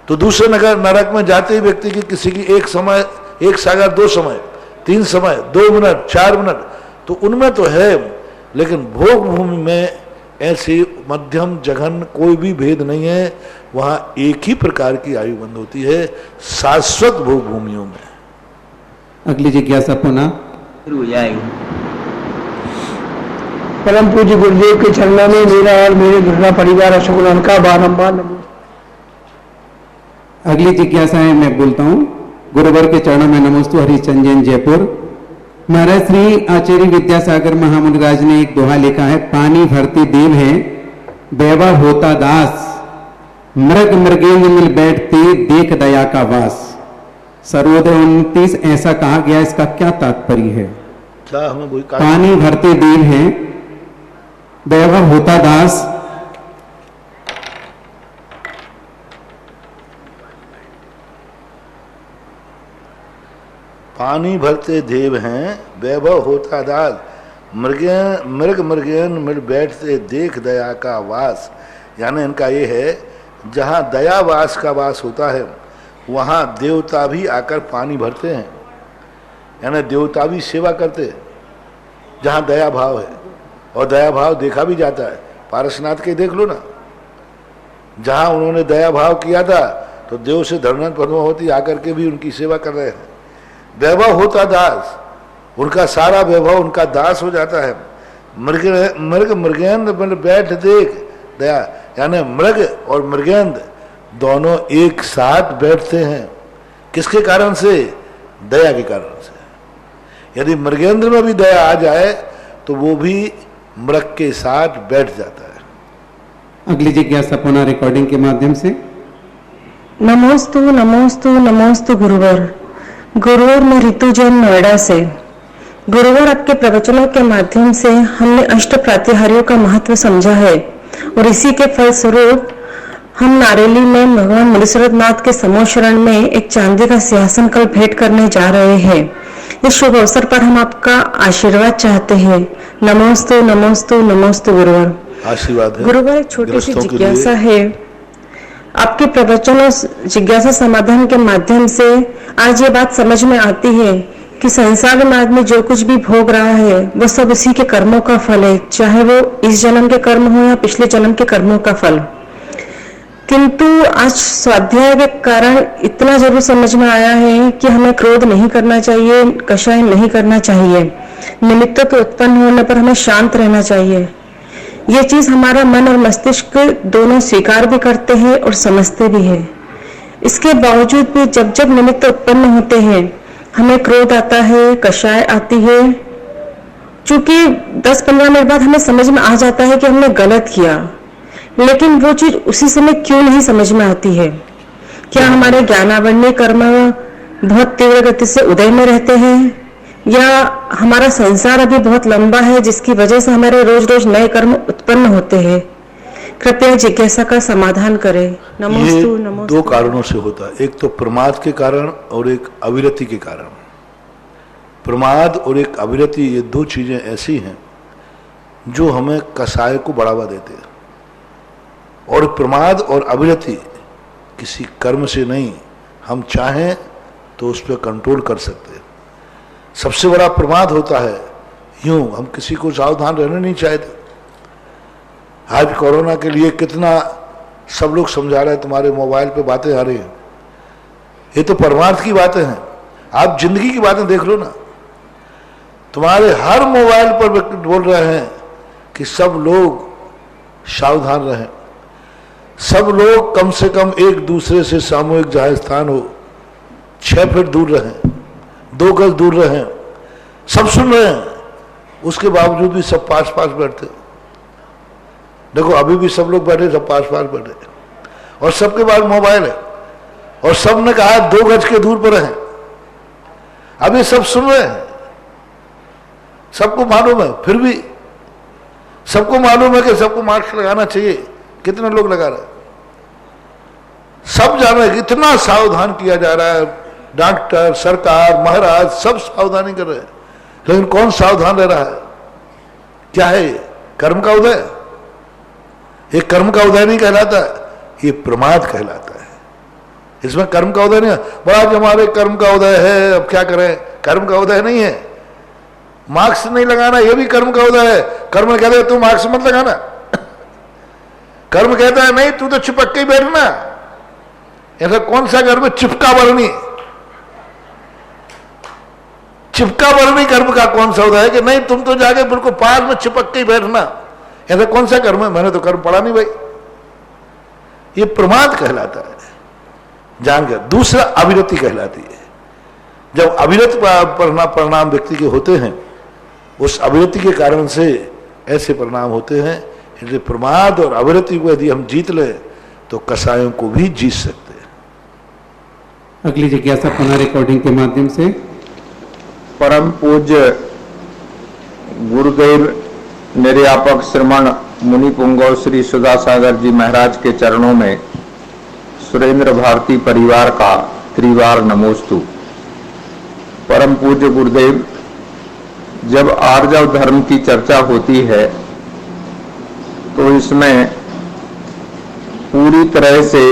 तो दूसरे नरक में जाते ही व्यक्ति की किसी की 1 समय, 1 सागर 2 समय, 3 समय, 2 मिनट, 4 मिनट, तो उनमें तो है। लेकिन भोग भूमि में ऐसी मध्यम जघन कोई भी भेद नहीं है, वहां एक ही प्रकार की आयु बंद होती है शाश्वत भोग भूमियों में। अगली जिज्ञासा पुनः शुरू हो जाएगी। परम पूज्य गुरुदेव के चरणों में मेरा और मेरे दुर्गा परिवार अशोक का बारंबार नमो। अगली जिज्ञासा है, मैं बोलता हूँ। गुरुवर के चरणों में नमोस्तु। हरिचंद जैन, जयपुर। महाराज श्री आचार्य विद्यासागर महामुनिराज ने एक दोहा लिखा है, पानी भरते देव है वैभव होता दास, मृग मृगेंद्र मिल बैठते देख दया का वास। सर्वोदय 29 ऐसा कहा गया, इसका क्या तात्पर्य है? क्या हमें कोई पानी भरते देव है वैभव होता दास, पानी भरते देव हैं वैभव होता दास, मृग मृगेन मिल बैठते देख दया का वास। यानी इनका ये है, जहाँ दया वास का वास होता है वहाँ देवता भी आकर पानी भरते हैं, यानी देवता भी सेवा करते हैं जहाँ दया भाव है। और दया भाव देखा भी जाता है, पारसनाथ के देख लो ना, जहाँ उन्होंने दया भाव किया था तो देव से धर्मनंद पद्मावती आकर के भी उनकी सेवा कर रहे हैं। वैभव होता दास, उनका सारा वैभव उनका दास हो जाता है। मृग मृगेंद्र बैठ देख दया, यानी मृग और मृगेंद्र दोनों एक साथ बैठते हैं। किसके कारण से? दया के कारण से। यदि मृगेंद्र में भी दया आ जाए तो वो भी मृग के साथ बैठ जाता है। अगली जिज्ञासा पुनः रिकॉर्डिंग के माध्यम से। नमोस्तु नमोस्तु नमोस्तु गुरुवर। गुरुवर मैं ऋतु जैन नोएडा से। गुरुवर आपके प्रवचनों के माध्यम से हमने अष्ट प्रातिहार्यों का महत्व समझा है और इसी के फलस्वरूप हम नारेली में भगवान मुनीश्वरनाथ नाथ के समूह शरण में एक चांदी का सिंहासन कल भेंट करने जा रहे हैं। इस शुभ अवसर पर हम आपका आशीर्वाद चाहते हैं। नमोस्तु नमोस्तु नमोस्तु गुरुवर। आशीर्वाद है। गुरुवर एक छोटी सी जिज्ञासा है। आपके प्रवचनों जिज्ञासा समाधान के माध्यम से आज ये बात समझ में आती है कि संसार में आदमी जो कुछ भी भोग रहा है वो सब उसी के कर्मों का फल है, चाहे वो इस जन्म के कर्म हो या पिछले जन्म के कर्मों का फल। किंतु आज स्वाध्याय के कारण इतना जरूर समझ में आया है कि हमें क्रोध नहीं करना चाहिए, कषाय नहीं करना चाहिए, निमित्त के उत्पन्न होने पर हमें शांत रहना चाहिए। ये चीज हमारा मन और मस्तिष्क दोनों स्वीकार भी करते हैं और समझते भी हैं। इसके बावजूद भी जब जब निमित्त उत्पन्न होते हैं हमें क्रोध आता है, कषाय आती है। चूंकि 10-15 मिनट बाद हमें समझ में आ जाता है कि हमने गलत किया, लेकिन वो चीज उसी समय क्यों नहीं समझ में आती है? क्या हमारे ज्ञानावरणीय कर्म बहुत तीव्र गति से उदय में रहते हैं या हमारा संसार अभी बहुत लंबा है जिसकी वजह से हमारे रोज रोज नए कर्म उत्पन्न होते हैं? कृपया जिज्ञासा का समाधान करें। नमोस्तु नमोस्तु। दो कारणों से होता है, एक तो प्रमाद के कारण और एक अविरति के कारण। प्रमाद और एक अविरति, ये दो चीजें ऐसी हैं जो हमें कसाय को बढ़ावा देते हैं। और प्रमाद और अविरति किसी कर्म से नहीं, हम चाहें तो उस पर कंट्रोल कर सकते हैं। सबसे बड़ा प्रमाद होता है यूं, हम किसी को सावधान रहने नहीं चाहते। आज कोरोना के लिए कितना सब लोग समझा रहे हैं, तुम्हारे मोबाइल पे बातें आ रही हैं, ये तो परमार्थ की बातें हैं। आप जिंदगी की बातें देख लो ना, तुम्हारे हर मोबाइल पर बोल रहे हैं कि सब लोग सावधान रहें, सब लोग कम से कम एक दूसरे से सामूहिक जहां स्थान हो 6 फीट दूर रहें, 2 गज दूर रहें। सब सुन रहे हैं, उसके बावजूद भी सब पास पास बैठते। देखो अभी भी सब लोग बैठे, सब पास पास बैठे और सबके पास मोबाइल है और सब ने कहा 2 गज के दूर पर रहें। अभी सब सुन रहे हैं, सबको मालूम है, फिर भी सबको मालूम है कि सबको मास्क लगाना चाहिए। कितने लोग लगा रहे हैं? सब जान रहे हैं, इतना सावधान किया जा रहा है, डॉक्टर, सरकार, महाराज सब सावधानी कर रहे हैं, लेकिन कौन सावधान रह रहा है? क्या है ये? कर्म का उदय। ये कर्म का उदय नहीं कहलाता, ये प्रमाद कहलाता है। इसमें कर्म का उदय नहीं है। बड़ा हमारे कर्म का उदय है, अब क्या करें? कर्म का उदय नहीं है। मार्क्स नहीं लगाना ये भी कर्म का उदय है। कर्म कहते हैं तू मार्क्स मत लगाना, कर्म कहता है नहीं तू तो चिपक के ही बैठना। ऐसा कौन सा कर्म? चिपका बरनी। चिपका बरनी कर्म का कौन सा उदय है कि नहीं तुम तो जाके बिल्कुल पास में चिपक के ही बैठना? ऐसा कौन सा कर्म है? मैंने तो कर्म पढ़ा नहीं भाई। ये प्रमाद कहलाता है, जानकर। दूसरा अविरति कहलाती है। जब अविरत परिणाम व्यक्ति के होते हैं, उस अविरति के कारण से ऐसे परिणाम होते हैं। इसलिए प्रमाद और अविरति को यदि हम जीत ले तो कसायों को भी जीत सकते हैं। अगली जिज्ञासा पुनः रिकॉर्डिंग के माध्यम से। परम पूज्य गुरुदेव निर्यापक श्रमण मुनि पुंगव श्री सुधा सागर जी महाराज के चरणों में सुरेंद्र भारती परिवार का त्रिवार नमोस्तु। परम पूज्य गुरुदेव, जब आर्जव धर्म की चर्चा होती है तो इसमें पूरी तरह से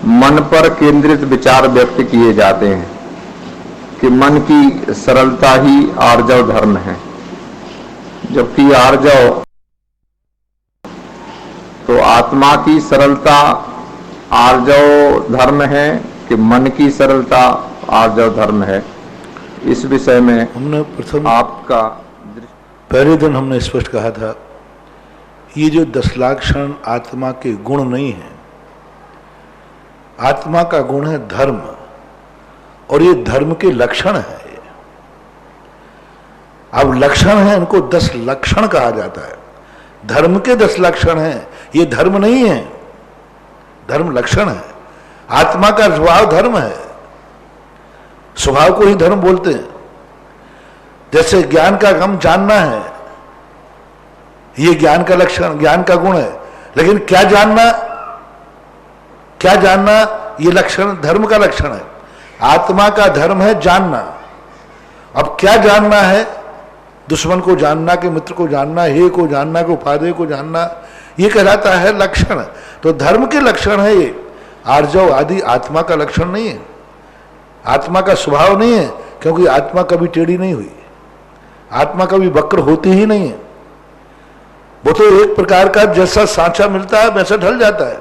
मन पर केंद्रित विचार व्यक्त किए जाते हैं कि मन की सरलता ही आर्जव धर्म है, जबकि आर्जव तो आत्मा की सरलता आर्जव धर्म है कि मन की सरलता आर्जव धर्म है, इस विषय में हमने प्रथम आपका पहले दिन हमने स्पष्ट कहा था, ये जो 10 लक्षण आत्मा के गुण नहीं है, आत्मा का गुण है धर्म, और ये धर्म के लक्षण है। अब लक्षण है, इनको 10 लक्षण कहा जाता है। धर्म के 10 लक्षण हैं, ये धर्म नहीं है, धर्म लक्षण है। आत्मा का स्वभाव धर्म है, स्वभाव को ही धर्म बोलते हैं। जैसे ज्ञान का हम जानना है, ये ज्ञान का लक्षण, ज्ञान का गुण है। लेकिन क्या जानना, क्या जानना, ये लक्षण धर्म का लक्षण है। आत्मा का धर्म है जानना। अब क्या जानना है? दुश्मन को जानना, कि मित्र को जानना, हे को जानना, कि उपादेय को जानना, ये कहलाता है लक्षण। तो धर्म के लक्षण है ये। आर्जव आदि आत्मा का लक्षण नहीं है, आत्मा का स्वभाव नहीं है, क्योंकि आत्मा कभी टेढ़ी नहीं हुई, आत्मा कभी वक्र होती ही नहीं है। वो तो एक प्रकार का जैसा सांचा मिलता है वैसा ढल जाता है।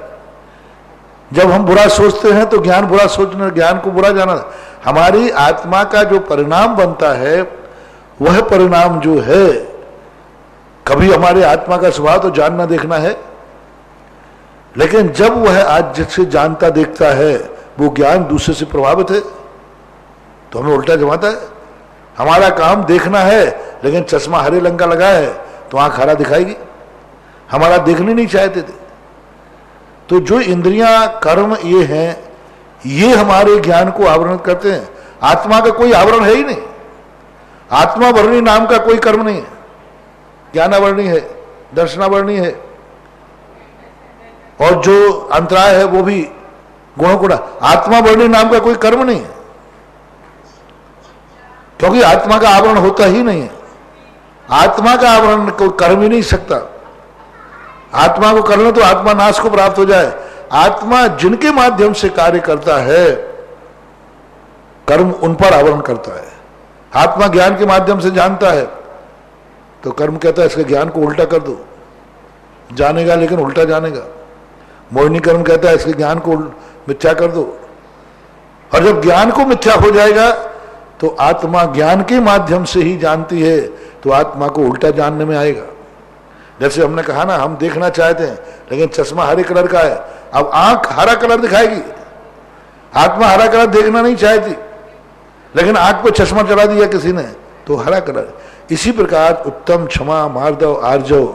जब हम बुरा सोचते हैं तो ज्ञान बुरा सोचना, ज्ञान को बुरा जाना। हमारी आत्मा का जो परिणाम बनता है, वह परिणाम जो है, कभी हमारे आत्मा का स्वभाव तो जानना देखना है, लेकिन जब वह आज जिससे जानता देखता है वो ज्ञान दूसरे से प्रभावित है तो हमें उल्टा जमाता है। हमारा काम देखना है, लेकिन चश्मा हरे रंग का लगा है तो आंख हरा दिखाएगी, हमारा देखने नहीं चाहते थे। तो जो इंद्रियां कर्म ये हैं, ये हमारे ज्ञान को आवरण करते हैं। आत्मा का कोई आवरण है ही नहीं, आत्मावरणी नाम का कोई कर्म नहीं है। ज्ञानावरणी है, दर्शनावरणी है, और जो अंतराय है वो भी गुणों गुणा। आत्मावरणी नाम का कोई कर्म नहीं है, क्योंकि आत्मा का आवरण होता ही नहीं है। आत्मा का आवरण कोई कर्म ही नहीं सकता। आत्मा को करना तो आत्मा नाश को प्राप्त हो जाए। आत्मा जिनके माध्यम से कार्य करता है, कर्म उन पर आवरण करता है। आत्मा ज्ञान के माध्यम से जानता है तो कर्म कहता है इसके ज्ञान को उल्टा कर दो, जानेगा लेकिन उल्टा जानेगा। मोहिनी कर्म कहता है इसके ज्ञान को मिथ्या कर दो, और जब ज्ञान को मिथ्या हो जाएगा तो आत्मा ज्ञान के माध्यम से ही जानती है, तो आत्मा को उल्टा जानने में आएगा। जैसे हमने कहा ना, हम देखना चाहते हैं लेकिन चश्मा हरे कलर का है, अब आंख हरा कलर दिखाएगी। आत्मा हरा कलर देखना नहीं चाहती, लेकिन आंख पे चश्मा चढ़ा दिया किसी ने तो हरा कलर। इसी प्रकार उत्तम, क्षमा, मार्दव, आर्जव,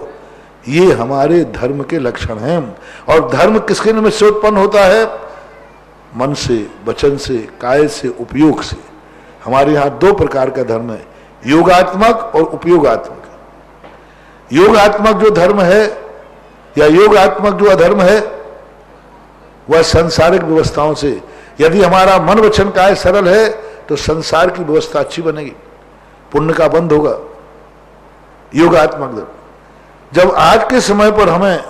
ये हमारे धर्म के लक्षण हैं। और धर्म किसके निमित्त से उत्पन्न होता है? मन से, वचन से, काय से, उपयोग से। हमारे यहाँ 2 प्रकार का धर्म है, योगात्मक और उपयोगात्मक। योगात्मक जो धर्म है या योगात्मक जो अधर्म है, वह सांसारिक व्यवस्थाओं से, यदि हमारा मन वचन काय सरल है तो संसार की व्यवस्था अच्छी बनेगी, पुण्य का बंध होगा। योगात्मक धर्म। जब आज के समय पर हमें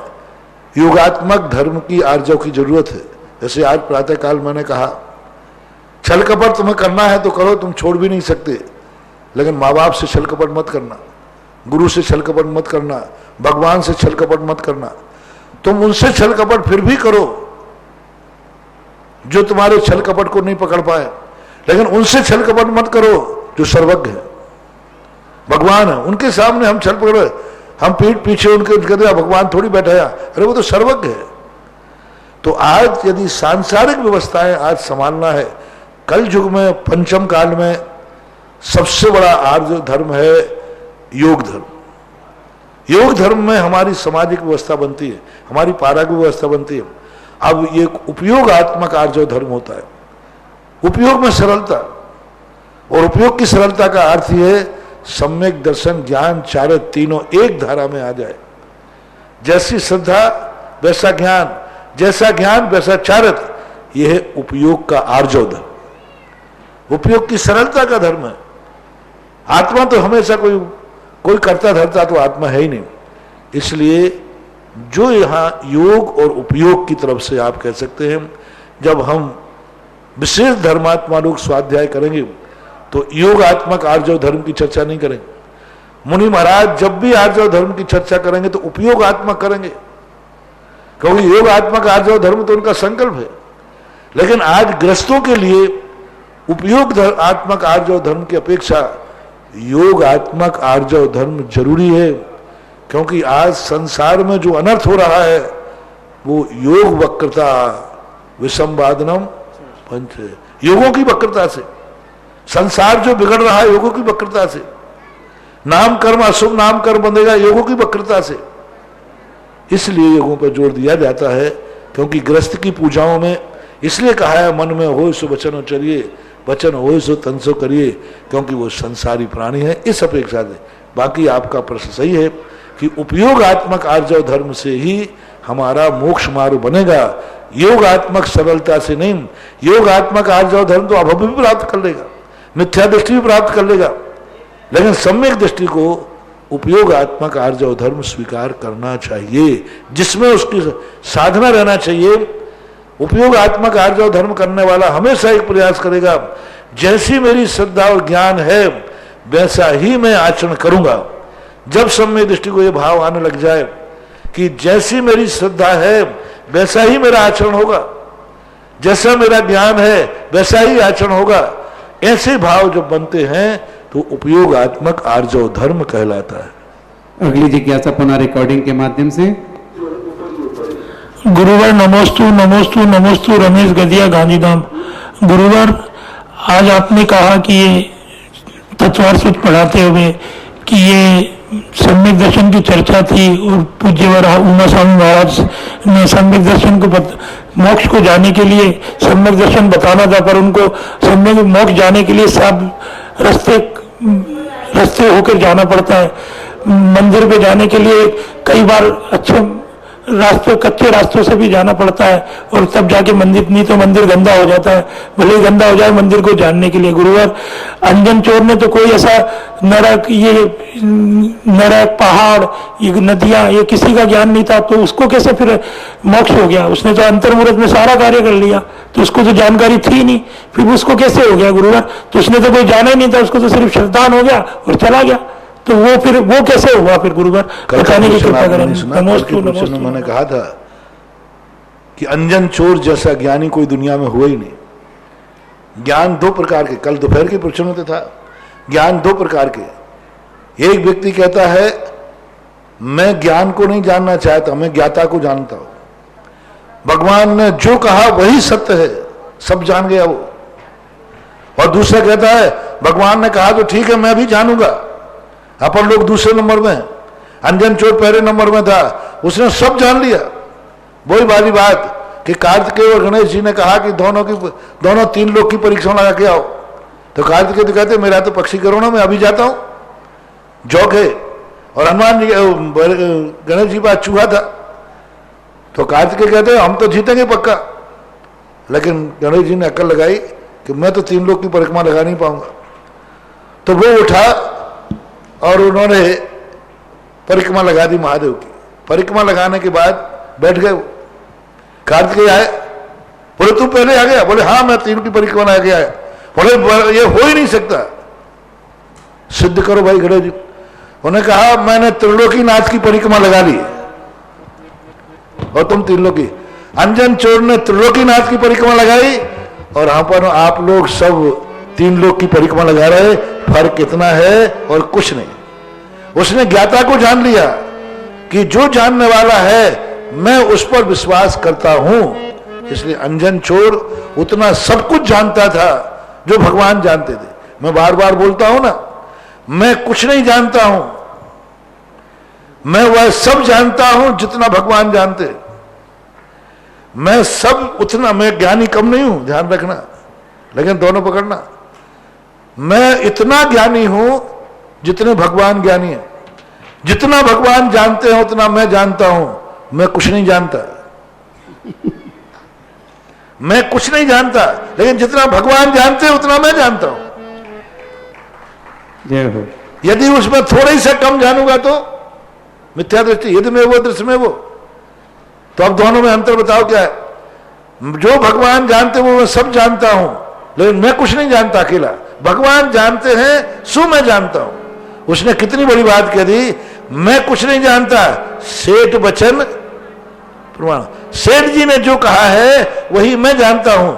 योगात्मक धर्म की आर्जव की जरूरत है, जैसे आज प्रातः काल मैंने कहा, छल कपट तुम्हें करना है तो करो, तुम छोड़ भी नहीं सकते, लेकिन माँ बाप से छल कपट मत करना, गुरु से छल कपट मत करना, भगवान से छल कपट मत करना। तुम उनसे छल कपट फिर भी करो जो तुम्हारे छल कपट को नहीं पकड़ पाए, लेकिन उनसे छल कपट मत करो जो सर्वज्ञ है, भगवान है। उनके सामने हम छल पकड़, हम पीठ पीछे उनके कहते भगवान थोड़ी बैठाया, अरे वो तो सर्वज्ञ है। तो आज यदि सांसारिक व्यवस्थाएं आज संभालना है, कल युग में, पंचम काल में सबसे बड़ा आर्य धर्म है योग धर्म। योग धर्म में हमारी सामाजिक व्यवस्था बनती है, हमारी पारा की व्यवस्था बनती है। अब ये उपयोगात्मक आर्य धर्म होता है। उपयोग में सरलता, और उपयोग की सरलता का अर्थ ये है सम्यक दर्शन, ज्ञान, चारित्र तीनों एक धारा में आ जाए। जैसी श्रद्धा वैसा ज्ञान, जैसा ज्ञान वैसा चारित्र, यह है उपयोग का आर्जव धर्म। उपयोग की सरलता का धर्म है। आत्मा तो हमेशा कोई करता धरता तो आत्मा है ही नहीं। इसलिए जो यहाँ योग और उपयोग की तरफ से आप कह सकते हैं, जब हम विशेष धर्मात्मा लोग स्वाध्याय करेंगे तो योगात्मक आर्जव धर्म की चर्चा नहीं करेंगे। मुनि महाराज जब भी आर्जव धर्म की चर्चा करेंगे तो उपयोगात्मक करेंगे। क्योंकि योगात्मक आर्जव धर्म तो उनका संकल्प है। लेकिन आज ग्रस्तों के लिए उपयोग आत्मक आर्जव धर्म की अपेक्षा योगात्मक आर्जव धर्म जरूरी है, क्योंकि आज संसार में जो अनर्थ हो रहा है वो योग वक्रता विषमवादनम पंच, योगों की वक्रता से संसार जो बिगड़ रहा है, योगों की वक्रता से। नाम कर्म अशुभ नाम कर्म बंधेगा, योगों की वक्रता से। इसलिए योगों पर जोर दिया जाता है, क्योंकि ग्रस्त की पूजाओं में इसलिए कहा है मन में हो सो वचन चलिए, वचन हो सो तन सो करिए, क्योंकि वो संसारी प्राणी है। इस अपेक्षा से बाकी आपका प्रश्न सही है कि उपयोगात्मक आर्जव धर्म से ही हमारा मोक्ष मार्ग बनेगा, योगात्मक सरलता से नहीं। योगात्मक आर्जव धर्म तो अभव भी प्राप्त कर लेगा, मिथ्या दृष्टि भी प्राप्त कर लेगा, लेकिन सम्यक दृष्टि को उपयोगात्मक आर्जव धर्म स्वीकार करना चाहिए, जिसमें उसकी साधना रहना चाहिए। उपयोगात्मक आर्जव धर्म करने वाला हमेशा एक प्रयास करेगा, जैसी मेरी श्रद्धा और ज्ञान है वैसा ही मैं आचरण करूंगा। जब सम्यक दृष्टि को यह भाव आने लग जाए कि जैसी मेरी श्रद्धा है वैसा ही मेरा आचरण होगा, जैसा मेरा ज्ञान है वैसा ही आचरण होगा, ऐसे भाव जब बनते हैं तो उपयोगात्मक आर्जव धर्म कहलाता है। अगली जिज्ञासा पुनः रिकॉर्डिंग के माध्यम से। गुरुवर नमोस्तु नमोस्तु नमोस्तु रमेश गदिया गांधीधाम। गुरुवर, आज आपने कहा कि ये तत्वार सूत्र पढ़ाते हुए कि ये सम्यक दर्शन की चर्चा थी और पूज्यवर उमा स्वामी महाराज ने सम्यक दर्शन को मोक्ष को जाने के लिए सम्यक दर्शन बताना था, पर उनको सम्यक मोक्ष जाने के लिए सब रास्ते होकर जाना पड़ता है। मंदिर पे जाने के लिए कई बार अच्छे रास्तों कच्चे रास्तों से भी जाना पड़ता है और तब जाके मंदिर, नहीं तो मंदिर गंदा हो जाता है, भले ही गंदा हो जाए मंदिर को जानने के लिए। गुरुवर, अंजन चोर ने तो कोई ऐसा नरक, ये नरक, पहाड़, ये नदियां, ये किसी का ज्ञान नहीं था, तो उसको कैसे फिर मोक्ष हो गया? उसने तो अंतर्मुहूर्त में सारा कार्य कर लिया, तो उसको तो जानकारी थी नहीं, फिर उसको कैसे हो गया गुरुवर? तो उसने तो कोई जाना ही नहीं था, उसको तो सिर्फ श्रद्धान हो गया और चला गया, तो वो फिर वो कैसे हुआ फिर गुरुवर? बताने की कृपा करें। नमोस्तु नमोस्तु। मैंने कहा था कि अंजन चोर जैसा ज्ञानी कोई दुनिया में हुआ ही नहीं। ज्ञान दो प्रकार के, कल दोपहर के प्रश्न में था, ज्ञान दो प्रकार के। एक व्यक्ति कहता है मैं ज्ञान को नहीं जानना चाहता, मैं ज्ञाता को जानता हूं, भगवान ने जो कहा वही सत्य है, सब जान गया वो। और दूसरा कहता है भगवान ने कहा तो ठीक है, मैं भी जानूंगा। अपन लोग दूसरे नंबर में, अंजन चोर पहले नंबर में था, उसने सब जान लिया। वही वाली बात कि कार्तिकेय और गणेश जी ने कहा कि दोनों तीन लोग की परीक्षा लगा के आओ, तो कार्तिकेय तो कहते मेरा तो पक्षी करो ना, मैं अभी जाता हूं, जोक है। और हनुमान जी, गणेश जी पास चूहा था, तो कार्तिकेय कहते हम तो जीतेंगे पक्का, लेकिन गणेश जी ने अक्ल लगाई कि मैं तो तीन लोग की परिक्रमा लगा नहीं पाऊंगा। तो वो उठा और उन्होंने परिक्रमा लगा दी महादेव की। परिक्रमा लगाने के बाद बैठ गए। कार्तिकेय आए, बोले तू पहले आ गया? बोले हाँ मैं तीन की परिक्रमा लगा के आया। बोले ये हो ही नहीं सकता, सिद्ध करो भाई गणेश जी। उन्होंने कहा मैंने त्रिलोकीनाथ की परिक्रमा लगा ली और तुम तीन लोग की। अंजन चोर ने त्रिलोकीनाथ की परिक्रमा लगाई और यहाँ पर आप लोग सब तीन लोग की परिक्रमा लगा रहे। फर्क कितना है और कुछ नहीं। उसने ज्ञाता को जान लिया कि जो जानने वाला है मैं उस पर विश्वास करता हूं, इसलिए अंजन चोर उतना सब कुछ जानता था जो भगवान जानते थे। मैं बार बार बोलता हूं ना, मैं कुछ नहीं जानता हूं, मैं वह सब जानता हूं जितना भगवान जानते। मैं सब उतना, मैं ज्ञानी कम नहीं हूं, ध्यान रखना, लेकिन दोनों पकड़ना। मैं इतना ज्ञानी हूं जितने भगवान ज्ञानी है। जितना भगवान जानते हैं उतना मैं जानता हूं। मैं कुछ नहीं जानता, मैं कुछ नहीं जानता, लेकिन जितना भगवान जानते हैं उतना मैं जानता हूं। यदि उसमें थोड़ा ही सा कम जानूंगा तो मिथ्या दृष्टि, यदि मैं वो दृष्टि में वो, तो अब दोनों में अंतर बताओ क्या है? जो भगवान जानते वो मैं सब जानता हूं, लेकिन मैं कुछ नहीं जानता अकेला। भगवान जानते हैं सो मैं जानता हूं। उसने कितनी बड़ी बात कह दी, मैं कुछ नहीं जानता, सेठ बचन प्रमाण। सेठ जी ने जो कहा है वही मैं जानता हूं,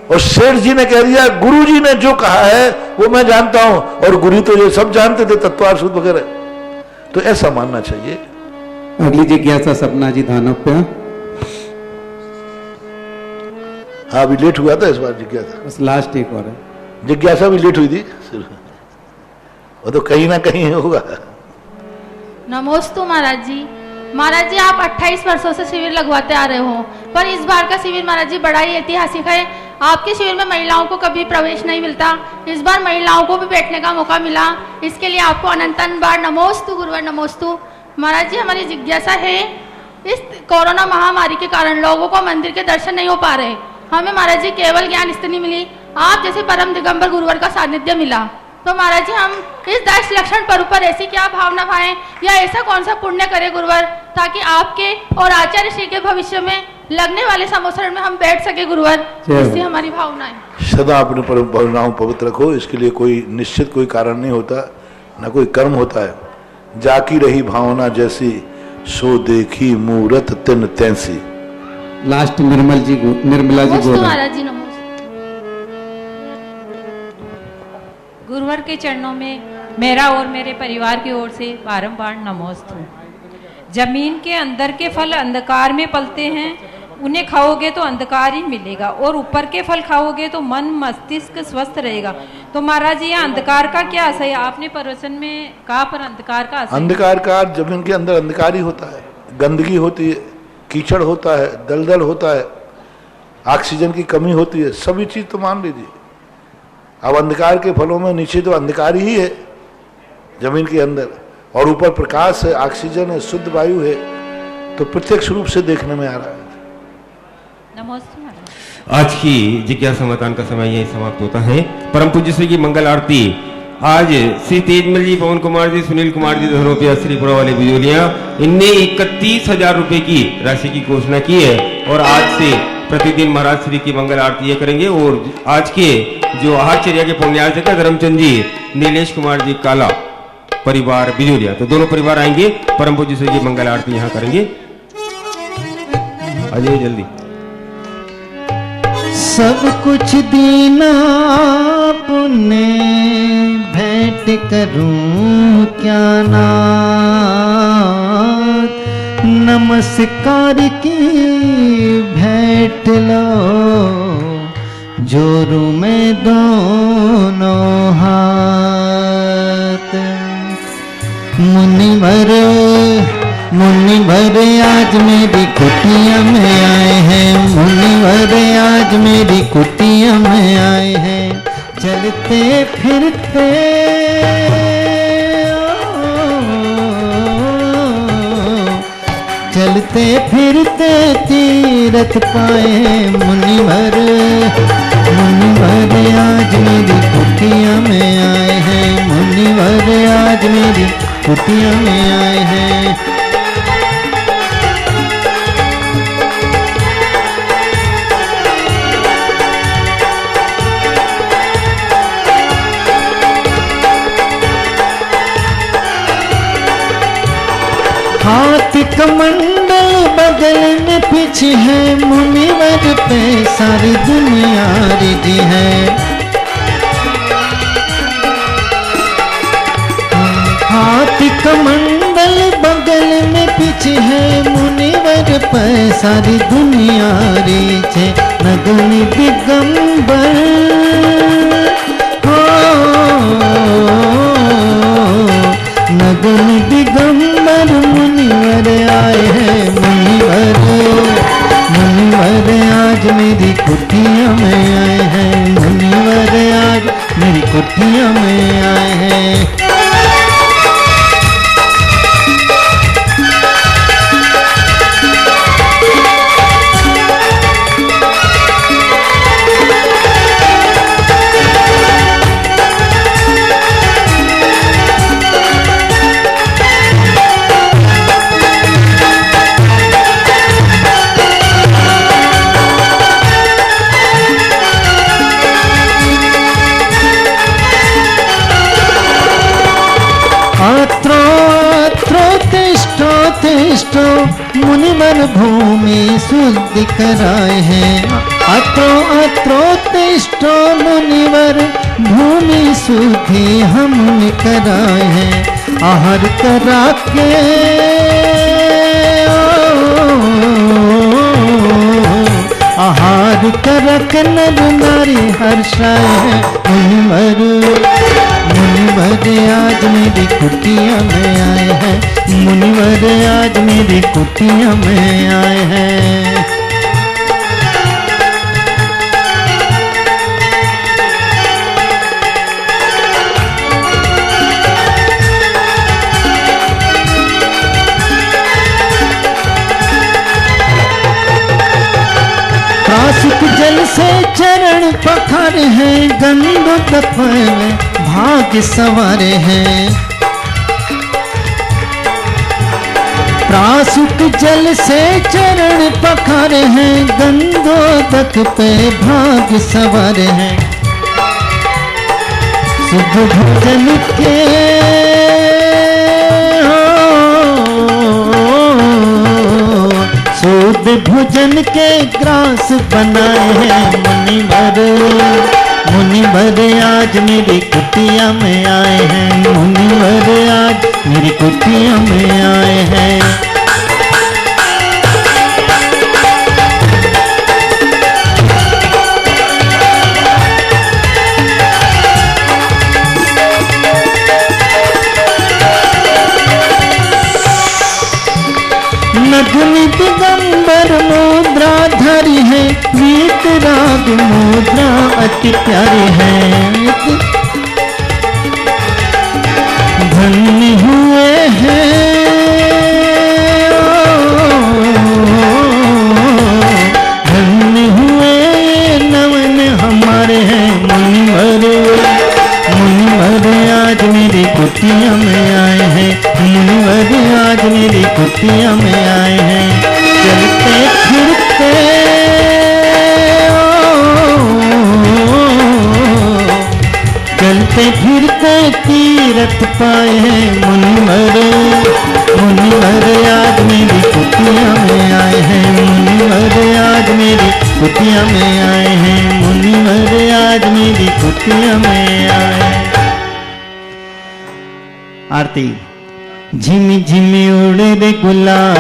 और सेठ जी ने कह दिया गुरु जी ने जो कहा है वो मैं जानता हूं, और गुरु तो ये सब जानते थे, तत्वार्थ वगैरह। तो ऐसा मानना चाहिए। अगली जिज्ञासा सपना जी धानोप्या। हाँ, अभी लेट हुआ था इस बार जिज्ञासा, बस लास्ट एक और है। जिज्ञासा भी लेट हुई थी, वो तो कहीं ना कहीं होगा। नमोस्तु महाराज जी। महाराज जी, आप 28 वर्षों से शिविर लगवाते आ रहे हो, पर इस बार का शिविर महाराज जी बड़ा ही ऐतिहासिक है। आपके शिविर में महिलाओं को कभी प्रवेश नहीं मिलता, इस बार महिलाओं को भी बैठने का मौका मिला। इसके लिए आपको अनंतन बार नमोस्तु गुरुवर नमोस्तु। महाराज जी, हमारी जिज्ञासा है, इस कोरोना महामारी के कारण लोगों को मंदिर के दर्शन नहीं हो पा रहे। हमें महाराज जी केवल ज्ञान स्थिति मिली, आप जैसे परम दिगंबर गुरुवर का सानिध्य मिला। तो महाराज जी, हम इस 10 लक्षण पर ऊपर ऐसी क्या भावना भाएं, या ऐसा कौन सा पुण्य करे गुरुवर, ताकि आपके और आचार्य श्री के भविष्य में लगने वाले समोसरण में हम बैठ सके गुरुवर। इससे हमारी भावनाएं सदा अपने परम भावनाओं पवित्र रखो। इसके लिए कोई निश्चित कोई कारण नहीं होता, ना कोई कर्म होता है। जाकी रही भावना जैसी, सो देखी मूरत तिन तैसी। लास्ट निर्मला जी बोल। महाराज जी नमोस्तु। गुरुवर के चरणों में मेरा और मेरे परिवार की ओर से बारंबार नमोस्तु। जमीन के अंदर के फल अंधकार में पलते हैं, उन्हें खाओगे तो अंधकार ही मिलेगा, और ऊपर के फल खाओगे तो मन मस्तिष्क स्वस्थ रहेगा। तो महाराज जी, अंधकार का क्या असर है? आपने प्रवचन में कहा, पर अंधकार का असर। अंधकार का जमीन के अंदर अंधकार ही होता है, गंदगी होती है, कीचड़ होता है, दलदल होता है, ऑक्सीजन की कमी होती है, सभी चीज तो मान लीजिए। अब अंधकार के फलों में नीचे तो अंधकार ही है जमीन के अंदर, और ऊपर प्रकाश है, ऑक्सीजन है, शुद्ध वायु है, तो प्रत्यक्ष रूप से देखने में आ रहा है। नमस्ते। आज की जिज्ञासा समाधान का समय यही समाप्त होता है। परम पूज्य श्री की मंगल आरती आज श्री तेजमल जी, पवन कुमार जी, सुनील कुमार जी धनोपिया, श्रीपुरा वाले बिजोलिया, इनने 31,000 रुपए की राशि की घोषणा की है, और आज से प्रतिदिन महाराज श्री की मंगल आरती करेंगे। और आज के जो आचार्य के पुण्यार्चक है धर्मचंद जी, नीलेश कुमार जी काला परिवार बिजोलिया, तो दोनों परिवार आएंगे, परम पूज्य श्री की मंगल आरती यहाँ करेंगे। आ जाइए जल्दी। सब कुछ दीना पुण्य भेंट करूं क्या नाथ, नमस्कार की भेंट लो जोरू में दोनों हाथ। मुनिवर आज मेरी कुटिया में आए हैं, मुनिवर आज मेरी कुटिया में आए हैं। चलते फिरते चलते फिरते तीरथ पाए, मुनिवर आज मेरी कुटिया में आए हैं, मुनिवर आज मेरी कुटिया में आए हैं। हाथ कमंडल बगल में पीछे है, मुनिवर पे सारी दुनिया रिझी है। हाथ कमंडल बगल में पीछे है, मुनिवर पे सारी दुनिया रिझे। नगन दिगंबर नगन दिगंबर मुनिवर आए हैं, मुनिवर आज मेरी कुटिया में आए हैं, मुनिवर आज मेरी कुटिया में आए हैं। तेष्टो मुनिवर भूमि शुद्धि कराए हैं। अत्रो तेष्टो मुनिवर भूमि शुद्धि हमने कराए हैं। आहार करा के आहार करक नर नारी हर्षाए हैं। मुनिवर आज मेरी कुटिया में आए हैं। मुनिवर आज मेरी कुटिया में आए हैं। प्रासुक जल से चरण पखारे हैं। गंगो तप में भाग्य सवारे हैं। प्रासुक जल से चरण पखारे हैं। गंगोदक पे भाग्य सवारे हैं। शुद्ध भोजन के शुद्ध भोजन के ग्रास बनाए हैं। मुनिवर आज मेरी कुटिया में आए हैं। मुनिवर आज मेरी कुटिया में आए हैं। नगनी दिगंबर मुद्रा धरी है। वीतराग मुद्रा अति प्यारी है। धन्य हुए हैं धन्य हुए नवन हमारे हैं। मुनिवर आज मेरी कुटिया में आए हैं। मुनिवर आज मेरी कुटिया में आए हैं। चलते फिरते चलते फिरते तीरथ पाए हैं। मुनिवर आज मेरी कुटिया में आए हैं। मुनिवर आज मेरी कुटिया में आए हैं। मुनिवर आज मेरी कुटिया में आए हैं। आरती। झिमी झिमी उड़े रे गुलाल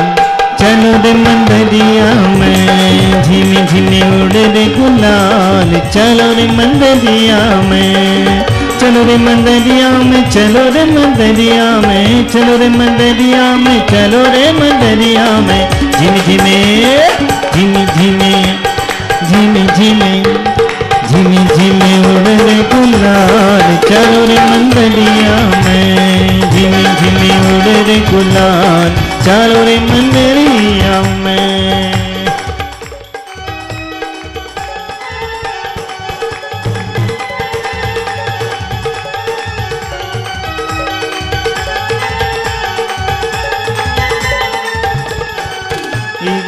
चलो रे मंदरिया में। झिमी झिमी उड़े रे गुलाल चलो रे मंदरिया में। चलो रे मंदरिया में चलो रे मंदरिया में। चलो रे मंदरिया में चलो रे मंदरिया में। झिमी झिमी झिमी झिमी झिमी झिमी झिमी झिमी उड़े रे गुलाल चलो रे मंदरिया में। झिमी झिमी उड़े रे गुलाल चलो रे मंदरिया में।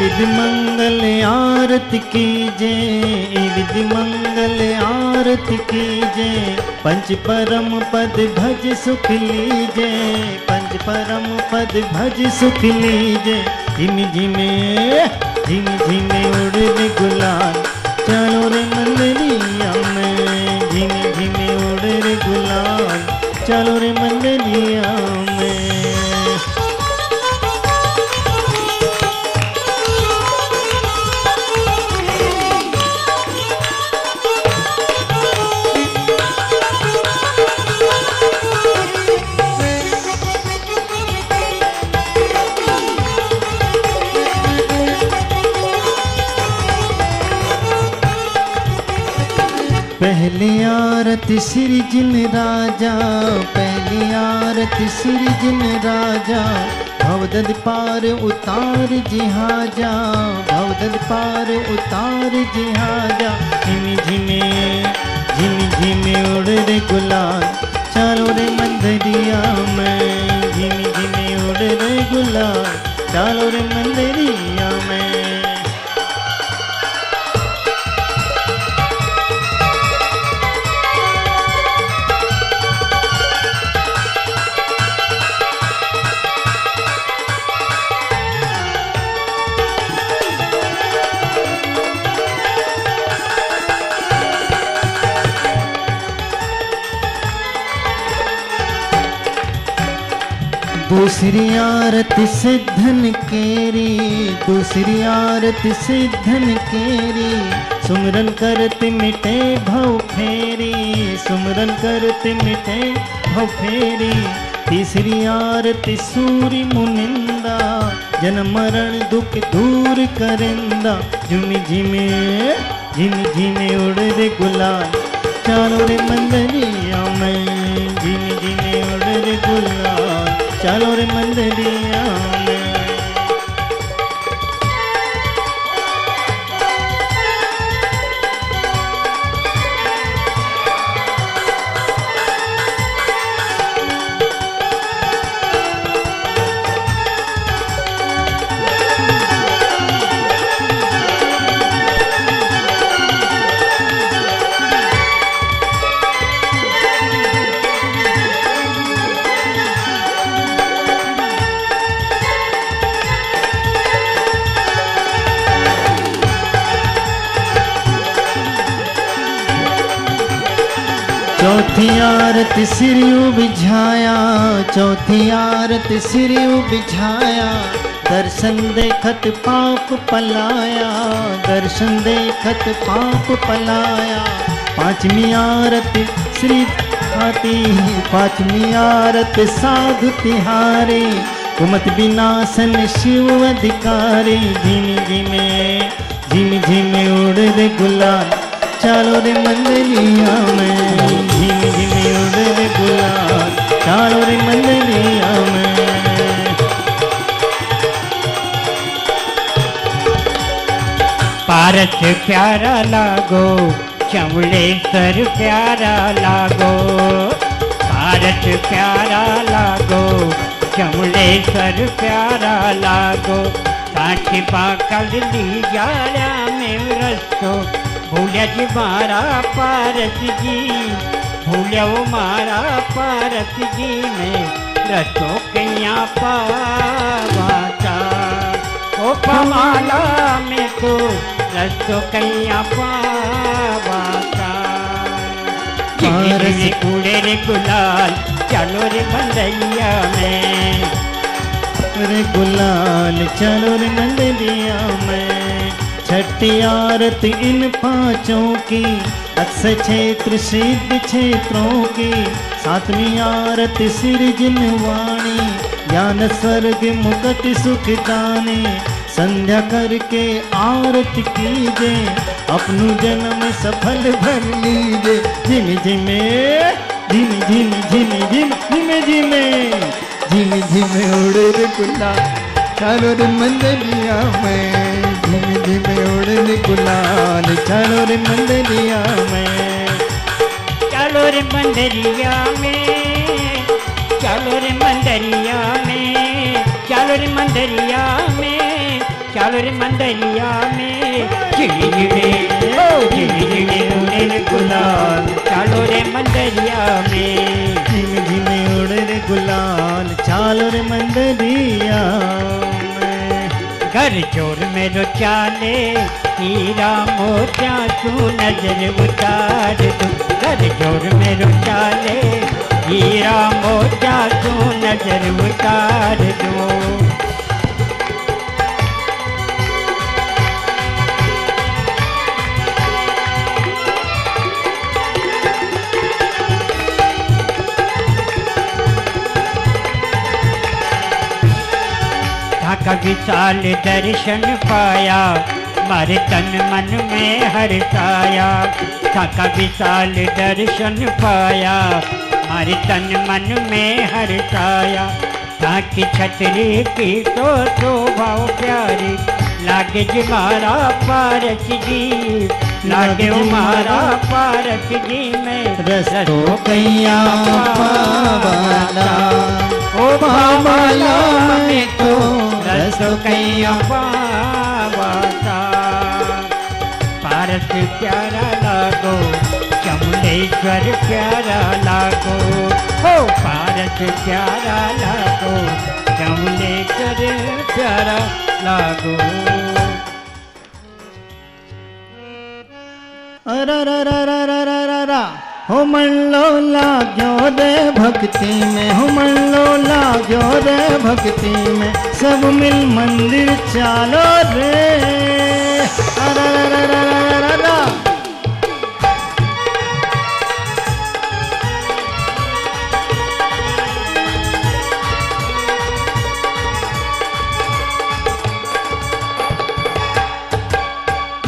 विधि मंगल आरती कीजे। विधि मंगल आरती कीजे। पंच परम पद भज सुख लीजे। पंच परम पद भज सुख लीजे। झिमी झिमे झिमी झिमे उड़ रे गुलाल चलो रे मंदरिया में। झिमी झिमे उड़ रे गुलाल चलो रे मंदरिया में। पहली आरती श्री जिन राजा। पहली आरती श्री जिन राजा। भवदद पार उतार जिहाजा। भवदद पार उतार जिहाजा। झिमी झिमे झिमी झिमे उड़ रे गुलाल चलो रे मंदरिया में। झिमी झिमे उड़ रे गुलाल चलो रे मंदरिया में। दूसरी आरती सिद्धन केरी, दूसरी आरती सिद्धन केरी, सुमरन करते मिटे भव फेरी, सुमरन करते मिटे भव फेरी। तीसरी आरती सूरी मुनिंदा, जन्म मरण दुख दूर करिंदा। झुमी झिमे झिमी झिमे उड़ रे गुलाल, चालो रे मंदरिया में, झिमी झिमे उड़ रे गुलाल, चालो रे मंदरिया में। चौथी आरती सिरियू बिछाया, चौथी आरती सिरियू बिछाया, दर्शन देखत पाप पलाया, दर्शन देखत पाप पलाया। पांचवी आरती श्री हाथी, पांचवी आरती साधु तिहारी, कुमत विनाशन शिव अधिकारी। झिमी झिमे झिमी झिमे उड़ रे गुलाल, चालो रे मंदरिया में, झिमी झिमी उड़ रे गुलाल, चालो रे मंदरिया में। पारस प्यारा लागो, चमड़ेश्वर प्यारा लागो, पारस प्यारा लागो, चमड़ेश्वर प्यारा लागो। काठी पाकल ली जाया में रस्तो, भूलिया जी मारा पारस जी, भूलिया वो मारा पारस जी में रसो कैया पावाता। ओ पमाला में तो रसो कैया पावाता। पारस कूड़े रे गुलाल, चलो रे बंदैया में, रे गुलाल चलो रे मंदरिया में। छठी आरती इन पांचों की, अक्षय क्षेत्र सिद्ध क्षेत्रों की। सातवीं आरती सृजनवाणी, ज्ञान स्वर्ग मुक्त सुख दानी। संध्या करके आरती कीजे, अपनु जन्म सफल भर लीजे। झिमी झिमे झिमी झिमी झिमी झिमी झिमे झिमी झिमे उड़ रे गुलाल, चालो रे मंदरिया में, झिमी झिमे उड़ रे गुलाल, चालो रे मंदरिया में। चलो रे मंदरिया में, चलो रे मंदरिया में, चलो रे मंदरिया में, चलो रे मंदरिया में। झिमी झिमे झिमी झिमे उड़े रे गुलाल, चलो रे मंदरिया में, झिमी झिमे उड़ रे गुलाल, चालो रे मंदरिया में। घर चोर मेरो चाले, हीरा मोतिया तू नजर उतार दो। घर चोर मेरो चाले, हीरा मोतिया तू नजर उतार दो। का विशाल दर्शन पाया, मारे तन मन में हर्षाया। का विशाल दर्शन पाया, मारे तन मन में हर्षाया। ताकि छतरी की तो शोभा प्यारी, लागे जी मारा पारस जी, लागे मारा पारस जी में रस्तो कैया पावाला। ओ पावाला में तो रस्तो कैया पावाता। पारस प्यारा लागो, चमड़ेश्वर प्यारा लागो। हो पारस प्यारा लागो, चमड़ेश्वर प्यारा लागो। अरा रा रा रा रा रा रा रा हो मन लो लाग्यो रे भक्ति में, हो मन लो लाग्यो रे भक्ति में, सब मिल मंदिर चालो रे। अरा रा रा रा रा रा रा।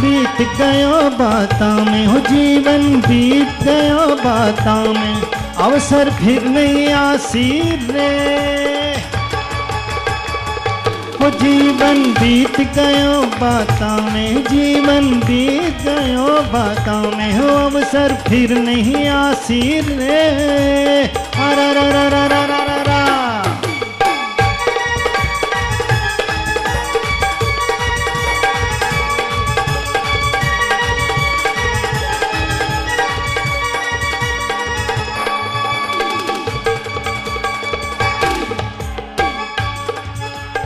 बीत गयो बाता में, हो जीवन बीत गयो बाता में, अवसर फिर नहीं आसी रे। हो जीवन बीत गयो बाता में, जीवन बीत गयो बाता में, हो अवसर फिर नहीं आसी रे। अरा रा रा रा रा रा रा रा।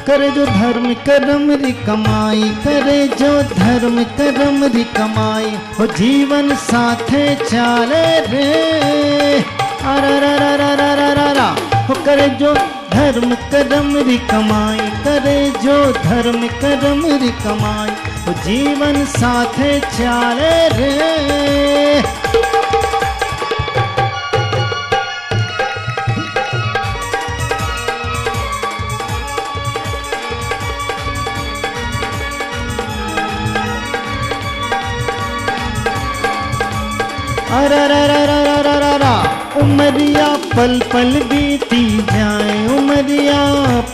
करे जो धर्म कर्म री कमाई, करे जो धर्म कर्म री कमाई, हो जीवन साथे चाले रे। अरा रा रा रा रा रा रा रा। हो करे जो धर्म कर्म री कमाई, करे जो धर्म कर्म री कमाई, हो जीवन साथे चाले रे। अरा रा रा रा रा रा रा रा। उमरिया पल पल बीती जाए, उमरिया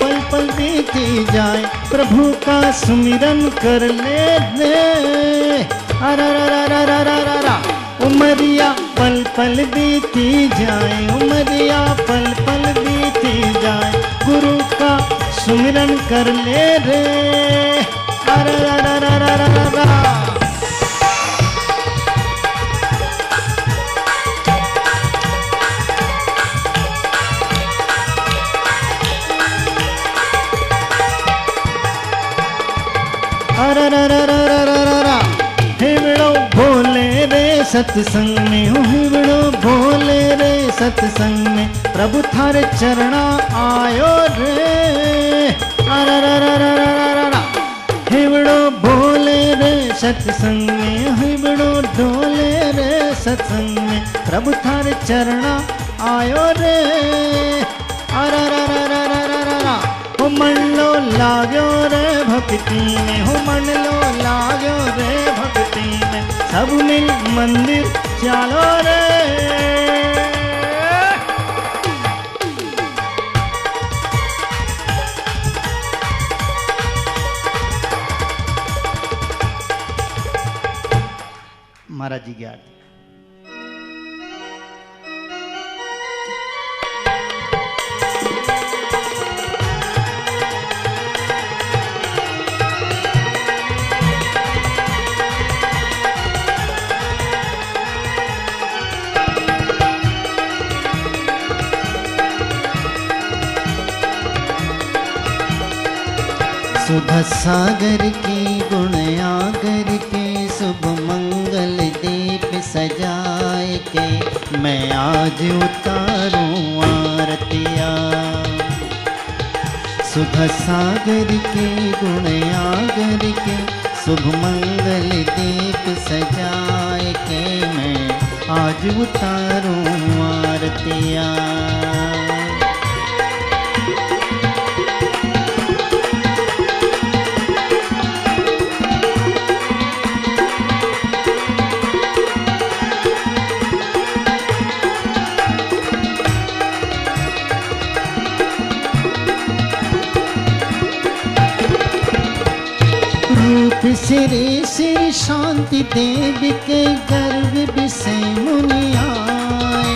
पल पल बीती जाए, प्रभु का सुमिरन कर ले रे। अरा रा रा रा रा रा रा रा। उमरिया पल पल बीती जाए, उमरिया पल पल बीती जाए, गुरु का सुमिरन कर ले रे। अरा रा रा रा रा रा रा। अरा रा रा रा रा रा रा रा। हिवड़ो भोले रे सत्संग में, हो हिवड़ो भोले रे सत्संग में, प्रभु थारे चरणा आयो रे। अरा रा रा रा रा रा रा रा। हिवड़ो भोले रे सत्संग में, हिवड़ो ढोले रे सत्संग में, प्रभु थारे चरणा आयो रे। अरा रा रा रा रा रा रा रा। हो मन लो लाग्यो रे भक्ति में, हो मन लो लाग्यो रे भक्ति में, सब मिल मंदिर चालो रे। महाराज जी की आरती। सुधा सागर की गुण आगर के, शुभ मंगल दीप सजाए के, मैं आज उतारूं आरतिया। सुधा सागर के गुण आगर के, शुभ मंगल दीप सजाए के, मैं आज उतारूं आरतिया। श्री श्री शांति देवी के गर्भ विषय मुनि आए,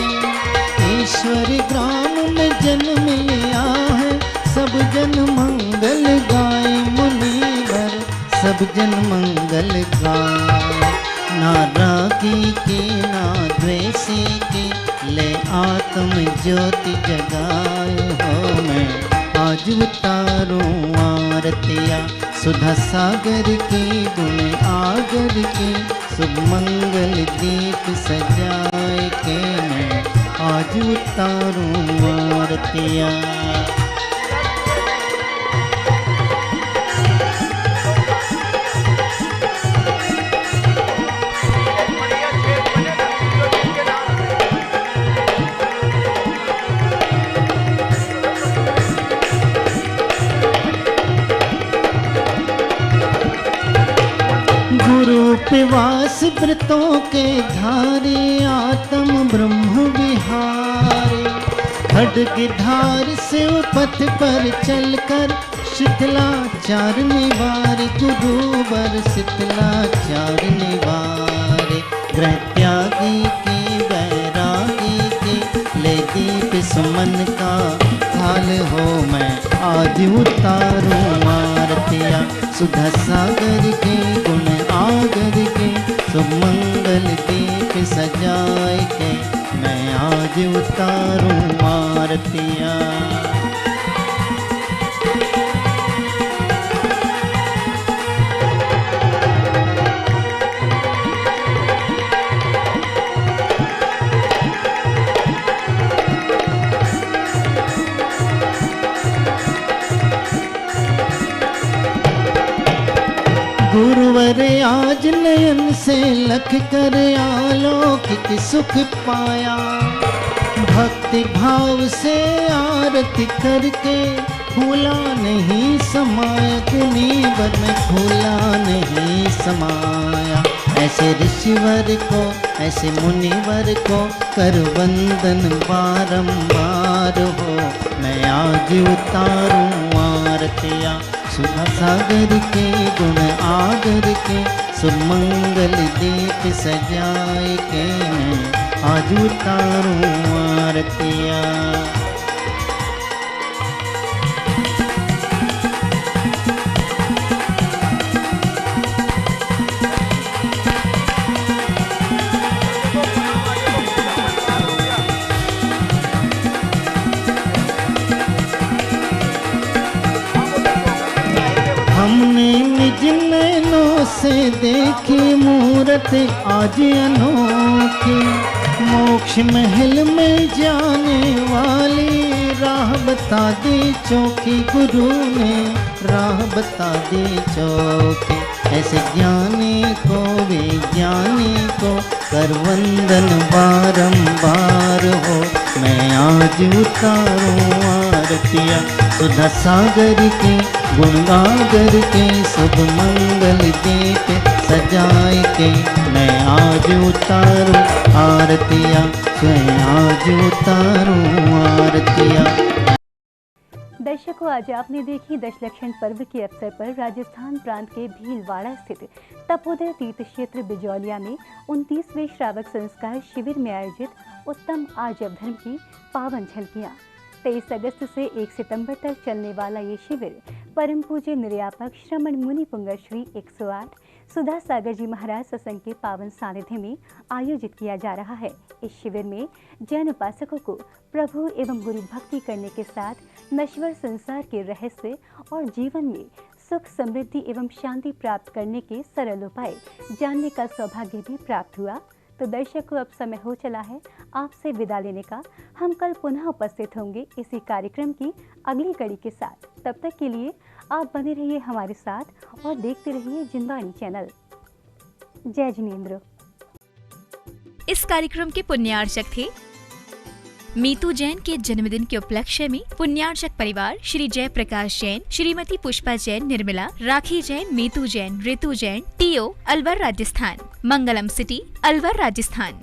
ईश्वर ग्राम में जन्म लिया है, सब जन मंगल गाए मुनिवर, सब जन मंगल गाए। ना रागी की ना द्वेषी की, ले आत्म ज्योति जगाए हो, मैं आज उतारूं आरतिया। सुधा सागर की गुण आगर की, शुभ मंगल दीप सजाए सजाए के मैं आज उतारूं आरतियाँ। उपवास व्रतों के धारे आत्म ब्रह्म विहारे, खड्ग धार से पथ पर चलकर शीतलाचार निवारे, गुरुवर शीतलाचार निवारे। ग्रह त्यागी के वैरागी के ले दीप सुमन का हाल हो मैं आज उतारूं आरतियाँ। सुधा सागर के गुण आगर के सुमंगल दीप सजाए के मैं आज उतारूं आरतियाँ। गुरुवर आज नयन से लख कर आलौकिक सुख पाया, भक्ति भाव से आरती करके फूला नहीं समाया, कुनीवर में फूला नहीं समाया। ऐसे ऋषिवर को ऐसे मुनिवर को कर वंदन बारंबार हो मैं आज उतारूं आरतियाँ। सुधा सागर के गुण आगर के सुमंगल दीप सजाए के मैं आज उतारूं आरतियाँ। हमने निज नैनों से देखी मूरत आज अनोखी, मोक्ष महल में जाने वाली राह बता दी चौकी, गुरु ने राह बता दी चौकी। ऐसे ज्ञानी को विज्ञानी को कर वंदन बारंबार हो मैं आज उतारूं आरतियाँ। सुधा सागर के गुणगागर के शुभ मंगल दीप सजाए के मैं आज उतारूं आरतियाँ, मैं आज उतारूं आरतियाँ। दर्शकों, आज आपने देखी दशलक्षण पर्व के अवसर पर राजस्थान प्रांत के भीलवाड़ा स्थित तपोदय तीर्थ क्षेत्र बिजौलिया में 29वें श्रावक संस्कार शिविर में आयोजित उत्तम आर्जव धर्म की पावन झलकियाँ। 23 अगस्त से 1 सितंबर तक चलने वाला ये शिविर परम पूज्य निर्यापक श्रमण मुनि पुंगव श्री 108 सुधा सागर जी महाराज सत्संग के पावन सानिध्य में आयोजित किया जा रहा है। इस शिविर में जैन उपासकों को प्रभु एवं गुरु भक्ति करने के साथ नश्वर संसार के रहस्य और जीवन में सुख समृद्धि एवं शांति प्राप्त करने के सरल उपाय जानने का सौभाग्य भी प्राप्त हुआ। तो दर्शकों, अब समय हो चला है आपसे विदा लेने का। हम कल पुनः उपस्थित होंगे इसी कार्यक्रम की अगली कड़ी के साथ। तब तक के लिए आप बने रहिए हमारे साथ और देखते रहिए जिनवाणी चैनल। जय जिनेंद्र। इस कार्यक्रम के पुण्यार्चक थे मीतू जैन के जन्मदिन के उपलक्ष्य में पुण्यार्चक परिवार श्री जय प्रकाश जैन, श्रीमती पुष्पा जैन निर्मला, राखी जैन, मीतू जैन, ऋतु जैन, टीओ अलवर राजस्थान, मंगलम सिटी अलवर राजस्थान।